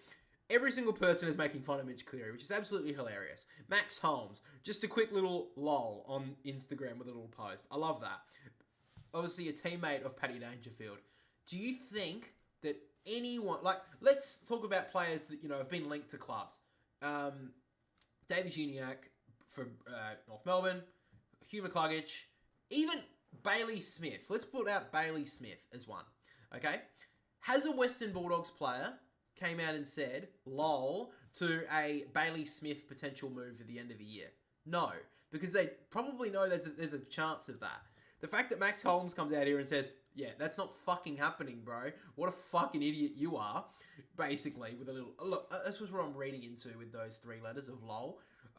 every single person is making fun of Mitch Cleary, which is absolutely hilarious. Max Holmes, just a quick little lol on Instagram with a little post. I love that. obviously a teammate of Paddy Dangerfield. Do you think that anyone, like, let's talk about players that, have been linked to clubs. Davies Uniacke for North Melbourne, Hugh McCluggage, even Bailey Smith. Let's put out Bailey Smith as one, okay? Has a Western Bulldogs player came out and said, lol, to a Bailey Smith potential move at the end of the year? No, because they probably know there's a chance of that. The fact that Max Holmes comes out here and says, yeah, that's not fucking happening, bro. What a fucking idiot you are. Basically, with a little... Look, this was what I'm reading into with those 3 letters of lol.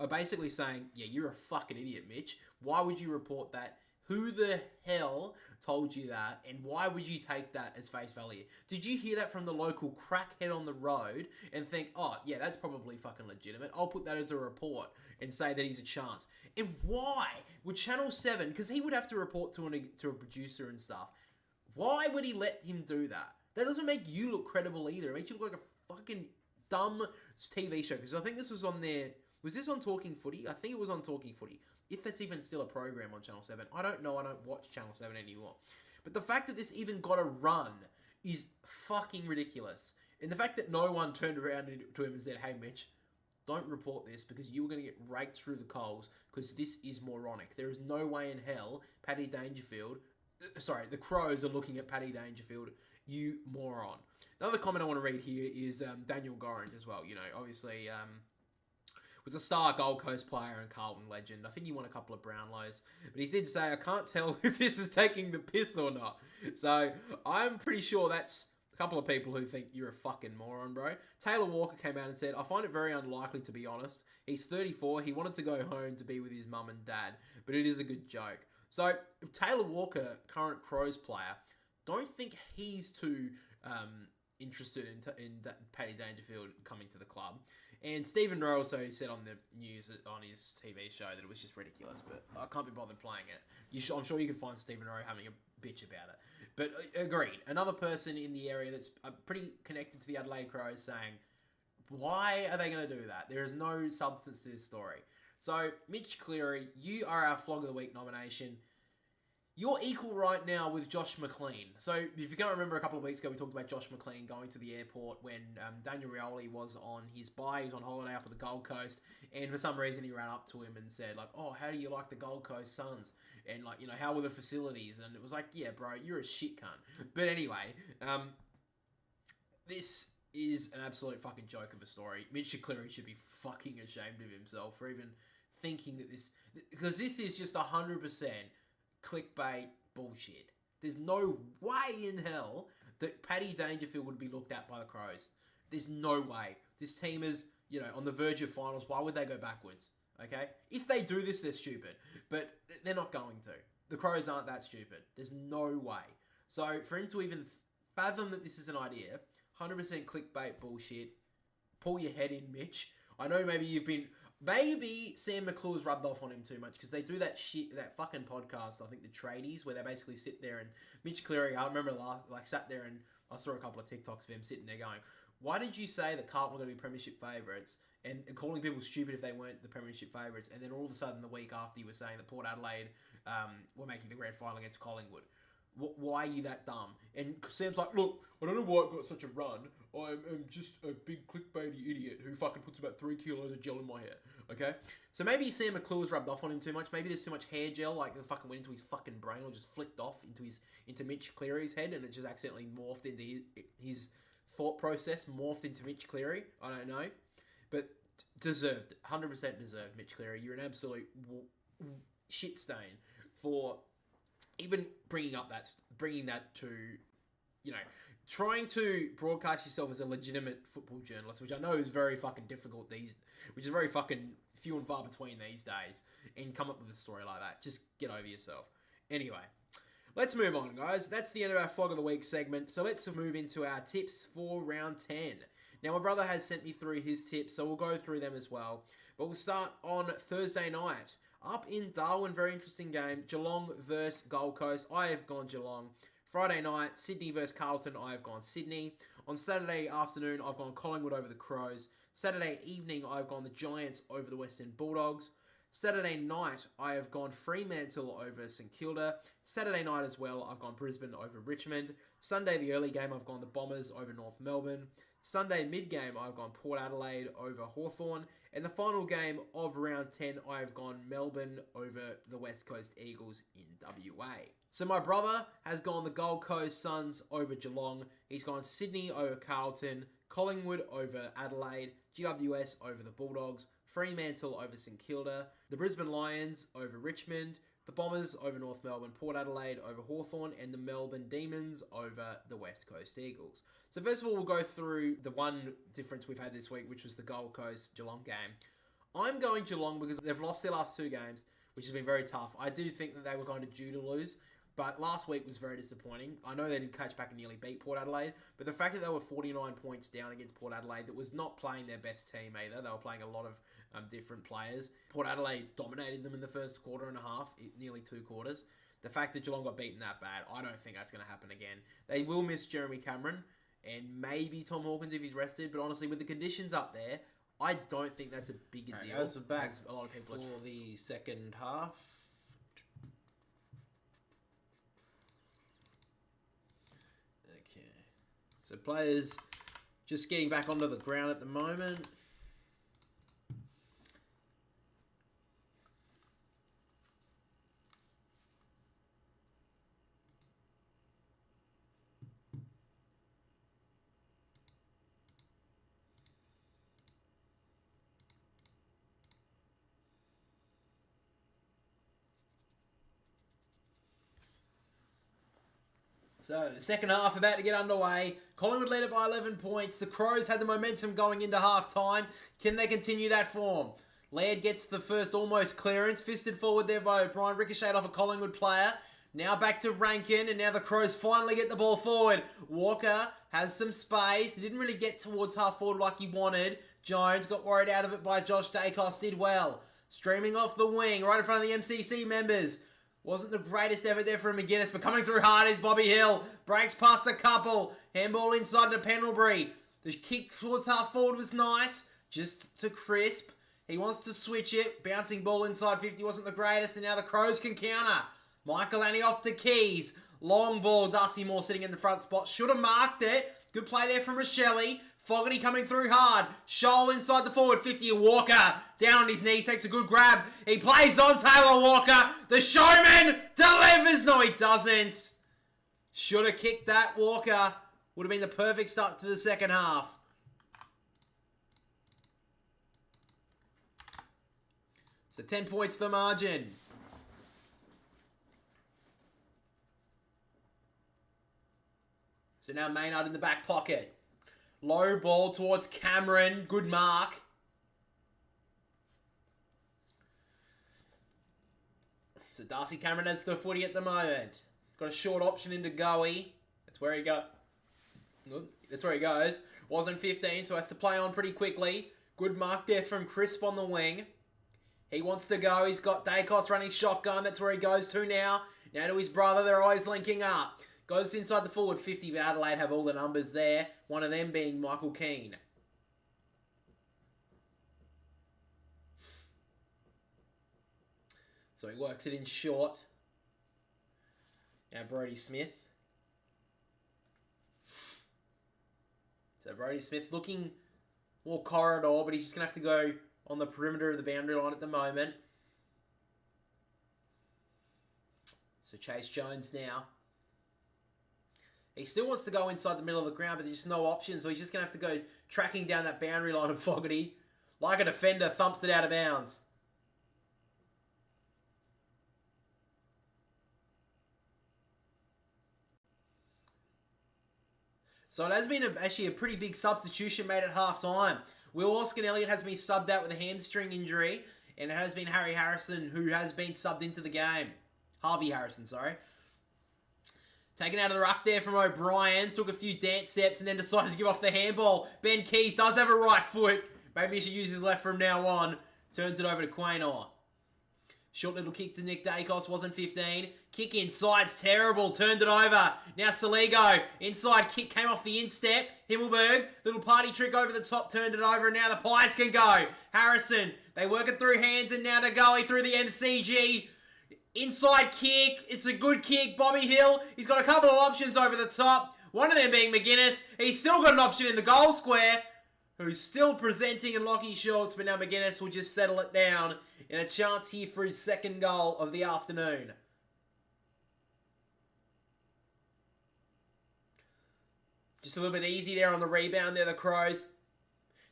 Basically saying, yeah, you're a fucking idiot, Mitch. Why would you report that? Who the hell told you that? And why would you take that as face value? Did you hear that from the local crackhead on the road and think, oh, yeah, that's probably fucking legitimate. I'll put that as a report and say that he's a chance. And why would Channel 7, because he would have to report to a producer and stuff, why would he let him do that? That doesn't make you look credible either. It makes you look like a fucking dumb TV show. Because I think this was on there... Was this on Talking Footy? I think it was on Talking Footy. If that's even still a program on Channel 7. I don't know. I don't watch Channel 7 anymore. But the fact that this even got a run is fucking ridiculous. And the fact that no one turned around to him and said, hey, Mitch, don't report this because you were going to get raked through the coals because this is moronic. There is no way in hell Paddy Dangerfield... Sorry, the Crows are looking at Paddy Dangerfield, you moron. Another comment I want to read here is Daniel Gorringe as well. Obviously... was a star Gold Coast player and Carlton legend. I think he won a couple of Brownlows. But he did say, I can't tell if this is taking the piss or not. So, I'm pretty sure that's a couple of people who think you're a fucking moron, bro. Taylor Walker came out and said, I find it very unlikely, to be honest. He's 34. He wanted to go home to be with his mum and dad. But it is a good joke. So, Taylor Walker, current Crows player, don't think he's too interested in Paddy Dangerfield coming to the club. And Stephen Rowe also said on the news on his TV show that it was just ridiculous, but I can't be bothered playing it. I'm sure you can find Stephen Rowe having a bitch about it. But agreed. Another person in the area that's pretty connected to the Adelaide Crows saying, why are they going to do that? There is no substance to this story. So, Mitch Cleary, you are our Flog of the Week nomination. You're equal right now with Josh McLean. So, if you can't remember, a couple of weeks ago, we talked about Josh McLean going to the airport when Daniel Rioli was on his bye. He was on holiday up at the Gold Coast. And for some reason, he ran up to him and said, like, oh, how do you like the Gold Coast Suns? And, like, how were the facilities? And it was like, yeah, bro, you're a shit cunt. But anyway, this is an absolute fucking joke of a story. Mitch Cleary should be fucking ashamed of himself for even thinking that this... Because this is just 100%... clickbait bullshit. There's no way in hell that Paddy Dangerfield would be looked at by the Crows. There's no way. This team is, on the verge of finals. Why would they go backwards? Okay? If they do this, they're stupid. But they're not going to. The Crows aren't that stupid. There's no way. So, for him to even fathom that this is an idea, 100% clickbait bullshit. Pull your head in, Mitch. I know maybe Sam McClure's rubbed off on him too much because they do that shit, that fucking podcast, I think the Tradies, where they basically sit there and Mitch Cleary, I remember sat there and I saw a couple of TikToks of him sitting there going, why did you say that Carlton were going to be premiership favourites and calling people stupid if they weren't the premiership favourites, and then all of a sudden the week after you were saying that Port Adelaide were making the grand final against Collingwood? Why are you that dumb? And Sam's like, look, I don't know why I got such a run. I'm just a big clickbaity idiot who fucking puts about 3 kilos of gel in my hair. Okay? So maybe Sam McClure's rubbed off on him too much. Maybe there's too much hair gel, like it fucking went into his fucking brain or just flicked off into Mitch Cleary's head and it just accidentally morphed into his thought process, morphed into Mitch Cleary. I don't know. But deserved. 100% deserved, Mitch Cleary. You're an absolute shit stain for... even bringing that to, trying to broadcast yourself as a legitimate football journalist, which I know is very fucking difficult which is very fucking few and far between these days, and come up with a story like that. Just get over yourself. Anyway, let's move on, guys. That's the end of our Flog of the Week segment, so let's move into our tips for round 10. Now, my brother has sent me through his tips, so we'll go through them as well. But we'll start on Thursday night. Up in Darwin, very interesting game. Geelong versus Gold Coast. I have gone Geelong. Friday night, Sydney versus Carlton. I have gone Sydney. On Saturday afternoon, I've gone Collingwood over the Crows. Saturday evening, I've gone the Giants over the Western Bulldogs. Saturday night, I have gone Fremantle over St Kilda. Saturday night as well, I've gone Brisbane over Richmond. Sunday, the early game, I've gone the Bombers over North Melbourne. Sunday, mid-game, I've gone Port Adelaide over Hawthorn. And the final game of round 10, I've gone Melbourne over the West Coast Eagles in WA. So my brother has gone the Gold Coast Suns over Geelong. He's gone Sydney over Carlton, Collingwood over Adelaide, GWS over the Bulldogs, Fremantle over St Kilda, the Brisbane Lions over Richmond, the Bombers over North Melbourne, Port Adelaide over Hawthorn, and the Melbourne Demons over the West Coast Eagles. So first of all, we'll go through the one difference we've had this week, which was the Gold Coast Geelong game. I'm going Geelong because they've lost their last 2 games, which has been very tough. I do think that they were going to due to lose, but last week was very disappointing. I know they did catch back and nearly beat Port Adelaide, but the fact that they were 49 points down against Port Adelaide, that was not playing their best team either. They were playing a lot of different players. Port Adelaide dominated them in the first quarter and a half, nearly 2 quarters. The fact that Geelong got beaten that bad, I don't think that's going to happen again. They will miss Jeremy Cameron and maybe Tom Hawkins if he's rested, but honestly, with the conditions up there, I don't think that's a bigger deal. As we're back as a lot of people for the second half. Okay. So players just getting back onto the ground at the moment. So, the second half about to get underway. Collingwood led it by 11 points. The Crows had the momentum going into half-time. Can they continue that form? Laird gets the first almost clearance. Fisted forward there by O'Brien. Ricocheted off a Collingwood player. Now back to Ranken, and now the Crows finally get the ball forward. Walker has some space. He didn't really get towards half forward like he wanted. Jones got worried out of it by Josh Dacos. Did well. Streaming off the wing, right in front of the MCC members. Wasn't the greatest effort there for McGuinness, but coming through hard is Bobby Hill. Breaks past a couple. Handball inside to Pendlebury. The kick towards half forward was nice. Just to Crisp. He wants to switch it. Bouncing ball inside 50 wasn't the greatest, and now the Crows can counter. Michael Annie off to Keys. Long ball. Darcy Moore sitting in the front spot. Should have marked it. Good play there from Rochelle. Fogarty coming through hard. Scholl inside the forward 50. Walker down on his knees. Takes a good grab. He plays on Taylor Walker. The showman delivers. No, he doesn't. Should have kicked that, Walker. Would have been the perfect start to the second half. So 10 points the margin. So now Maynard in the back pocket. Low ball towards Cameron. Good mark. So Darcy Cameron has the footy at the moment. Got a short option into Goey. That's where he That's where he goes. Wasn't 15, so has to play on pretty quickly. Good mark there from Crisp on the wing. He wants to go. He's got Dacos running shotgun. That's where he goes to now. Now to his brother. They're always linking up. Goes inside the forward 50, but Adelaide have all the numbers there. One of them being Michael Keane. So he works it in short. Now Brodie Smith. So Brodie Smith looking more corridor, but he's just going to have to go on the perimeter of the boundary line at the moment. So Chase Jones now. He still wants to go inside the middle of the ground, but there's just no option, so he's just going to have to go tracking down that boundary line of Fogarty. Like a defender, thumps it out of bounds. So it has been actually a pretty big substitution made at half-time. Will Oscar-Elliott has been subbed out with a hamstring injury, and it has been Harry Harrison who has been subbed into the game. Harvey Harrison, sorry. Taken out of the ruck there from O'Brien. Took a few dance steps and then decided to give off the handball. Ben Keys does have a right foot. Maybe he should use his left from now on. Turns it over to Quaynor. Short little kick to Nick Dacos, wasn't 15. Kick inside's terrible, turned it over. Now Saligo, inside kick came off the instep. Himmelberg, little party trick over the top, turned it over, and now the Pies can go. Harrison, they work it through hands, and now Nagoi through the MCG. Inside kick, it's a good kick. Bobby Hill, he's got a couple of options over the top. One of them being McGuinness. He's still got an option in the goal square, who's still presenting in Lockie Shorts, but now McGuinness will just settle it down in a chance here for his second goal of the afternoon. Just a little bit easy there on the rebound there, the Crows.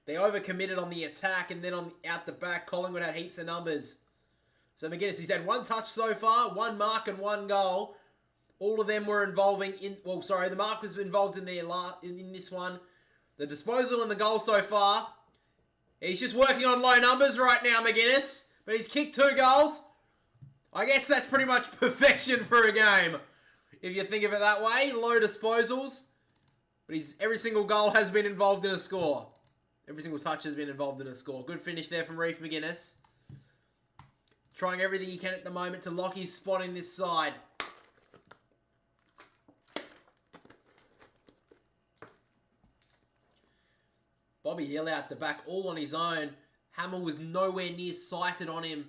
They overcommitted on the attack, and then out the back, Collingwood had heaps of numbers. So McGuinness, he's had one touch so far, one mark and one goal. All of them were involving the mark was involved in this one. The disposal and the goal so far. He's just working on low numbers right now, McGuinness. But he's kicked 2 goals. I guess that's pretty much perfection for a game. If you think of it that way, low disposals. But every single goal has been involved in a score. Every single touch has been involved in a score. Good finish there from Reef McGuinness. Trying everything he can at the moment to lock his spot in this side. Bobby Hill out the back, all on his own. Hamill was nowhere near sighted on him.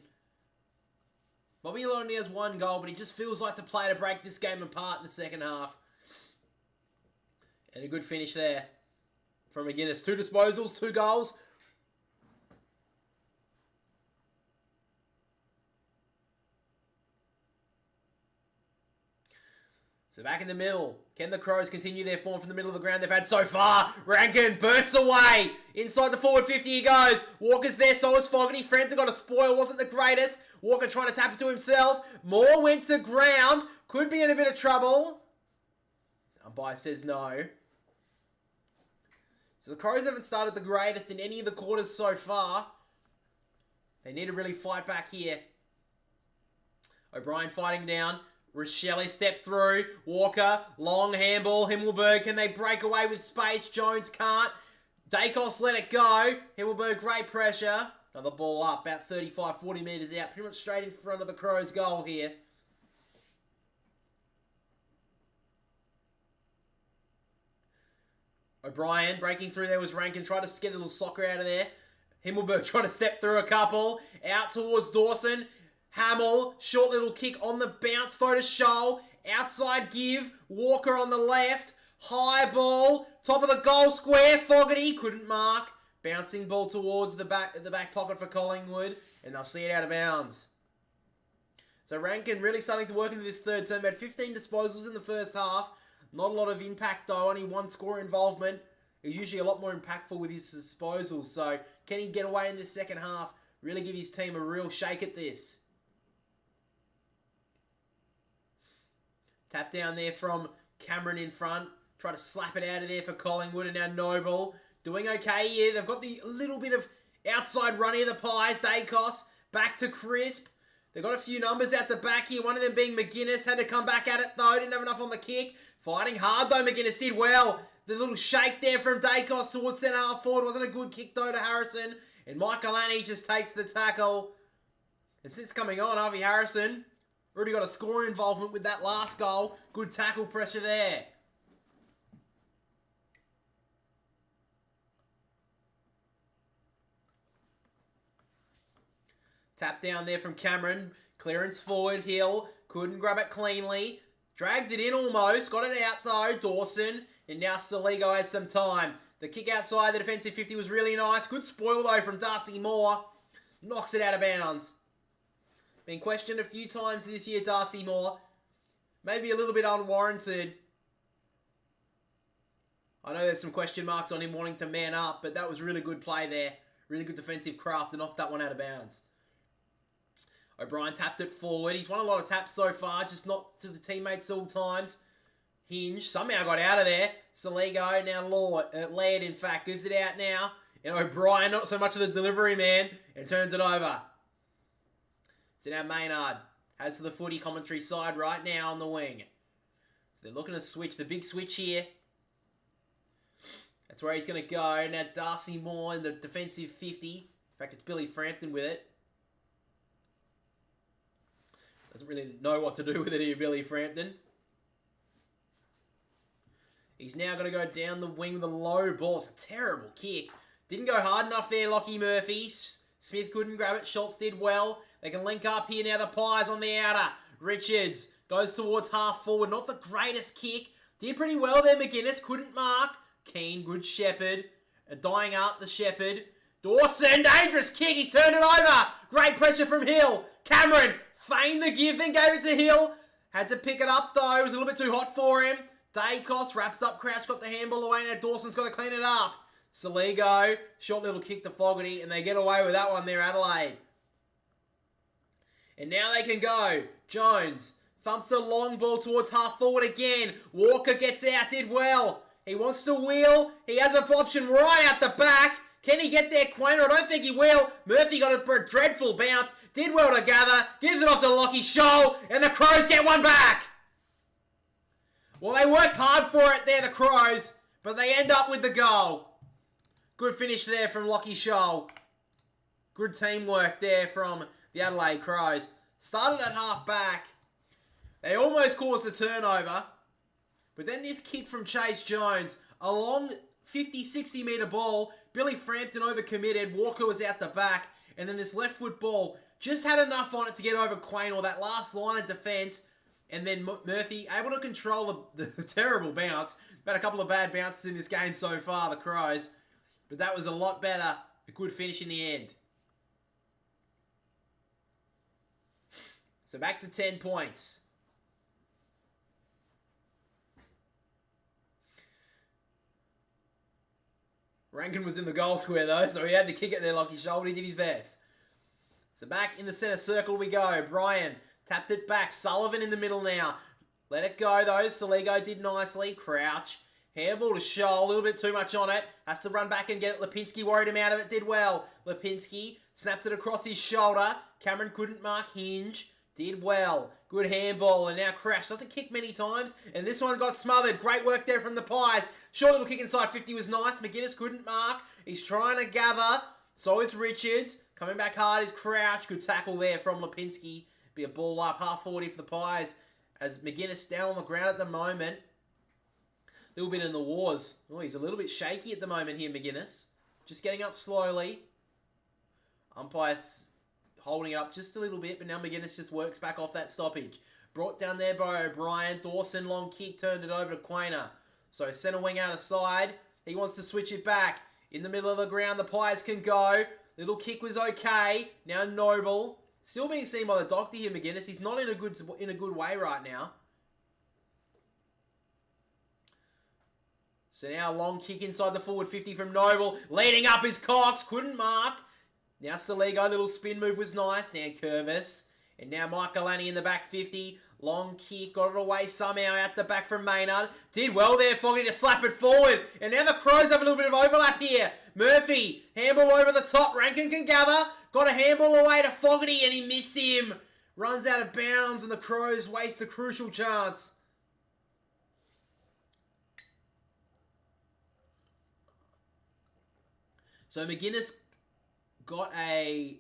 Bobby Hill only has 1 goal, but he just feels like the player to break this game apart in the second half. And a good finish there from McGuinness. 2 disposals, 2 goals. So back in the middle. Can the Crows continue their form from the middle of the ground they've had so far? Ranken bursts away. Inside the forward 50 he goes. Walker's there, so is Fogarty. Frampton got a spoil, wasn't the greatest. Walker trying to tap it to himself. Moore went to ground. Could be in a bit of trouble. Umpire says no. So the Crows haven't started the greatest in any of the quarters so far. They need to really fight back here. O'Brien fighting down. Rochelle step through. Walker, long handball. Himmelberg, can they break away with space? Jones can't. Dacos let it go. Himmelberg, great pressure. Another ball up, about 35, 40 metres out. Pretty much straight in front of the Crows' goal here. O'Brien breaking through there was Rankin. Tried to get a little soccer out of there. Himmelberg trying to step through a couple. Out towards Dawson. Hamill, short little kick on the bounce, throw to Shoal. Outside give. Walker on the left. High ball. Top of the goal square. Fogarty couldn't mark. Bouncing ball towards the back pocket for Collingwood. And they'll see it out of bounds. So Rankin really starting to work into this third term. Had 15 disposals in the first half. Not a lot of impact though. Only 1 score involvement. He's usually a lot more impactful with his disposals. So can he get away in this second half? Really give his team a real shake at this. Tap down there from Cameron in front. Try to slap it out of there for Collingwood. And now Noble doing okay here. They've got the little bit of outside run here, the Pies. Dacos back to Crisp. They've got a few numbers out the back here. One of them being McGuinness. Had to come back at it though. Didn't have enough on the kick. Fighting hard though. McGuinness did well. The little shake there from Dacos towards centre half forward. Wasn't a good kick though to Harrison. And Michael Annie just takes the tackle. And since coming on, Harvey Harrison already got a score involvement with that last goal. Good tackle pressure there. Tap down there from Cameron. Clearance forward. Hill couldn't grab it cleanly. Dragged it in almost. Got it out though. Dawson. And now Saligo has some time. The kick outside the defensive 50 was really nice. Good spoil though from Darcy Moore. Knocks it out of bounds. Been questioned a few times this year, Darcy Moore. Maybe a little bit unwarranted. I know there's some question marks on him wanting to man up, but that was really good play there. Really good defensive craft to knock that one out of bounds. O'Brien tapped it forward. He's won a lot of taps so far, just not to the teammates all times. Hinge somehow got out of there. Saligo, now Laird, in fact, gives it out now. And O'Brien, not so much of the delivery man, and turns it over. So now Maynard has the footy commentary side right now on the wing. So they're looking to switch, the big switch here. That's where he's going to go. Now Darcy Moore in the defensive 50. In fact, it's Billy Frampton with it. Doesn't really know what to do with it here, Billy Frampton. He's now going to go down the wing with a low ball. It's a terrible kick. Didn't go hard enough there, Lockie Murphy. Smith couldn't grab it. Schultz did well. They can link up here now. The Pies on the outer. Richards goes towards half forward. Not the greatest kick. Did pretty well there, McGuinness. Couldn't mark. Keane, good Shepherd. Dying up, the Shepherd. Dawson, dangerous kick. He's turned it over. Great pressure from Hill. Cameron feigned the give, then gave it to Hill. Had to pick it up, though. It was a little bit too hot for him. Dacos wraps up Crouch, got the handball away. Now Dawson's got to clean it up. Saligo, short little kick to Fogarty, and they get away with that one there, Adelaide. And now they can go. Jones thumps a long ball towards half forward again. Walker gets out, did well. He wants to wheel. He has an option right out the back. Can he get there, Quainer? I don't think he will. Murphy got a dreadful bounce. Did well to gather. Gives it off to Lockie Shoal. And the Crows get one back. Well, they worked hard for it there, the Crows. But they end up with the goal. Good finish there from Lockie Shoal. Good teamwork there from the Adelaide Crows. Started at half back. They almost caused a turnover. But then this kick from Chase Jones. A long 50, 60 metre ball. Billy Frampton overcommitted. Walker was out the back. And then this left foot ball just had enough on it to get over Quain, or that last line of defence. And then Murphy able to control the terrible bounce. Had a couple of bad bounces in this game so far, the Crows. But that was a lot better. A good finish in the end. So back to 10 points. Ranken was in the goal square though, so he had to kick it there like his shoulder. He did his best. So back in the centre circle we go. Brian tapped it back. Sullivan in the middle now. Let it go though. Saligo did nicely. Crouch. Handball to Shoal. A little bit too much on it. Has to run back and get it. Lipinski worried him out of it. Did well. Lipinski snaps it across his shoulder. Cameron couldn't mark Hinge. Did well. Good handball. And now Crash. Doesn't kick many times. And this one got smothered. Great work there from the Pies. Short little kick inside 50 was nice. McGuinness couldn't mark. He's trying to gather. So is Richards. Coming back hard is Crouch. Good tackle there from Lipinski. Be a ball up. Half 40 for the Pies. As McGuinness down on the ground at the moment. A little bit in the wars. Oh, he's a little bit shaky at the moment here, McGuinness. Just getting up slowly. Umpire's holding it up just a little bit, but now McGuinness just works back off that stoppage. Brought down there by O'Brien. Dawson, long kick, turned it over to Quainer. So centre wing out of side. He wants to switch it back. In the middle of the ground, the Pies can go. Little kick was okay. Now Noble. Still being seen by the doctor here, McGuinness. He's not in a good way right now. So now a long kick inside the forward 50 from Noble. Leading up is Cox. Couldn't mark. Now Saligo. Little spin move was nice. Now Curvis. And now Michaelani in the back 50. Long kick. Got it away somehow out the back from Maynard. Did well there, Fogarty, to slap it forward. And now the Crows have a little bit of overlap here. Murphy. Handball over the top. Rankin can gather. Got a handball away to Fogarty and he missed him. Runs out of bounds and the Crows waste a crucial chance. So McGuinness got a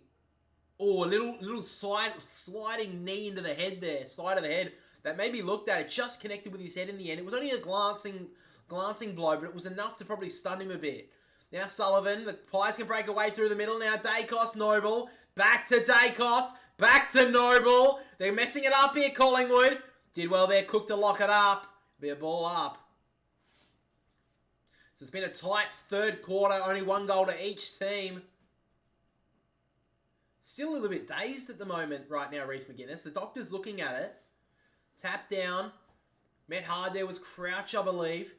little sliding knee into the head there, side of the head. That maybe looked at it, just connected with his head in the end. It was only a glancing blow, but it was enough to probably stun him a bit. Now Sullivan, the Pies can break away through the middle. Now Dacos, Noble, back to Dacos, back to Noble. They're messing it up here, Collingwood. Did well there, Cook to lock it up. Be a ball up. So it's been a tight third quarter, only one goal to each team. Still a little bit dazed at the moment right now, Reece McGuinness. The doctor's looking at it. Tap down. Met hard there was Crouch, I believe.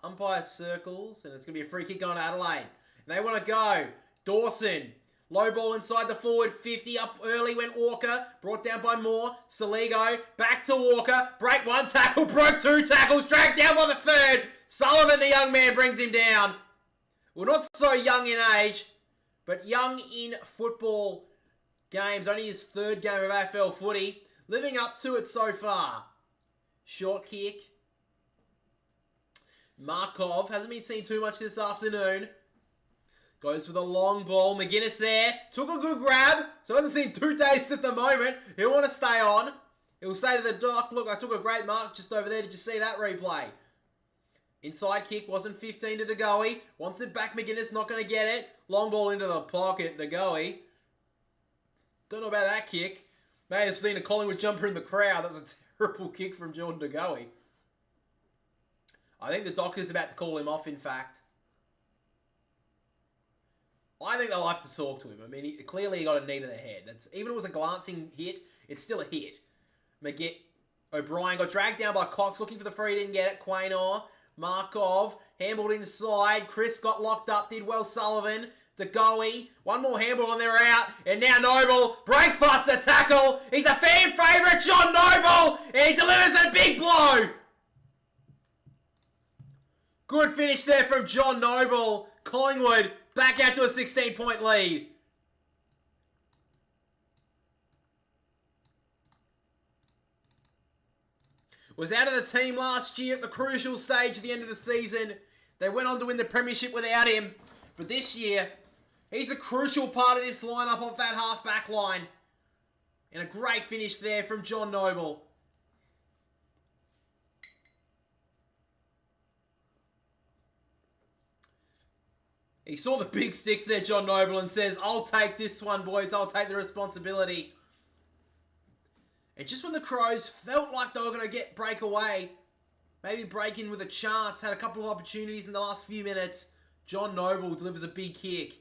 Umpire circles, and it's going to be a free kick going to Adelaide. And they want to go. Dawson. Low ball inside the forward 50. Up early went Walker. Brought down by Moore. Saligo. Back to Walker. Break one tackle. Broke two tackles. Dragged down by the third. Sullivan, the young man, brings him down. Well, not so young in age, but young in football games. Only his third game of AFL footy. Living up to it so far. Short kick. Markov hasn't been seen too much this afternoon. Goes with a long ball. McGuinness there. Took a good grab. So doesn't seem too dazed at the moment. He'll want to stay on. He'll say to the doc, look, I took a great mark just over there. Did you see that replay? Inside kick wasn't 15 to DeGoey. Wants it back. McGuinness not going to get it. Long ball into the pocket. DeGoey. Don't know about that kick. May have seen a Collingwood jumper in the crowd. That was a terrible kick from Jordan DeGoey. I think the doctor's about to call him off, in fact. I think they'll have to talk to him. I mean, clearly he got a knee to the head. Even if it was a glancing hit, it's still a hit. O'Brien got dragged down by Cox, looking for the free, didn't get it. Quaynor, Markov, handballed inside. Crisp got locked up, did well Sullivan. DeGoey, one more handball and they're out. And now Noble breaks past the tackle. He's a fan favourite, John Noble, and he delivers a big blow. Good finish there from John Noble. Collingwood back out to a 16-point lead. Was out of the team last year at the crucial stage at the end of the season. They went on to win the premiership without him. But this year, he's a crucial part of this lineup off that half-back line. And a great finish there from John Noble. He saw the big sticks there, John Noble, and says, I'll take this one, boys. I'll take the responsibility. And just when the Crows felt like they were going to break away, maybe break in with a chance, had a couple of opportunities in the last few minutes, John Noble delivers a big kick.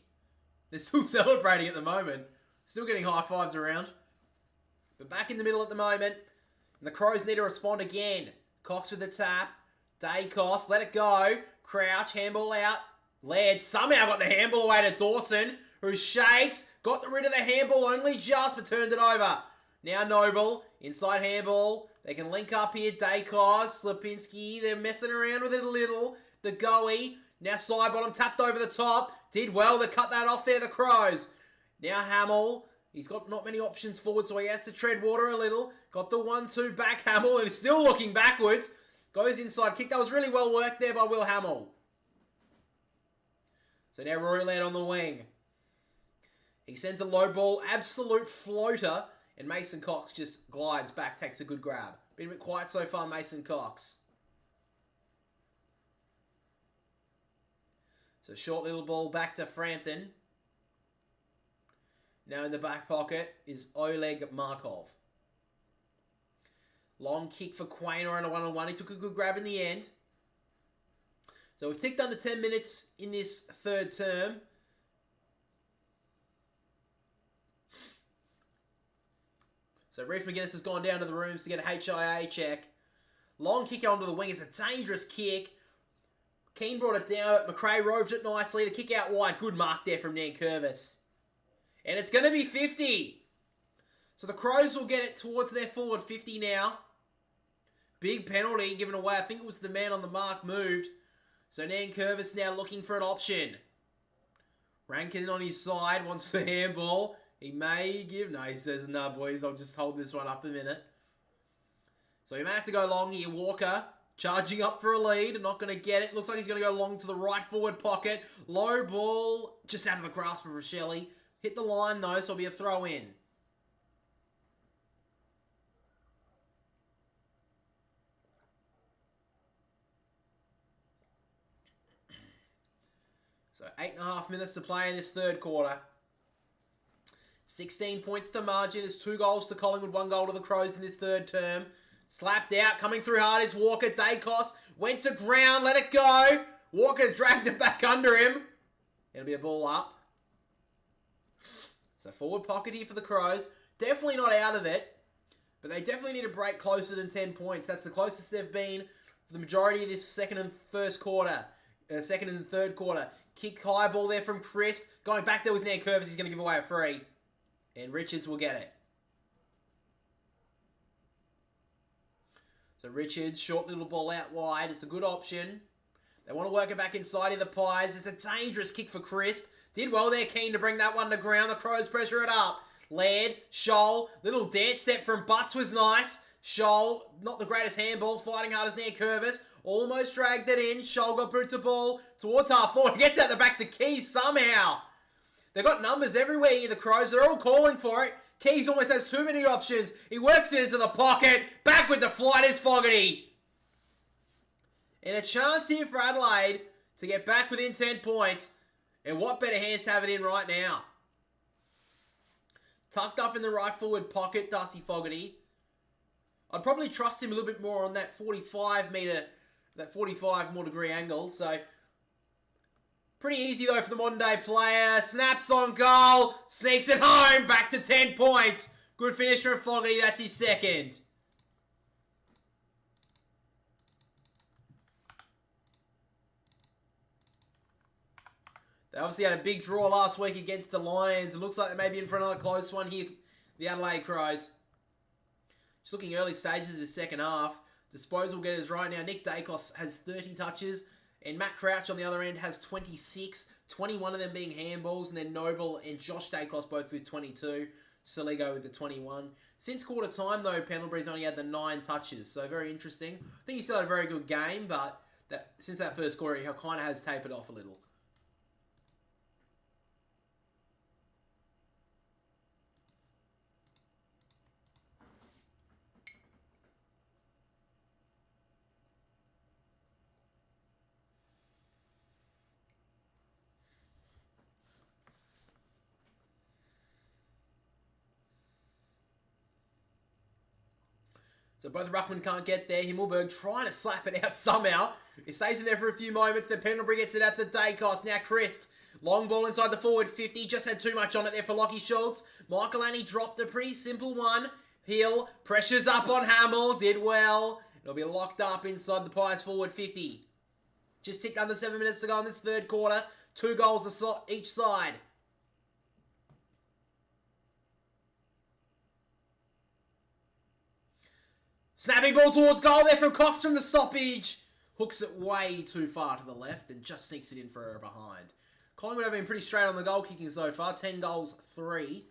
They're still celebrating at the moment. Still getting high fives around. But back in the middle at the moment, and the Crows need to respond again. Cox with the tap. Dacos, let it go. Crouch, handball out. Laird somehow got the handball away to Dawson, who shakes, got rid of the handball only just, but turned it over. Now Noble, inside handball. They can link up here. Dacos, Slapinski, they're messing around with it a little. DeGoey, now side bottom, tapped over the top. Did well to cut that off there, the Crows. Now Hamill, he's got not many options forward, so he has to tread water a little. Got the 1-2 back Hamill, and is still looking backwards. Goes inside kick. That was really well worked there by Will Hamill. So now Rory Laird on the wing. He sends a low ball, absolute floater, and Mason Cox just glides back, takes a good grab. Been a bit quiet so far, Mason Cox. So short little ball back to Ranken. Now in the back pocket is Oleg Markov. Long kick for Quaynor on a one-on-one. He took a good grab in the end. So we've ticked under 10 minutes in this third term. So Reef McGuinness has gone down to the rooms to get a HIA check. Long kick onto the wing. It's a dangerous kick. Keane brought it down. McRae roved it nicely. The kick out wide. Good mark there from Nankervis. And it's going to be 50. So the Crows will get it towards their forward 50 now. Big penalty given away. I think it was the man on the mark moved. So Nankervis now looking for an option. Ranken on his side wants the handball. He may give... No, he says, nah, boys, I'll just hold this one up a minute. So he may have to go long here. Walker charging up for a lead. Not going to get it. Looks like he's going to go long to the right forward pocket. Low ball just out of the grasp of Rochelle. Hit the line, though, so it'll be a throw in. So 8.5 minutes to play in this third quarter. 16 points to margin. There's 2 goals to Collingwood, 1 goal to the Crows in this third term. Slapped out, coming through hard is Walker. Dacos went to ground, let it go. Walker dragged it back under him. It'll be a ball up. So forward pocket here for the Crows. Definitely not out of it, but they definitely need to break closer than 10 points. That's the closest they've been for the majority of this second and third quarter. Kick high ball there from Crisp. Going back there was Nankervis. He's going to give away a free. And Richards will get it. So Richards, short little ball out wide. It's a good option. They want to work it back inside of the Pies. It's a dangerous kick for Crisp. Did well there, Keen to bring that one to ground. The Crows pressure it up. Laird, Scholl, little dance step from Butts was nice. Scholl, not the greatest handball, fighting hard as Nankervis. Almost dragged it in. Scholl got put to ball towards half forward. He gets out the back to Keys somehow. They've got numbers everywhere here, the Crows. They're all calling for it. Keys almost has too many options. He works it into the pocket. Back with the flight is Fogarty. And a chance here for Adelaide to get back within 10 points. And what better hands to have it in right now? Tucked up in the right forward pocket, Darcy Fogarty. I'd probably trust him a little bit more on that 45 more degree angle. So, pretty easy though for the modern day player. Snaps on goal. Sneaks it home. Back to 10 points. Good finish from Fogarty. That's his second. They obviously had a big draw last week against the Lions. It looks like they may be in for another close one here. The Adelaide Crows. Just looking early stages of the second half. Disposal getters right now. Nick Dacos has 30 touches. And Matt Crouch on the other end has 26. 21 of them being handballs. And then Noble and Josh Dacos both with 22. Saligo with the 21. Since quarter time though, Pendlebury's only had the 9 touches. So very interesting. I think he still had a very good game. But since that first quarter, he kind of has tapered off a little. So both Ruckman can't get there. Himmelberg trying to slap it out somehow. He stays in there for a few moments. Then Pendlebury gets it at the Dacos. Now Crisp. Long ball inside the forward 50. Just had too much on it there for Lockie Schultz. Michael Annie dropped a pretty simple one. Hill pressures up on Hamill. Did well. It'll be locked up inside the Pies forward 50. Just ticked under 7 minutes to go in this third quarter. 2 goals each side. Snapping ball towards goal there from Cox from the stoppage. Hooks it way too far to the left and just sneaks it in for her behind. Collingwood have been pretty straight on the goal kicking so far. 10 goals, 3.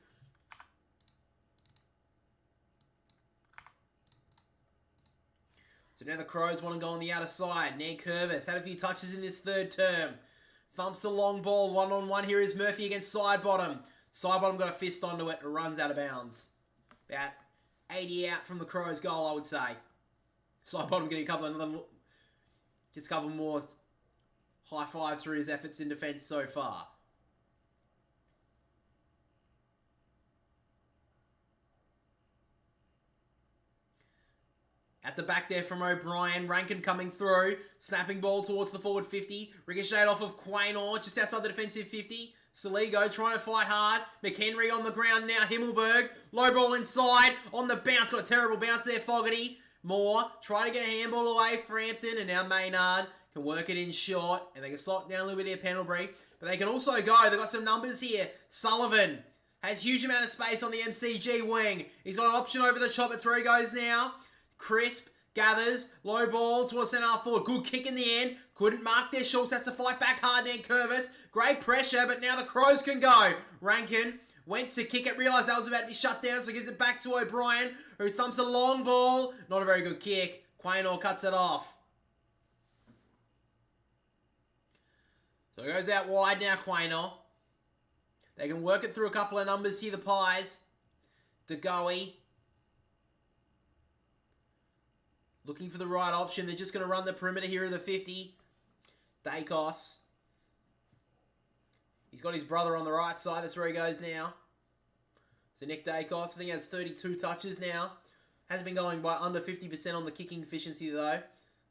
So now the Crows want to go on the outer side. Ned Curvis had a few touches in this third term. Thumps a long ball. One-on-one here is Murphy against Sidebottom. Sidebottom got a fist onto it and runs out of bounds. About 80 out from the Crows' goal, I would say. Sidebottom getting a couple more high fives through his efforts in defence so far. At the back there from O'Brien. Ranken coming through. Snapping ball towards the forward 50. Ricocheted off of Quaynor just outside the defensive 50. Saligo trying to fight hard. McHenry on the ground now. Himmelberg. Low ball inside. On the bounce. Got a terrible bounce there, Fogarty. Moore. Try to get a handball away. Frampton. And now Maynard can work it in short. And they can slot down a little bit here, Pendlebury. But they can also go. They've got some numbers here. Sullivan has huge amount of space on the MCG wing. He's got an option over the chop. That's where he goes now. Crisp. Gathers. Low ball towards centre half forward. Good kick in the end. Couldn't mark there. Schultz has to fight back hard there. Curvis. Great pressure, but now the Crows can go. Rankin went to kick it. Realised that was about to be shut down, so gives it back to O'Brien, who thumps a long ball. Not a very good kick. Quaynor cuts it off. So it goes out wide now, Quaynor. They can work it through a couple of numbers here, the Pies. DeGoey. Looking for the right option. They're just going to run the perimeter here of the 50. Dacos. He's got his brother on the right side. That's where he goes now. So Nick Dacos, I think he has 32 touches now. Hasn't been going by under 50% on the kicking efficiency though.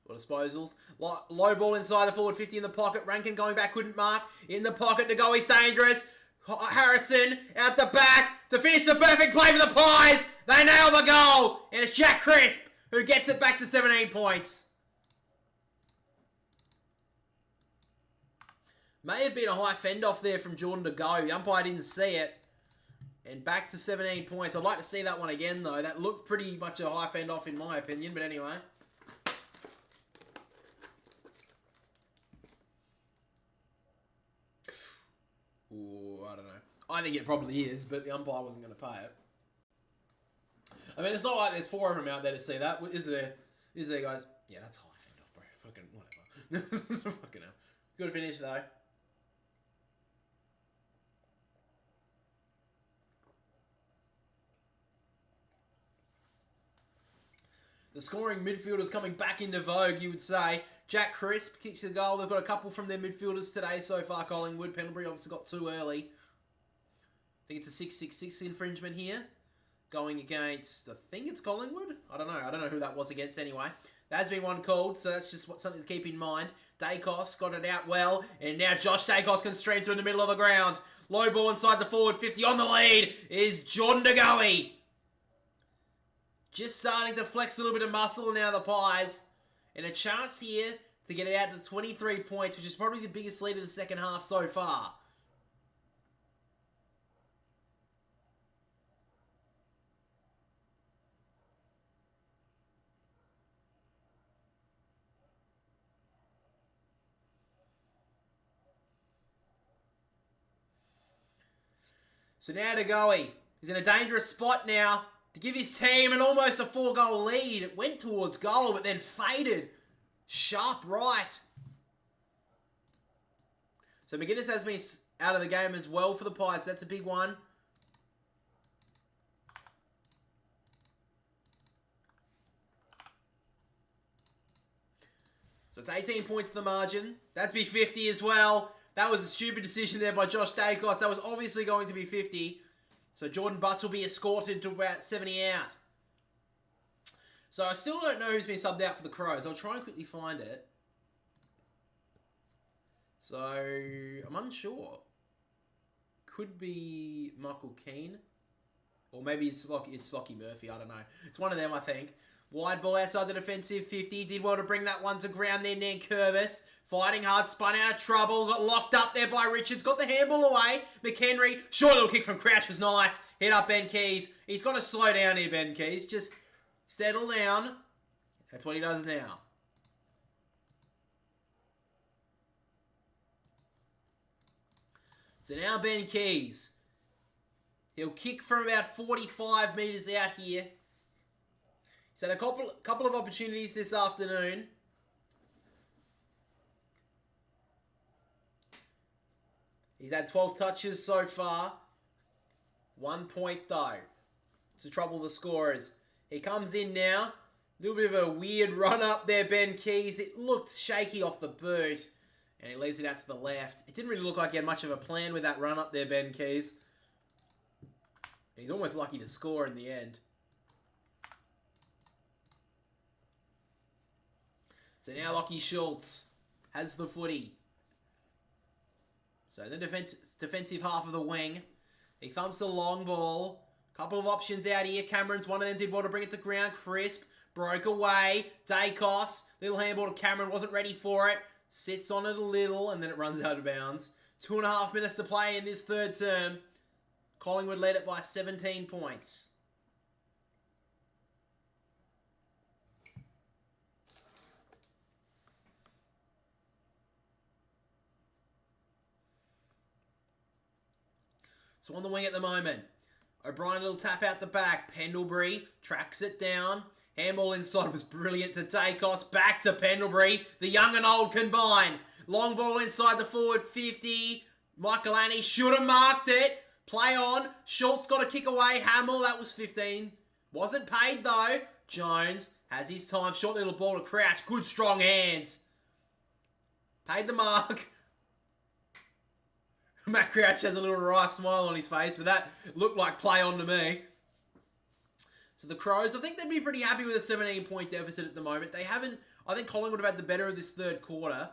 Or disposals. Low ball inside the forward 50 in the pocket. Rankin going back, couldn't mark. In the pocket to go, he's dangerous. Harrison out the back to finish the perfect play for the Pies. They nail the goal. And it's Jack Crisp who gets it back to 17 points. May have been a high fend off there from Jordan to go. The umpire didn't see it. And back to 17 points. I'd like to see that one again, though. That looked pretty much a high fend off in my opinion. But anyway. Ooh, I don't know. I think it probably is, but the umpire wasn't going to pay it. I mean, it's not like there's 4 of them out there to see that. Is there? Is there, guys? Yeah, that's high fend off, bro. Fucking whatever. Fucking hell. Good finish, though. The scoring midfielders coming back into vogue, you would say. Jack Crisp kicks the goal. They've got a couple from their midfielders today so far, Collingwood. Pendlebury obviously got two early. I think it's a 666 infringement here. Going against, I think it's Collingwood? I don't know who that was against anyway. There's been one called, so that's just something to keep in mind. Dacos got it out well, and now Josh Dacos can stream through the middle of the ground. Low ball inside the forward 50. On the lead is Jordan DeGoey. Just starting to flex a little bit of muscle now, the Pies. And a chance here to get it out to 23 points, which is probably the biggest lead of the second half so far. So now DeGoey is in a dangerous spot now to give his team an almost a 4-goal lead. It went towards goal, but then faded. Sharp right. So McGuinness has been out of the game as well for the Pies. That's a big one. So it's 18 points to the margin. That'd be 50 as well. That was a stupid decision there by Josh Dacos. That was obviously going to be 50. So Jordan Butts will be escorted to about 70 out. So I still don't know who's been subbed out for the Crows. I'll try and quickly find it. So I'm unsure. Could be Michael Keane. Or maybe it's Lockie Murphy. I don't know. It's one of them, I think. Wide ball outside the defensive 50. Did well to bring that one to ground there. Nankervis fighting hard. Spun out of trouble. Got locked up there by Richards. Got the handball away. McHenry. Short little kick from Crouch was nice. Hit up Ben Keys. He's got to slow down here, Ben Keys. Just settle down. That's what he does now. So now Ben Keys. He'll kick from about 45 metres out here. He's had a couple of opportunities this afternoon. He's had 12 touches so far. 1 point though to trouble the scorers. He comes in now. A little bit of a weird run up there, Ben Keys. It looked shaky off the boot. And he leaves it out to the left. It didn't really look like he had much of a plan with that run up there, Ben Keys. He's almost lucky to score in the end. So now Lockie Schultz has the footy. So the defensive half of the wing. He thumps the long ball. Couple of options out here. Cameron's one of them did well to bring it to ground. Crisp broke away. Dacos. Little handball to Cameron. Wasn't ready for it. Sits on it a little and then it runs out of bounds. 2.5 minutes to play in this third term. Collingwood led it by 17 points. So on the wing at the moment. O'Brien, a little tap out the back. Pendlebury tracks it down. Handball inside was brilliant to Dacos. Back to Pendlebury. The young and old combine. Long ball inside the forward 50. Michaelani should have marked it. Play on. Schultz got a kick away. Hamill, that was 15. Wasn't paid though. Jones has his time. Short little ball to Crouch. Good strong hands. Paid the mark. Matt Crouch has a little wry smile on his face, but that looked like play on to me. So the Crows, I think they'd be pretty happy with a 17-point deficit at the moment. They haven't, I think Collingwood have had the better of this third quarter.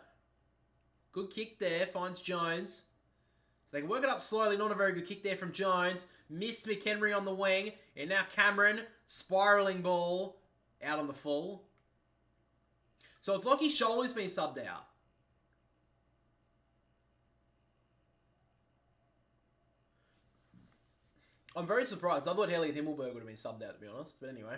Good kick there, finds Jones. So they can work it up slowly, not a very good kick there from Jones. Missed McHenry on the wing, and now Cameron, spiralling ball, out on the full. So it's Lockie Shoulder's been subbed out. I'm very surprised. I thought Elliot Himmelberg would have been subbed out, to be honest. But anyway.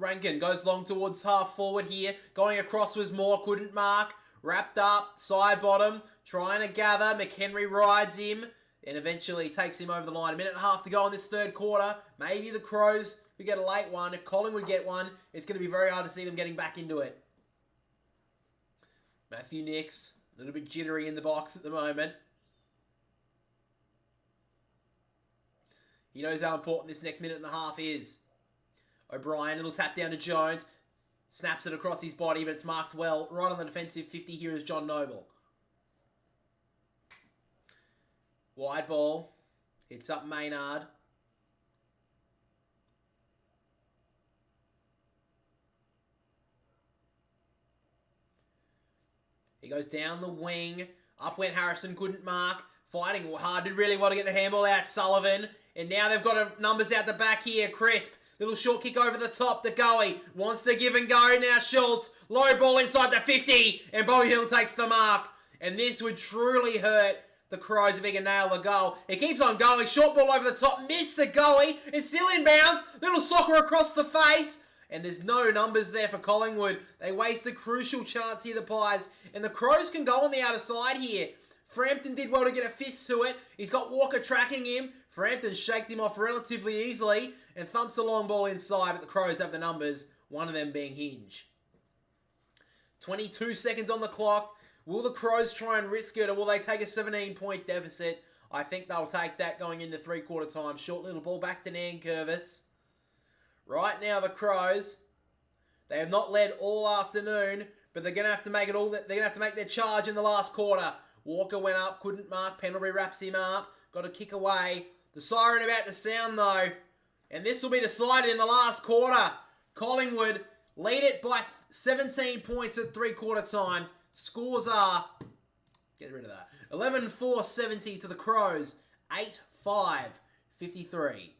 Ranken goes long towards half forward here. Going across was Moore. Couldn't mark. Wrapped up. Side bottom. Trying to gather. McHenry rides him. And eventually takes him over the line. A minute and a half to go in this third quarter. Maybe the Crows could get a late one. If Collingwood get one, it's going to be very hard to see them getting back into it. Matthew Nicks. A little bit jittery in the box at the moment. He knows how important this next minute and a half is. O'Brien, it'll tap down to Jones. Snaps it across his body, but it's marked well. Right on the defensive 50 here is John Noble. Wide ball. Hits up Maynard. He goes down the wing. Up went Harrison, couldn't mark. Fighting hard, did really want to get the handball out. Sullivan. And now they've got numbers out the back here. Crisp. Little short kick over the top. The goalie wants to give and go. Now Schultz. Low ball inside the 50. And Bobby Hill takes the mark. And this would truly hurt the Crows if he can nail the goal. It keeps on going. Short ball over the top. Missed the goalie. It's still inbounds. Little soccer across the face. And there's no numbers there for Collingwood. They waste a crucial chance here, the Pies. And the Crows can go on the outer side here. Frampton did well to get a fist to it. He's got Walker tracking him. Frampton shaked him off relatively easily and thumps the long ball inside, but the Crows have the numbers, one of them being Hinge. 22 seconds on the clock. Will the Crows try and risk it, or will they take a 17-point deficit? I think they'll take that going into three-quarter time. Short little ball back to Nankervis. Right now, the Crows, they have not led all afternoon, but they're going to have to make it all. They're going to have to make their charge in the last quarter. Walker went up, couldn't mark. Pendlebury wraps him up. Got a kick away. The siren about to sound, though. And this will be decided in the last quarter. Collingwood lead it by 17 points at three-quarter time. Scores are, get rid of that, 11-4-70 to the Crows. 8-5-53.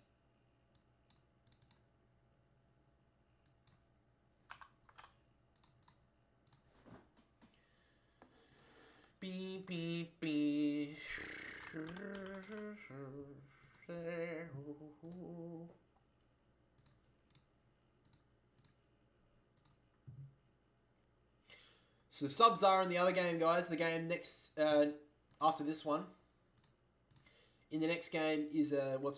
Beep, beep, beep. So subs are in the other game, guys. The game next after this one. In the next game is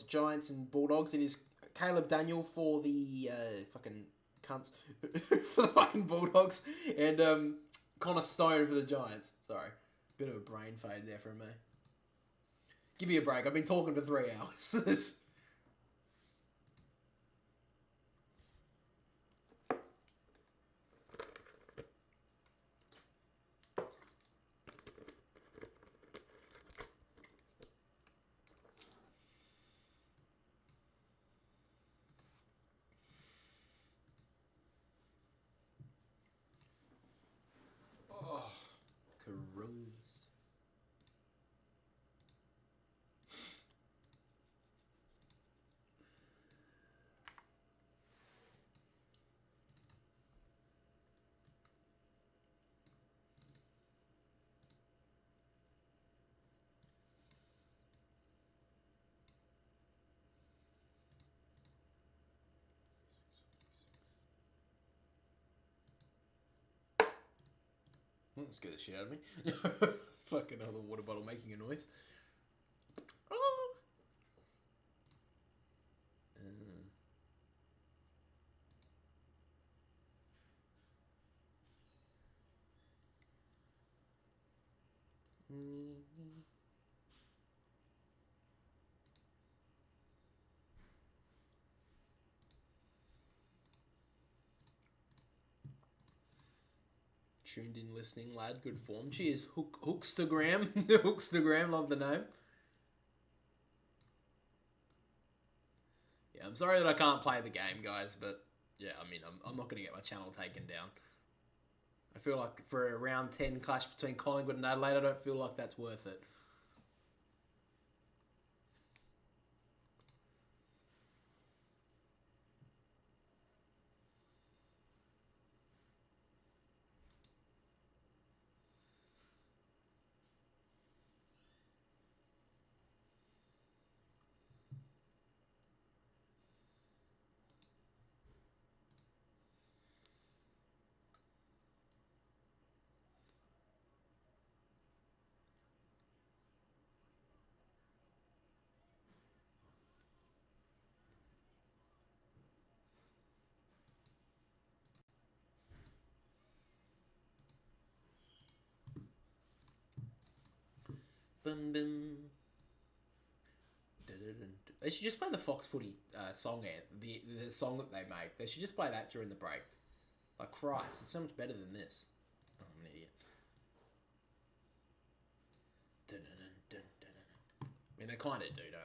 Giants and Bulldogs. It is Caleb Daniel for the fucking cunts for the fucking Bulldogs, and Connor Stone for the Giants. Sorry. Bit of a brain fade there from me. Give me a break. I've been talking for 3 hours. Oh, CROWS. That scared the shit out of me. Fucking other water bottle making a noise. Oh. Tuned in listening, lad. Good form. Cheers. Hookstagram. Hookstagram. Love the name. Yeah, I'm sorry that I can't play the game, guys, but yeah, I mean, I'm not going to get my channel taken down. I feel like for a round 10 clash between Collingwood and Adelaide, I don't feel like that's worth it. Bum, bum. They should just play the Fox Footy song, the song that they make. They should just play that during the break. Like, Christ, it's so much better than this. Oh, I'm an idiot. I mean, they kind of do, don't they?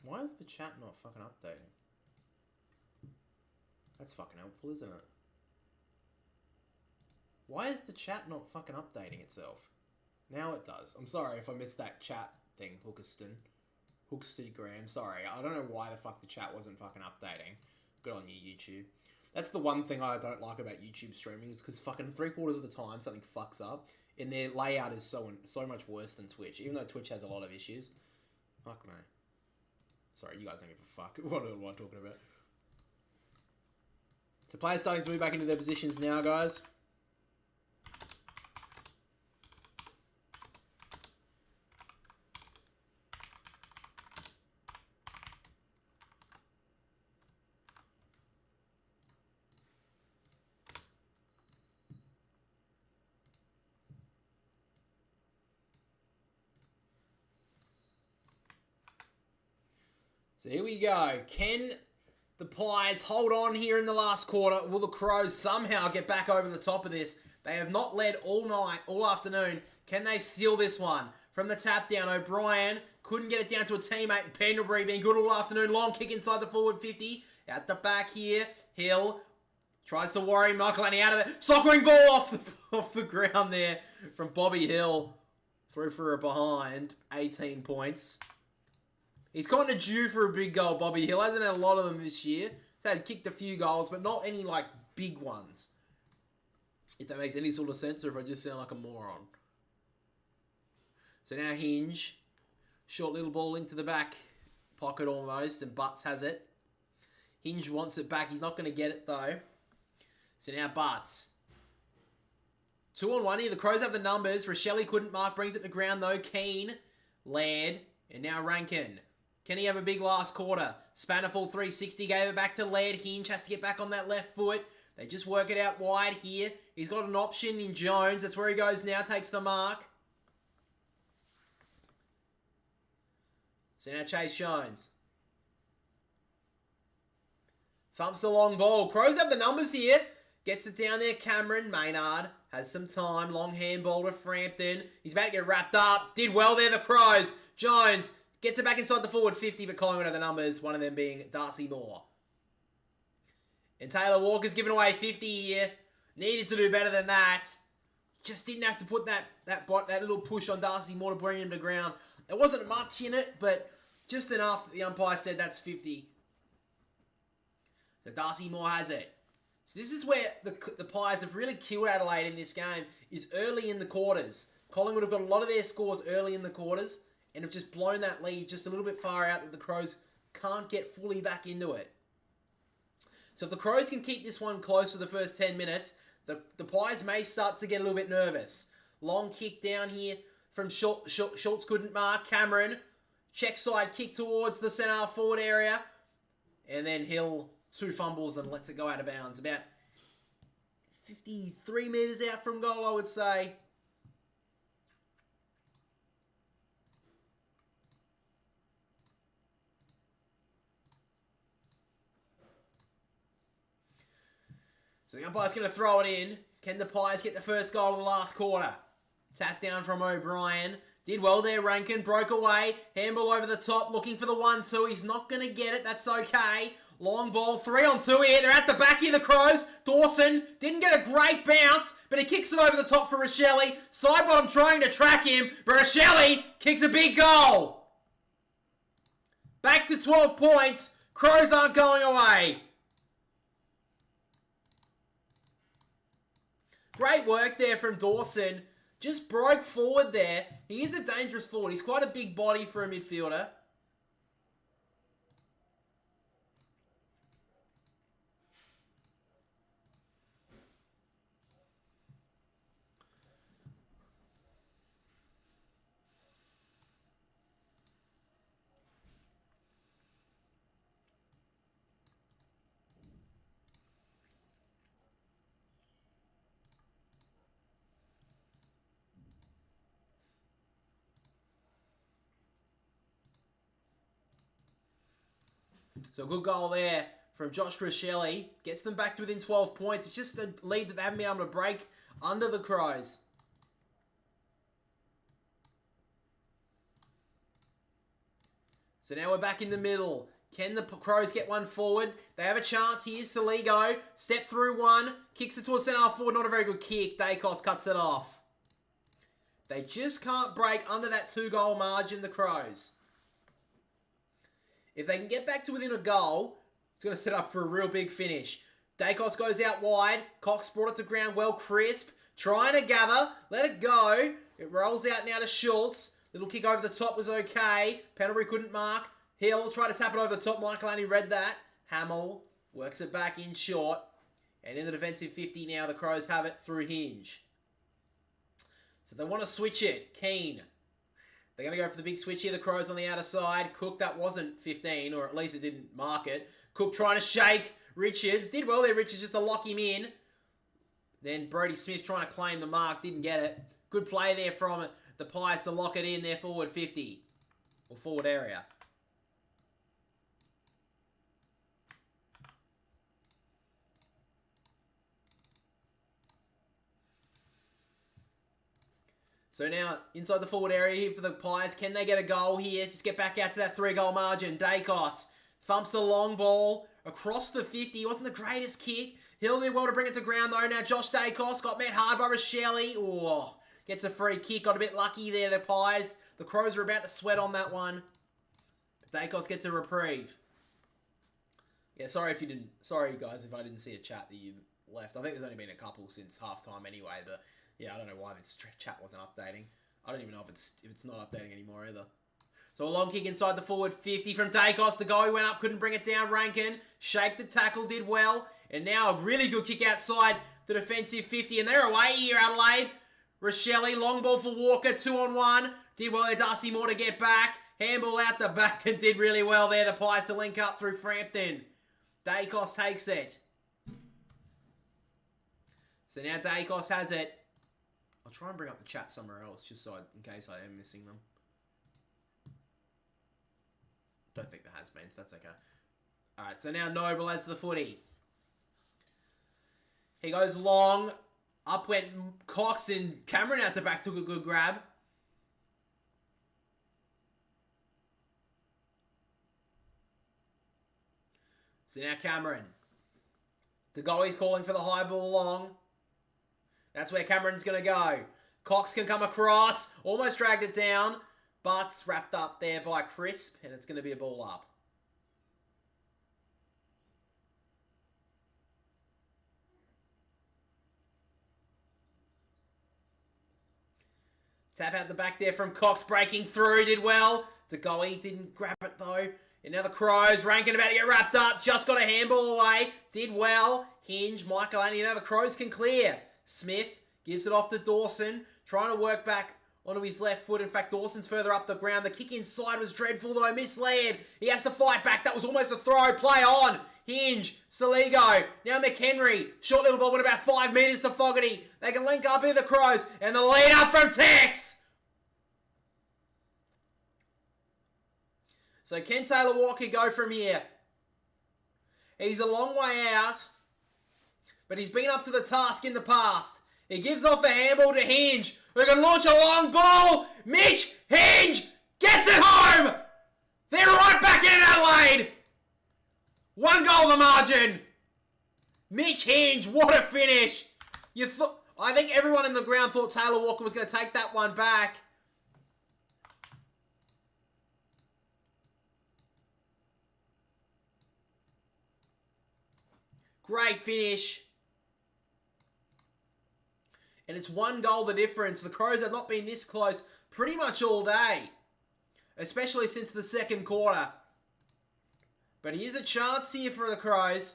Why is the chat not fucking updating? That's fucking helpful, isn't it? Why is the chat not fucking updating itself? Now it does. I'm sorry if I missed that chat thing, Hookstagram. Sorry, I don't know why the fuck the chat wasn't fucking updating. Good on you, YouTube. That's the one thing I don't like about YouTube streaming is because fucking 3/4 of the time something fucks up and their layout is so much worse than Twitch, even though Twitch has a lot of issues. Fuck me. Sorry, you guys don't give a fuck. What am I talking about? So players starting to move back into their positions now, guys. So here we go. Can the Pies hold on here in the last quarter? Will the Crows somehow get back over the top of this? They have not led all night, all afternoon. Can they steal this one? From the tap down, O'Brien couldn't get it down to a teammate. And Pendlebury being good all afternoon. Long kick inside the forward 50. At the back here, Hill tries to worry Michaelani out of it. Sockering ball off the ground there from Bobby Hill. Through for a behind. 18 points. He's kind of due for a big goal, Bobby Hill. Hasn't had a lot of them this year. He's had kicked a few goals, but not any, like, big ones. If that makes any sort of sense, or if I just sound like a moron. So now Hinge. Short little ball into the back pocket almost, and Butts has it. Hinge wants it back. He's not going to get it, though. So now Butts. 2-on-1 here. The Crows have the numbers. Rochelle couldn't mark. Brings it to ground, though. Keane. Laird. And now Ranken. Can he have a big last quarter? Spannerful 360 gave it back to Laird. Hinge has to get back on that left foot. They just work it out wide here. He's got an option in Jones. That's where he goes now. Takes the mark. So now Chase Jones. Thumps the long ball. Crows have the numbers here. Gets it down there. Cameron Maynard has some time. Long handball to Frampton. He's about to get wrapped up. Did well there, the Crows. Jones gets it back inside the forward 50, but Collingwood have the numbers, one of them being Darcy Moore. And Taylor Walker's given away 50 here. Needed to do better than that. Just didn't have to put that little push on Darcy Moore to bring him to ground. There wasn't much in it, but just enough that the umpire said that's 50. So Darcy Moore has it. So this is where the Pies have really killed Adelaide in this game, is early in the quarters. Collingwood have got a lot of their scores early in the quarters, and have just blown that lead just a little bit far out that the Crows can't get fully back into it. So if the Crows can keep this one close for the first 10 minutes, the Pies may start to get a little bit nervous. Long kick down here from Schultz. Schultz couldn't mark. Cameron, check side kick towards the centre forward area. And then Hill, 2 fumbles and lets it go out of bounds. About 53 metres out from goal, I would say. So the umpire's going to throw it in. Can the Pies get the first goal in the last quarter? Tap down from O'Brien. Did well there, Ranken. Broke away. Handball over the top, looking for the 1-2. He's not going to get it. That's okay. Long ball, 3-on-2 here. They're at the back here, the Crows. Dawson didn't get a great bounce, but he kicks it over the top for Rochelle. Side bottom trying to track him, but Rochelle kicks a big goal. Back to 12 points. Crows aren't going away. Great work there from Dawson. Just broke forward there. He is a dangerous forward. He's quite a big body for a midfielder. So a good goal there from Josh Rochelle. Gets them back to within 12 points. It's just a lead that they haven't been able to break under the Crows. So now we're back in the middle. Can the Crows get one forward? They have a chance here. Saligo, step through one. Kicks it to a centre forward. Not a very good kick. Dacos cuts it off. They just can't break under that 2-goal margin, the Crows. If they can get back to within a goal, it's going to set up for a real big finish. Dacos goes out wide. Cox brought it to ground well. Crisp. Trying to gather. Let it go. It rolls out now to Schultz. Little kick over the top was okay. Pendlebury couldn't mark. Hill tried to tap it over the top. Michael only read that. Hamill works it back in short. And in the defensive 50 now, the Crows have it through Hinge. So they want to switch it. Keane. They're going to go for the big switch here. The Crows on the outer side. Cook, that wasn't 15, or at least it didn't mark it. Cook trying to shake Richards. Did well there, Richards, just to lock him in. Then Brodie Smith trying to claim the mark. Didn't get it. Good play there from the Pies to lock it in their forward 50. Or forward area. So now, inside the forward area here for the Pies. Can they get a goal here? Just get back out to that 3-goal margin. Dacos thumps a long ball across the 50. Wasn't the greatest kick. Hill did well to bring it to ground, though. Now Josh Dacos got met hard by Rochelle. Oh, gets a free kick. Got a bit lucky there, the Pies. The Crows are about to sweat on that one. But Dacos gets a reprieve. Yeah, sorry guys, if I didn't see a chat that you left. I think there's only been a couple since halftime anyway, but yeah, I don't know why this chat wasn't updating. I don't even know if it's not updating anymore either. So a long kick inside the forward 50 from Dacos. The goal he went up, couldn't bring it down. Ranken shaked the tackle, did well. And now a really good kick outside the defensive 50. And they're away here, Adelaide. Rochelle, long ball for Walker, 2-on-1. Did well there, Darcy Moore to get back. Handball out the back and did really well there. The Pies to link up through Frampton. Dacos takes it. So now Dacos has it. I'll try and bring up the chat somewhere else, just so in case I am missing them. Don't think there has been, so that's okay. Alright, so now Noble has the footy. He goes long. Up went Cox and Cameron out the back took a good grab. So now Cameron. The goalie's calling for the high ball long. That's where Cameron's going to go. Cox can come across. Almost dragged it down. But wrapped up there by Crisp. And it's going to be a ball up. Tap out the back there from Cox. Breaking through. Did well. De Goey didn't grab it though. And now the Crows. Ranken about to get wrapped up. Just got a handball away. Did well. Hinge, Michael Annie. Now the Crows can clear. Smith gives it off to Dawson. Trying to work back onto his left foot. In fact, Dawson's further up the ground. The kick inside was dreadful, though. Misled. He has to fight back. That was almost a throw. Play on. Hinge. Saligo. Now McHenry. Short little ball with about 5 metres to Fogarty. They can link up here, the Crows. And the lead up from Tex. So can Taylor Walker go from here? He's a long way out. But he's been up to the task in the past. He gives off the handball to Hinge, who can launch a long ball. Mitch Hinge gets it home. They're right back in Adelaide. 1 goal the margin. Mitch Hinge, what a finish. I think everyone in the ground thought Taylor Walker was going to take that one back. Great finish. And it's 1 goal the difference. The Crows have not been this close pretty much all day. Especially since the second quarter. But here's a chance here for the Crows.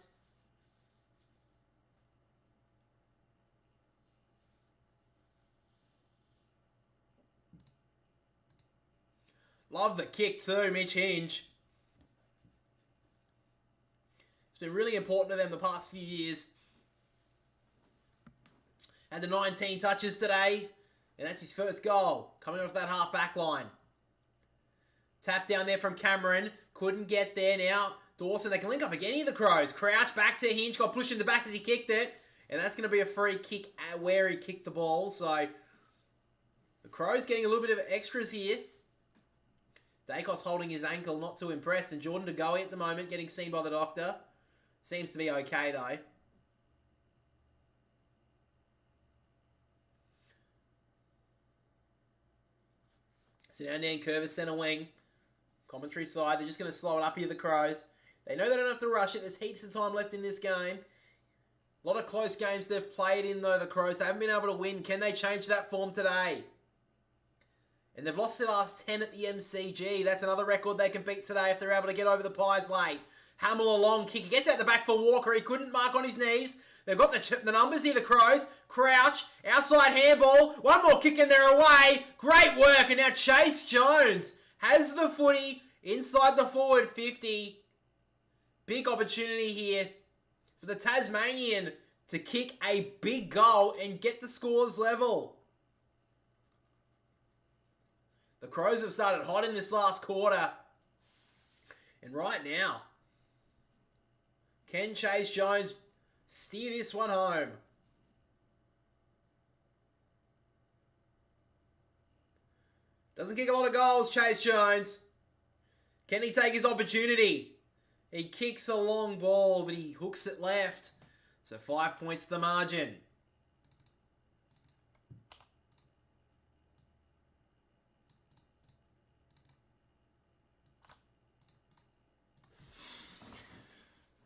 Love the kick too, Mitch Hinge. It's been really important to them the past few years. Had the 19 touches today, and that's his first goal, coming off that half-back line. Tap down there from Cameron, couldn't get there now. Dawson, they can link up again here, the Crows. Crouch back to Hinge, got pushed in the back as he kicked it, and that's going to be a free kick at where he kicked the ball, so the Crows getting a little bit of extras here. Dacos holding his ankle, not too impressed, and Jordan De Goey at the moment getting seen by the doctor. Seems to be okay, though. So now Dan Curvis centre wing. Commentary side, they're just going to slow it up here, the Crows. They know they don't have to rush it. There's heaps of time left in this game. A lot of close games they've played in, though, the Crows. They haven't been able to win. Can they change that form today? And they've lost their last 10 at the MCG. That's another record they can beat today if they're able to get over the Pies late. Hamill a long kick. He gets out the back for Walker. He couldn't mark on his knees. They've got the numbers here, the Crows. Crouch, outside handball. One more kick and they're away. Great work. And now Chase Jones has the footy inside the forward 50. Big opportunity here for the Tasmanian to kick a big goal and get the scores level. The Crows have started hot in this last quarter. And right now, can Chase Jones steer this one home? Doesn't kick a lot of goals, Chase Jones. Can he take his opportunity? He kicks a long ball, but he hooks it left. So 5 points the margin.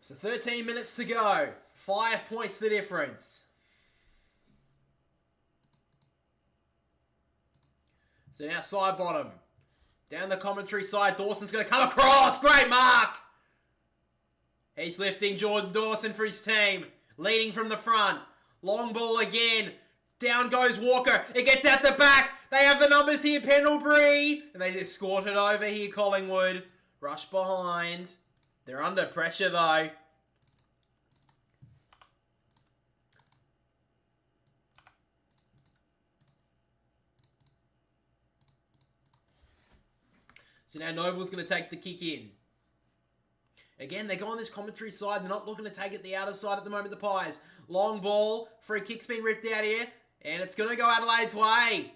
So 13 minutes to go. 5 points the difference. So now side bottom. Down the commentary side, Dawson's going to come across. Great mark. He's lifting Jordan Dawson for his team. Leading from the front. Long ball again. Down goes Walker. It gets out the back. They have the numbers here, Pendlebury. And they escort it over here, Collingwood. Rush behind. They're under pressure, though. So now Noble's going to take the kick in. Again, they go on this commentary side. They're not looking to take it the outer side at the moment, the Pies. Long ball. Free kick's been ripped out here. And it's going to go Adelaide's way.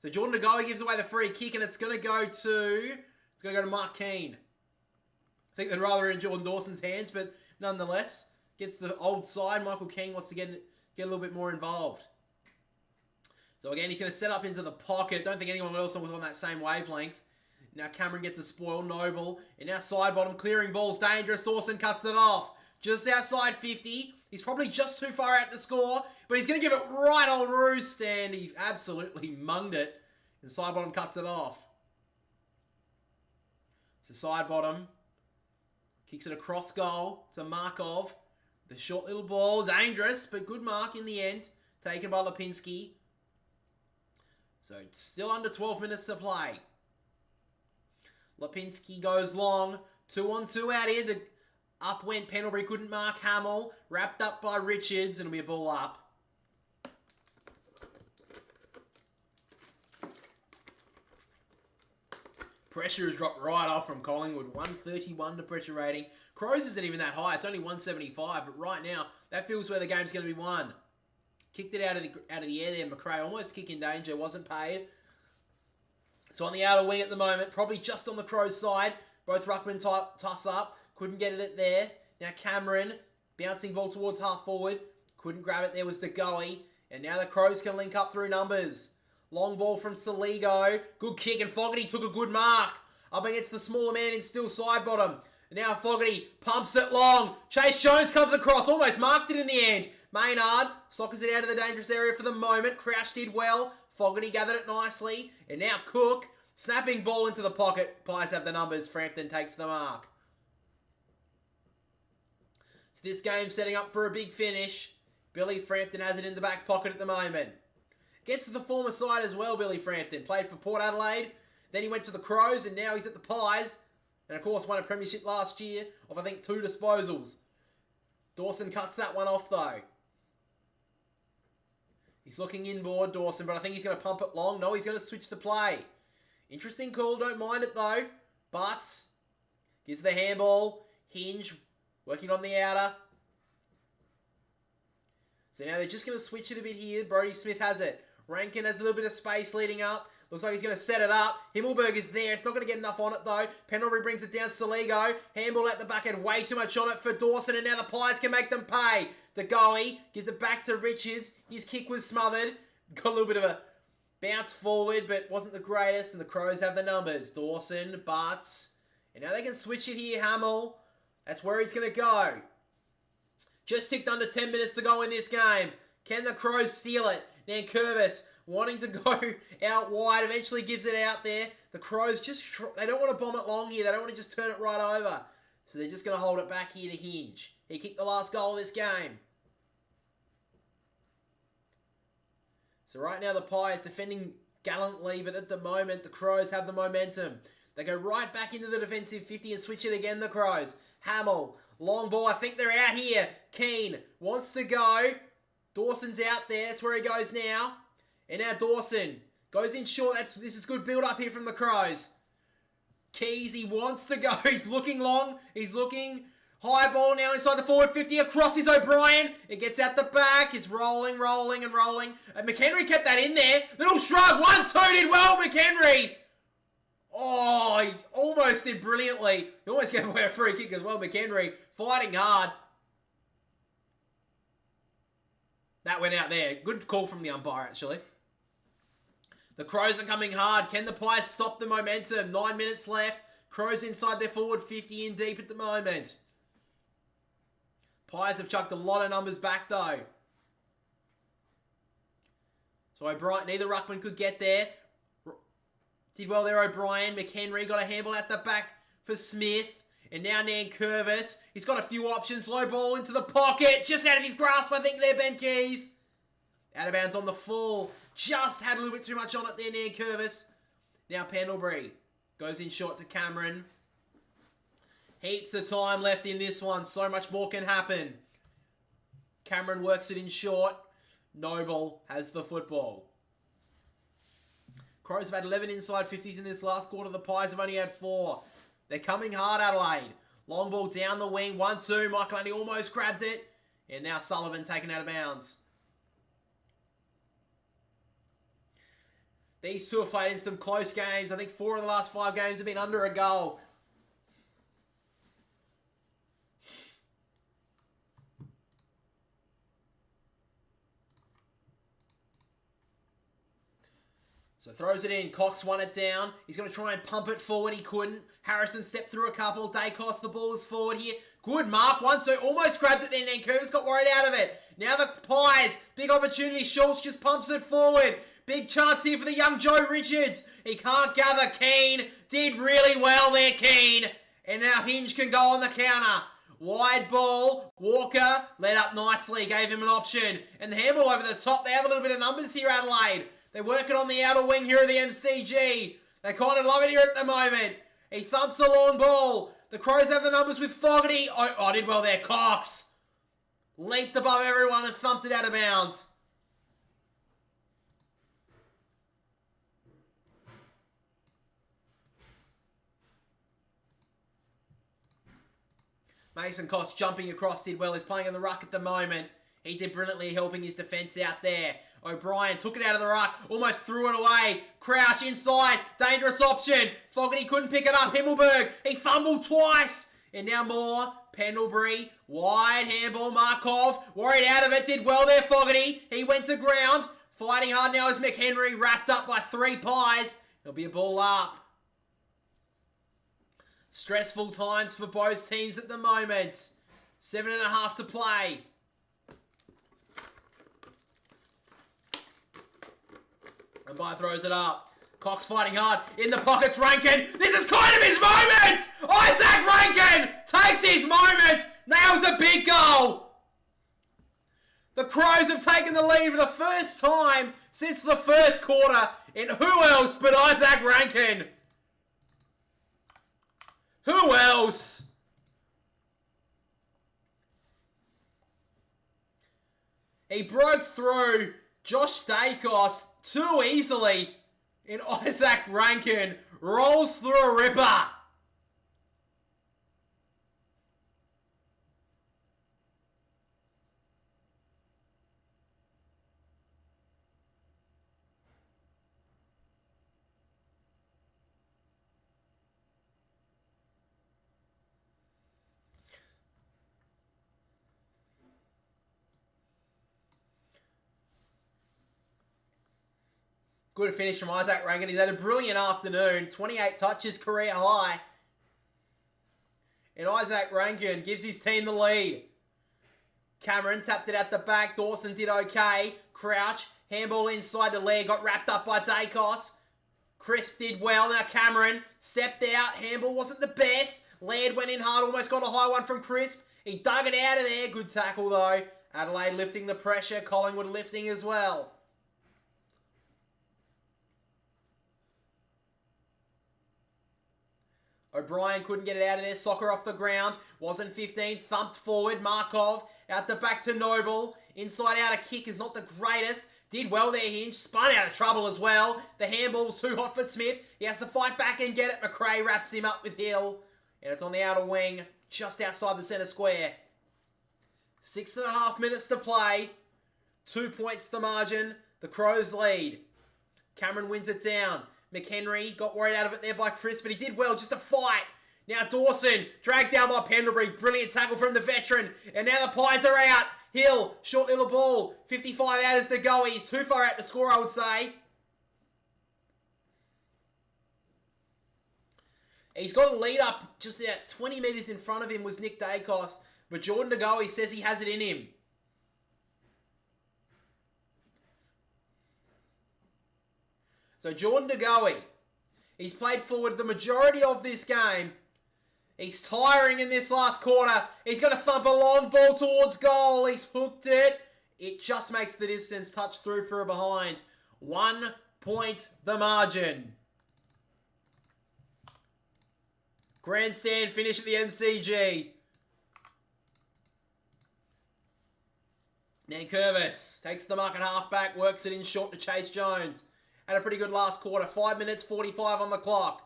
So Jordan De Goey gives away the free kick, and it's going to go to Mark Keane. I think they'd rather in Jordan Dawson's hands, but nonetheless, gets the old side. Michael Keane wants to get a little bit more involved. So again, he's going to set up into the pocket. Don't think anyone else was on that same wavelength. Now Cameron gets a spoil, Noble. And now side bottom, clearing balls, dangerous. Dawson cuts it off. Just outside 50. He's probably just too far out to score, but he's going to give it right on roost, and he absolutely munged it. And side bottom cuts it off. It's a side bottom. Kicks it across goal. It's a Markov. The short little ball. Dangerous, but good mark in the end. Taken by Lipinski. So it's still under 12 minutes to play. Lipinski goes long. 2-on-2 out here. Up went Pendlebury. Couldn't mark Hamill. Wrapped up by Richards. And it'll be a ball up. Pressure has dropped right off from Collingwood. 131 to pressure rating. Crows isn't even that high. It's only 175. But right now, that feels where the game's going to be won. Kicked it out of the air there. McRae almost kick in danger. Wasn't paid. So on the outer wing at the moment. Probably just on the Crows side. Both ruckmen toss up. Couldn't get it there. Now Cameron. Bouncing ball towards half forward. Couldn't grab it. There was DeGoey. And now the Crows can link up through numbers. Long ball from Saligo. Good kick, and Fogarty took a good mark. Up against the smaller man in still side bottom. And now Fogarty pumps it long. Chase Jones comes across. Almost marked it in the end. Maynard sockers it out of the dangerous area for the moment. Crouch did well. Fogarty gathered it nicely. And now Cook. Snapping ball into the pocket. Pies have the numbers. Frampton takes the mark. So this game setting up for a big finish. Billy Frampton has it in the back pocket at the moment. Gets to the former side as well, Billy Frampton. Played for Port Adelaide. Then he went to the Crows, and now he's at the Pies. And, of course, won a premiership last year of, I think, 2 disposals. Dawson cuts that one off, though. He's looking inboard, Dawson, but I think he's going to pump it long. No, he's going to switch the play. Interesting call. Don't mind it, though. Butts gives the handball. Hinge working on the outer. So now they're just going to switch it a bit here. Brodie Smith has it. Ranken has a little bit of space leading up. Looks like he's going to set it up. Himmelberg is there. It's not going to get enough on it, though. Pendlebury brings it down. Saligo. Handball at the back end. Way too much on it for Dawson. And now the Pies can make them pay. DeGoey gives it back to Richards. His kick was smothered. Got a little bit of a bounce forward, but wasn't the greatest. And the Crows have the numbers. Dawson, Butts. And now they can switch it here. Hamill. That's where he's going to go. Just ticked under 10 minutes to go in this game. Can the Crows steal it? Nankervis wanting to go out wide. Eventually gives it out there. The Crows they don't want to bomb it long here. They don't want to just turn it right over. So they're just going to hold it back here to Hinge. He kicked the last goal of this game. So right now the Pies defending gallantly. But at the moment the Crows have the momentum. They go right back into the defensive 50 and switch it again, the Crows. Hamill. Long ball. I think they're out here. Keane wants to go. Dawson's out there. That's where he goes now. And now Dawson goes in short. This is good build up here from the Crows. Keys, he wants to go. He's looking long. He's looking. High ball now inside the forward 50. Across is O'Brien. It gets out the back. It's rolling, rolling, and rolling. And McHenry kept that in there. Little shrug. 1-2 did well, McHenry. Oh, he almost did brilliantly. He almost gave away a free kick as well, McHenry. Fighting hard. That went out there. Good call from the umpire, actually. The Crows are coming hard. Can the Pies stop the momentum? 9 minutes left. Crows inside their forward 50 in deep at the moment. Pies have chucked a lot of numbers back, though. So O'Brien, neither ruckman could get there. Did well there, O'Brien. McHenry got a handball at the back for Smith. And now Nankervis. He's got a few options. Low ball into the pocket. Just out of his grasp, I think there, Ben Keys. Out of bounds on the full. Just had a little bit too much on it there, Nankervis. Now Pendlebury goes in short to Cameron. Heaps of time left in this one. So much more can happen. Cameron works it in short. Noble has the football. Crows have had 11 inside 50s in this last quarter. The Pies have only had 4. They're coming hard, Adelaide. Long ball down the wing. 1-2. Michael Andy almost grabbed it. And now Sullivan taken out of bounds. These two have played in some close games. I think 4 of the last 5 games have been under a goal. So throws it in. Cox won it down. He's going to try and pump it forward. He couldn't. Harrison stepped through a couple. Dacos, the ball is forward here. Good mark. 1-2. Almost grabbed it then. Nankervis got worried out of it. Now the Pies. Big opportunity. Schultz just pumps it forward. Big chance here for the young Joe Richards. He can't gather. Keane did really well there, Keane. And now Hinge can go on the counter. Wide ball. Walker led up nicely. Gave him an option. And the handball over the top. They have a little bit of numbers here, Adelaide. They're working on the outer wing here of the MCG. They kind of love it here at the moment. He thumps the long ball. The Crows have the numbers with Fogarty. Oh, did well there. Cox leaped above everyone and thumped it out of bounds. Mason Cox jumping across did well. He's playing in the ruck at the moment. He did brilliantly helping his defence out there. O'Brien took it out of the ruck. Almost threw it away. Crouch inside. Dangerous option. Fogarty couldn't pick it up. Himmelberg. He fumbled twice. And now more. Pendlebury. Wide handball. Markov. Worried out of it. Did well there, Fogarty. He went to ground. Fighting hard now is McHenry. Wrapped up by 3 Pies. It'll be a ball up. Stressful times for both teams at the moment. 7.5 to play. And By throws it up. Cox fighting hard. In the pockets, Ranken. This is kind of his moment! Isaac Ranken takes his moment. Nails a big goal. The Crows have taken the lead for the first time since the first quarter. And who else but Isaac Ranken? Who else? He broke through Josh Dacos too easily, and Isaac Ranken rolls through a ripper. Good finish from Isaac Ranken. He's had a brilliant afternoon. 28 touches, career high. And Isaac Ranken gives his team the lead. Cameron tapped it at the back. Dawson did okay. Crouch, handball inside the leg. Got wrapped up by Dacos. Crisp did well. Now Cameron stepped out. Handball wasn't the best. Laird went in hard. Almost got a high one from Crisp. He dug it out of there. Good tackle though. Adelaide lifting the pressure. Collingwood lifting as well. O'Brien couldn't get it out of there. Soccer off the ground. Wasn't 15. Thumped forward. Markov out the back to Noble. Inside out a kick is not the greatest. Did well there, Hinge. Spun out of trouble as well. The handball was too hot for Smith. He has to fight back and get it. McRae wraps him up with Hill. And it's on the outer wing. Just outside the centre square. 6.5 minutes to play. 2 points the margin. The Crows lead. Cameron wins it down. McHenry got worried out of it there by Chris, but he did well, just a fight. Now Dawson, dragged down by Pendlebury. Brilliant tackle from the veteran. And now the Pies are out. Hill, short little ball. 55 out as to go. He's too far out to score, I would say. He's got a lead up just about 20 metres in front of him was Nick Dacos. But Jordan DeGoey says he has it in him. So Jordan DeGoey, he's played forward the majority of this game. He's tiring in this last quarter. He's going to thump a long ball towards goal. He's hooked it. It just makes the distance. Touch through for a behind. 1 point the margin. Grandstand finish at the MCG. Nankervis takes the mark at halfback, works it in short to Chase Jones. Had a pretty good last quarter. 5 minutes, 45 on the clock.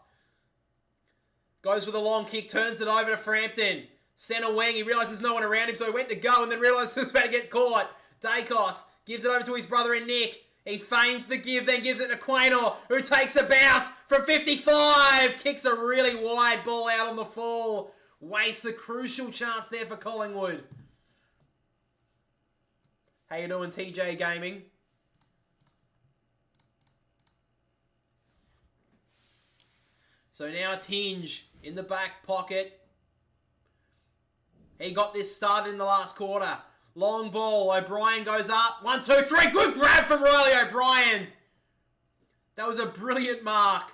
Goes with a long kick, turns it over to Frampton. Centre wing, he realises there's no one around him, so he went to go and then realised he was about to get caught. Dacos gives it over to his brother in Nick. He feigns the give, then gives it to Quaynor, who takes a bounce from 55. Kicks a really wide ball out on the fall. Wastes a crucial chance there for Collingwood. How you doing, TJ Gaming? So now it's Hinge in the back pocket. He got this started in the last quarter. Long ball. O'Brien goes up. 1, 2, 3. Good grab from Riley O'Brien. That was a brilliant mark.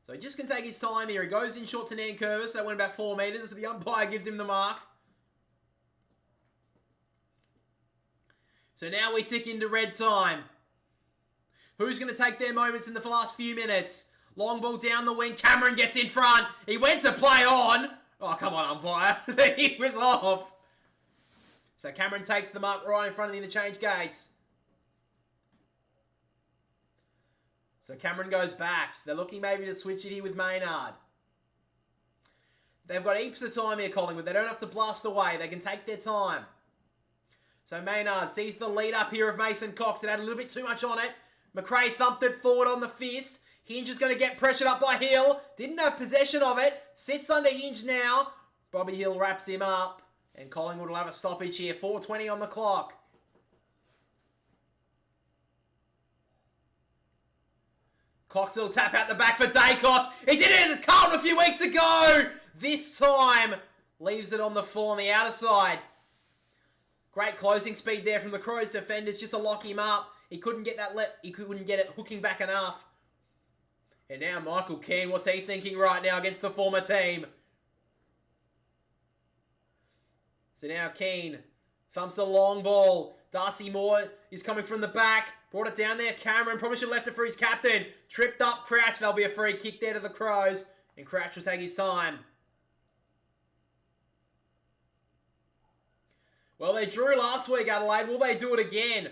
So he just can take his time here. He goes in short to Nankervis. That went about 4 metres, but the umpire gives him the mark. So now we tick into red time. Who's going to take their moments in the last few minutes? Long ball down the wing. Cameron gets in front. He went to play on. Oh, come on, umpire. He was off. So Cameron takes the mark right in front of the interchange gates. So Cameron goes back. They're looking maybe to switch it here with Maynard. They've got heaps of time here, Collingwood. They don't have to blast away. They can take their time. So Maynard sees the lead up here of Mason Cox. It had a little bit too much on it. McRae thumped it forward on the fist. Hinge is going to get pressured up by Hill. Didn't have possession of it. Sits under Hinge now. Bobby Hill wraps him up. And Collingwood will have a stoppage here. 4:20 on the clock. Cox will tap out the back for Dacos. He did it as Carlton a few weeks ago. This time, leaves it on the floor on the outer side. Great closing speed there from the Crows defenders just to lock him up. He couldn't get that he couldn't get it hooking back enough. And now Michael Keane, what's he thinking right now against the former team? So now Keane thumps a long ball. Darcy Moore is coming from the back. Brought it down there. Cameron probably should have left it for his captain. Tripped up Crouch. There'll be a free kick there to the Crows. And Crouch will take his time. Well, they drew last week, Adelaide. Will they do it again?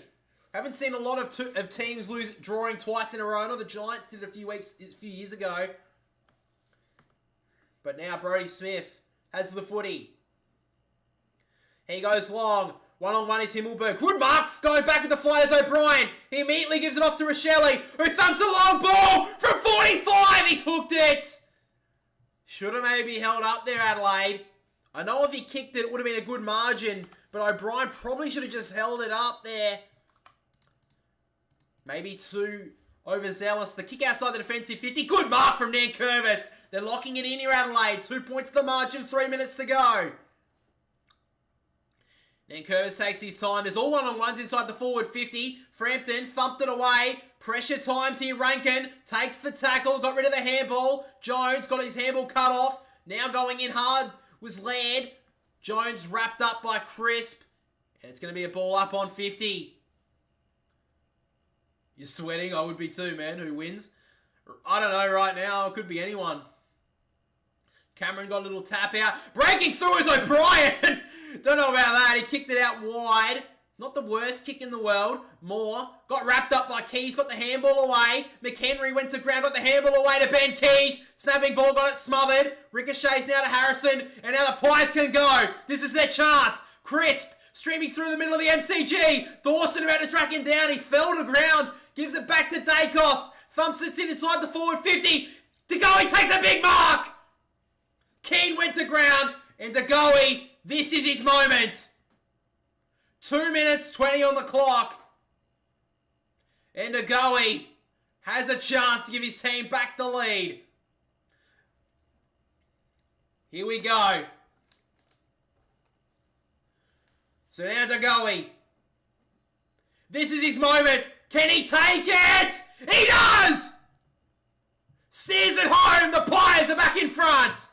Haven't seen a lot of teams drawing twice in a row. I know the Giants did it a few years ago. But now Brodie Smith has the footy. He goes long. One-on-one is Himmelberg. Good mark going back with the flyers O'Brien. He immediately gives it off to Rochelle, who thumps a long ball from 45. He's hooked it. Should have maybe held up there, Adelaide. I know if he kicked it, it would have been a good margin. But O'Brien probably should have just held it up there. Maybe too overzealous. The kick outside the defensive 50. Good mark from Nankervis. They're locking it in here, Adelaide. 2 points to the margin, 3 minutes to go. Nankervis takes his time. There's all one-on-ones inside the forward 50. Frampton thumped it away. Pressure times here. Ranken takes the tackle. Got rid of the handball. Jones got his handball cut off. Now going in hard was Laird. Jones wrapped up by Crisp. And it's going to be a ball up on 50. You're sweating? I would be too, man. Who wins? I don't know right now. It could be anyone. Cameron got a little tap out. Breaking through is O'Brien. Don't know about that. He kicked it out wide. Not the worst kick in the world. Moore got wrapped up by Keys. Got the handball away. McHenry went to ground. Got the handball away to Ben Keys. Snapping ball. Got it smothered. Ricochets now to Harrison. And now the Pies can go. This is their chance. Crisp streaming through the middle of the MCG. Dawson about to track him down. He fell to the ground. Gives it back to Dacos. Thumps it in inside the forward 50. DeGoey takes a big mark. Keane went to ground. And DeGoey, this is his moment. 2 minutes, 20 on the clock. And DeGoey has a chance to give his team back the lead. Here we go. So now DeGoey. This is his moment. Can he take it? He does! Steers it home. The Pies are back in front.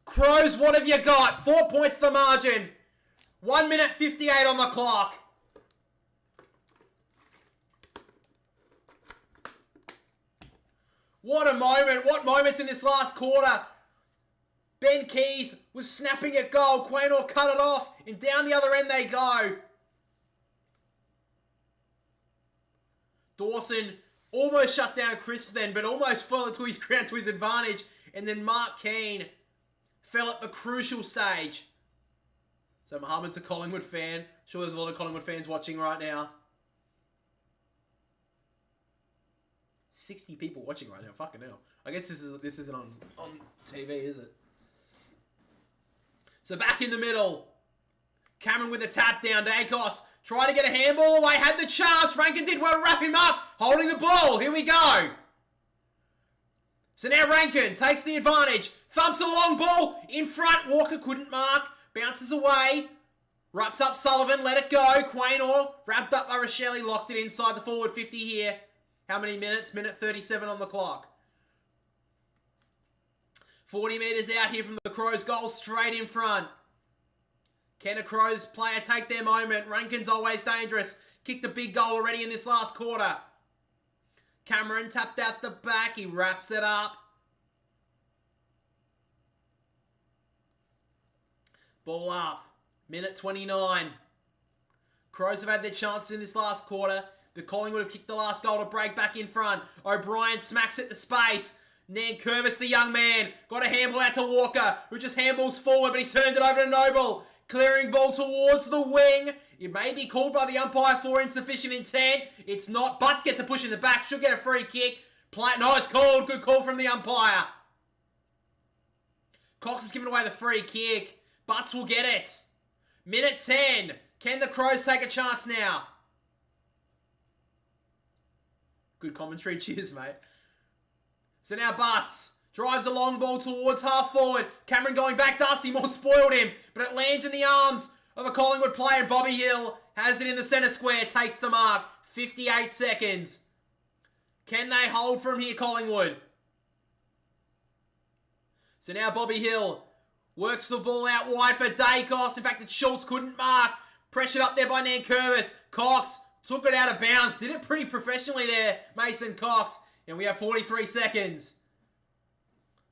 Crows, what have you got? 4 points the margin. 1 minute 58 on the clock. What a moment. What moments in this last quarter. Ben Keys was snapping at goal. Quaynor cut it off. And down the other end they go. Dawson almost shut down Crisp then, but almost fell into his ground to his advantage. And then Mark Keane fell at the crucial stage. So Mohammed's a Collingwood fan. Sure there's a lot of Collingwood fans watching right now. 60 people watching right now. Fucking hell. I guess this isn't on TV, is it? So back in the middle. Cameron with a tap down. Dacos tried to get a handball away. Had the chance. Ranken did well to wrap him up. Holding the ball. Here we go. So now Ranken takes the advantage. Thumps a long ball in front. Walker couldn't mark. Bounces away. Wraps up Sullivan. Let it go. Quaynor wrapped up by Rochelle. Locked it inside the forward 50 here. How many minutes? Minute 37 on the clock. 40 metres out here from the Crows. Goal straight in front. Can a Crows player take their moment? Rankin's always dangerous. Kicked a big goal already in this last quarter. Cameron tapped out the back. He wraps it up. Ball up. Minute 29. Crows have had their chances in this last quarter, but Collingwood have kicked the last goal to break back in front. O'Brien smacks it to space. Nankervis, the young man, got a handball out to Walker, who just handballs forward, but he's turned it over to Noble. Clearing ball towards the wing. It may be called by the umpire for insufficient intent. It's not. Butts gets a push in the back. Should get a free kick. No, it's called. Good call from the umpire. Cox has given away the free kick. Butts will get it. Minute 10. Can the Crows take a chance now? Good commentary. Cheers, mate. So now Butts drives a long ball towards half forward. Cameron going back. Darcy Moore spoiled him, but it lands in the arms of a Collingwood player. Bobby Hill has it in the centre square. Takes the mark. 58 seconds. Can they hold from here, Collingwood? So now Bobby Hill works the ball out wide for Dacos. In fact, Schultz couldn't mark. Pressured up there by Nankervis. Cox took it out of bounds. Did it pretty professionally there, Mason Cox. And we have 43 seconds.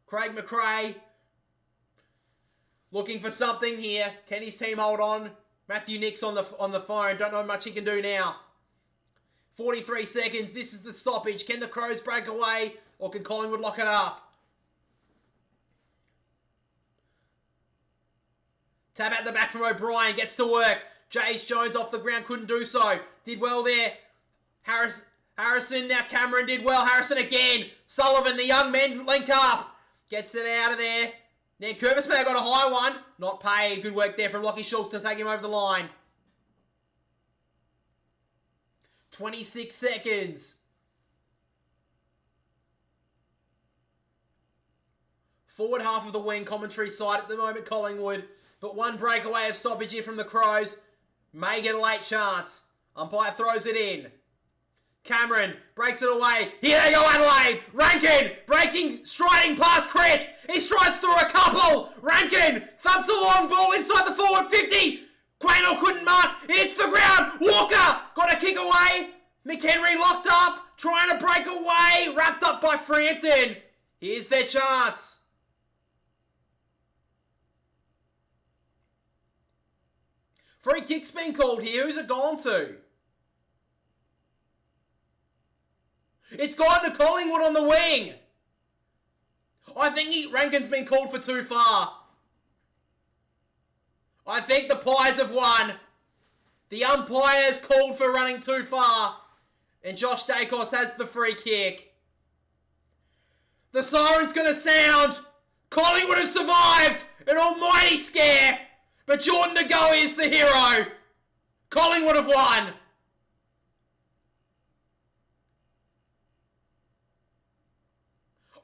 Craig McRae looking for something here. Can his team hold on? Matthew Nix on the phone. Don't know how much he can do now. 43 seconds. This is the stoppage. Can the Crows break away, or can Collingwood lock it up? Tap out the back from O'Brien. Gets to work. Jace Jones off the ground. Couldn't do so. Did well there. Harrison, now Cameron did well. Harrison again. Sullivan, the young men link up. Gets it out of there. Now Curvis may have got a high one. Not paid. Good work there from Lockie Schultz to take him over the line. 26 seconds. Forward half of the wing, commentary side at the moment, Collingwood. But one breakaway of stoppage here from the Crows. May get a late chance. Umpire throws it in. Cameron breaks it away. Here they go, Adelaide. Ranken striding past Crisp. He strides through a couple. Ranken thumps a long ball inside the forward 50. Quaynor couldn't mark. It's the ground. Walker got a kick away. McHenry locked up, trying to break away. Wrapped up by Frampton. Here's their chance. Free kick's been called here. Who's it gone to? It's gone to Collingwood on the wing. I think Rankin's been called for too far. I think the Pies have won. The umpire's called for running too far. And Josh Dacos has the free kick. The siren's going to sound. Collingwood have survived an almighty scare. But Jordan De Goey is the hero. Collingwood have won.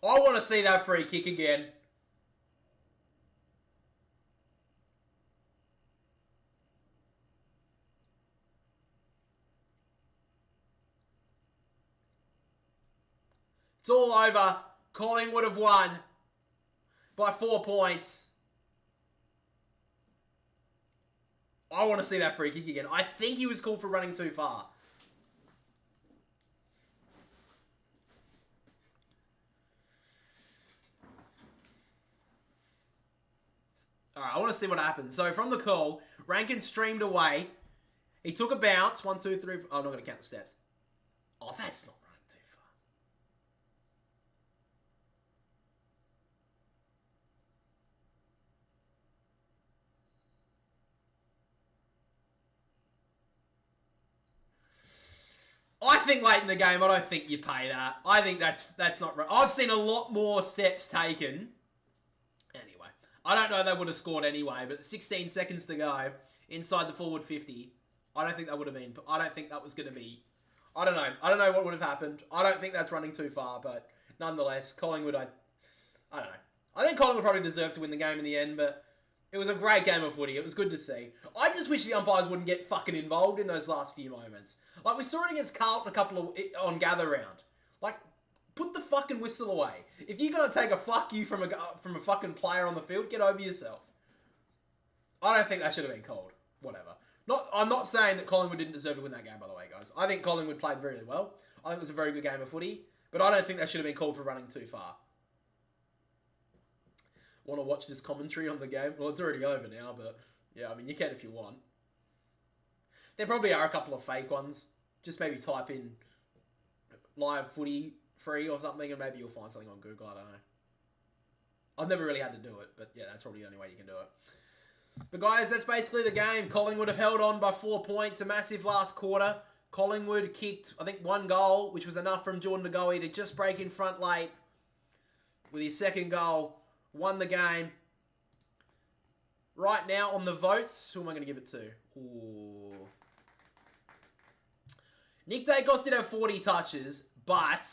I want to see that free kick again. It's all over. Collingwood have won by 4 points. I want to see that free kick again. I think he was called for running too far. Alright, I want to see what happened. So from the call, Rankin streamed away. He took a bounce. 1, 2, 3. Oh, I'm not going to count the steps. Oh, that's not running too far. I think late in the game, I don't think you pay that. I think that's not right. I've seen a lot more steps taken. Anyway, I don't know if they would have scored anyway, but 16 seconds to go inside the forward 50. I don't think that would have been. I don't think that was going to be. I don't know. I don't know what would have happened. I don't think that's running too far, but nonetheless, Collingwood, I don't know. I think Collingwood probably deserved to win the game in the end, but it was a great game of footy. It was good to see. I just wish the umpires wouldn't get fucking involved in those last few moments. Like, we saw it against Carlton on gather round. Like, put the fucking whistle away. If you're going to take a fuck you from a fucking player on the field, get over yourself. I don't think that should have been called. Whatever. I'm not saying that Collingwood didn't deserve to win that game, by the way, guys. I think Collingwood played very well. I think it was a very good game of footy. But I don't think that should have been called for running too far. Want to watch this commentary on the game? Well, it's already over now, but yeah, I mean, you can if you want. There probably are a couple of fake ones. Just maybe type in live footy free or something, and maybe you'll find something on Google. I don't know. I've never really had to do it, but yeah, that's probably the only way you can do it. But guys, that's basically the game. Collingwood have held on by 4 points. A massive last quarter. Collingwood kicked, I think, 1 goal, which was enough from Jordan De Goey to just break in front late with his second goal. Won the game. Right now on the votes, who am I going to give it to? Ooh. Nick Dacos did have 40 touches, but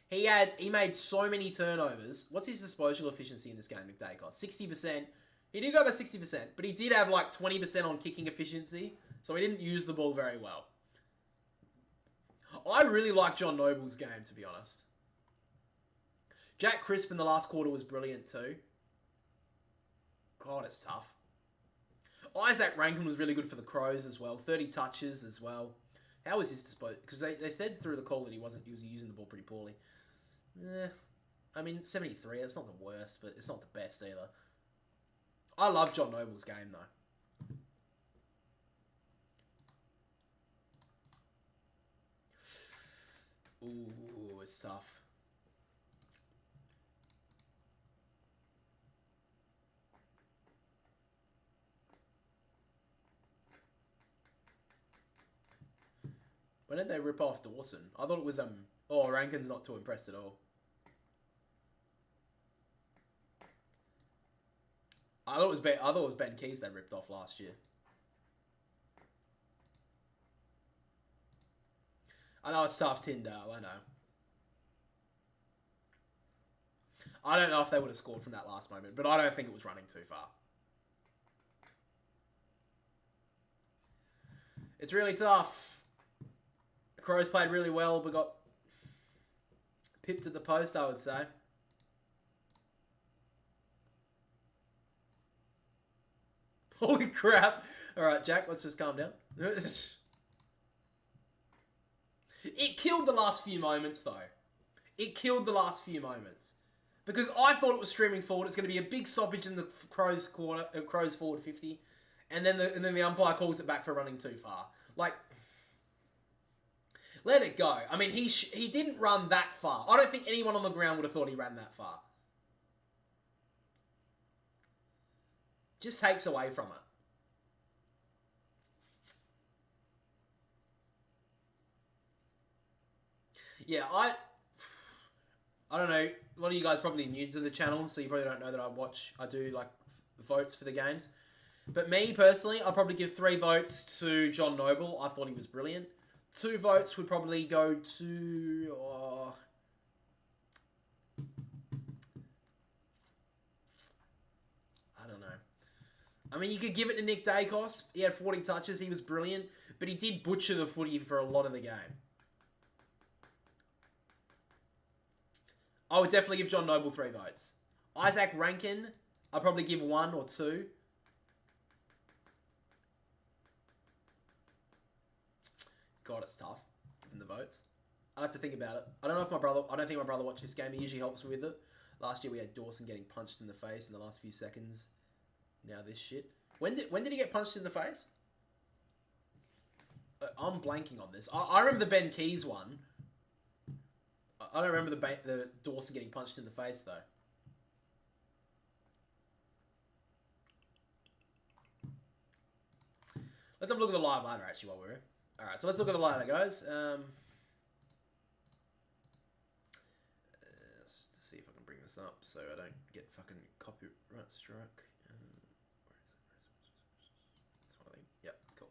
he made so many turnovers. What's his disposal efficiency in this game, Nick Dacos? 60%. He did go over 60%, but he did have like 20% on kicking efficiency, so he didn't use the ball very well. I really like John Noble's game, to be honest. Jack Crisp in the last quarter was brilliant too. God, it's tough. Isaac Ranken was really good for the Crows as well. 30 touches as well. How was his disposal? Because they said through the call that he was using the ball pretty poorly. I mean, 73, that's not the worst, but it's not the best either. I love John Noble's game, though. Ooh, it's tough. When did they rip off Dawson? I thought it was, oh, Rankin's not too impressed at all. I thought it was Ben Keys they ripped off last year. I know it's tough, Tyndale, I know. I don't know if they would have scored from that last moment, but I don't think it was running too far. It's really tough. The Crows played really well, but got pipped at the post, I would say. Holy crap. Alright, Jack, let's just calm down. It killed the last few moments, though. It killed the last few moments. Because I thought it was streaming forward. It's going to be a big stoppage in the Crows forward 50. And then the umpire calls it back for running too far. Like, let it go. I mean, he didn't run that far. I don't think anyone on the ground would have thought he ran that far. Just takes away from it. Yeah, I don't know. A lot of you guys are probably new to the channel, so you probably don't know that I do like votes for the games. But me personally, I'll probably give 3 votes to John Noble. I thought he was brilliant. 2 votes would probably go to I don't know. I mean, you could give it to Nick Dacos. He had 40 touches. He was brilliant. But he did butcher the footy for a lot of the game. I would definitely give John Noble 3 votes. Isaac Ranken, I'd probably give 1 or 2. God, it's tough, given the votes. I'd have to think about it. I don't think my brother watched this game. He usually helps me with it. Last year we had Dawson getting punched in the face in the last few seconds. Now this shit. When did he get punched in the face? I'm blanking on this. I remember the Ben Keys one. I don't remember the Dawson getting punched in the face, though. Let's have a look at the live ladder, actually, while we're here. Alright, so let's look at the ladder, guys. To see if I can bring this up so I don't get fucking copyright struck. Where is it? This one, I think. Yep, cool.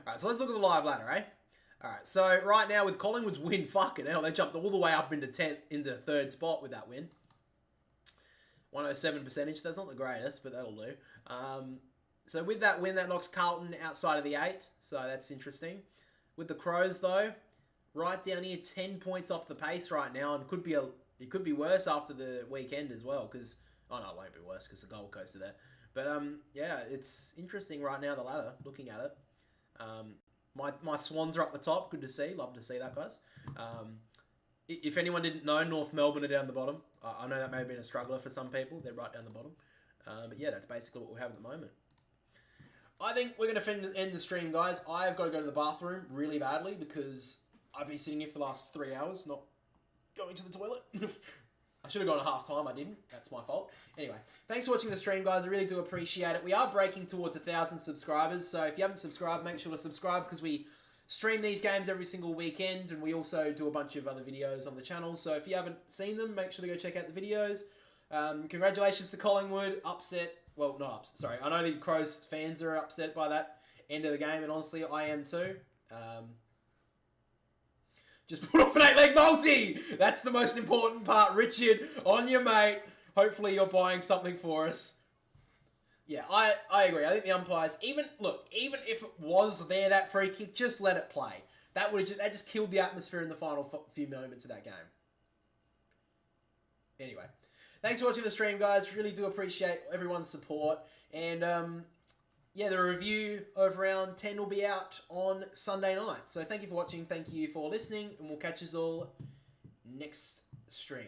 Alright, so let's look at the live ladder, eh? Alright, so right now with Collingwood's win, fucking hell, they jumped all the way up into 10th, into third spot with that win. 107 percentage, that's not the greatest, but that'll do. So with that win, that knocks Carlton outside of the 8, so that's interesting. With the Crows, though, right down here, 10 points off the pace right now, and it could be worse after the weekend as well, because, oh no, it won't be worse, because the Gold Coast are there. But, yeah, it's interesting right now, the ladder, looking at it. My Swans are up the top. Good to see. Love to see that, guys. If anyone didn't know, North Melbourne are down the bottom. I know that may have been a struggler for some people. They're right down the bottom. But yeah, that's basically what we have at the moment. I think we're going to end the stream, guys. I've got to go to the bathroom really badly because I've been sitting here for the last 3 hours, not going to the toilet. I should have gone at half time. I didn't. That's my fault. Anyway, thanks for watching the stream, guys. I really do appreciate it. We are breaking towards 1,000 subscribers, so if you haven't subscribed, make sure to subscribe because we stream these games every single weekend, and we also do a bunch of other videos on the channel. So if you haven't seen them, make sure to go check out the videos. Congratulations to Collingwood. Upset. Well, not upset. Sorry. I know the Crows fans are upset by that end of the game, and honestly, I am too. Just put off an 8-leg multi. That's the most important part. Richard, on your mate. Hopefully you're buying something for us. Yeah, I agree. I think the umpires, even if it was there, that free kick, just let it play. That just killed the atmosphere in the final few moments of that game. Anyway, thanks for watching the stream, guys. Really do appreciate everyone's support. And yeah, the review of round 10 will be out on Sunday night. So thank you for watching. Thank you for listening. And we'll catch us all next stream.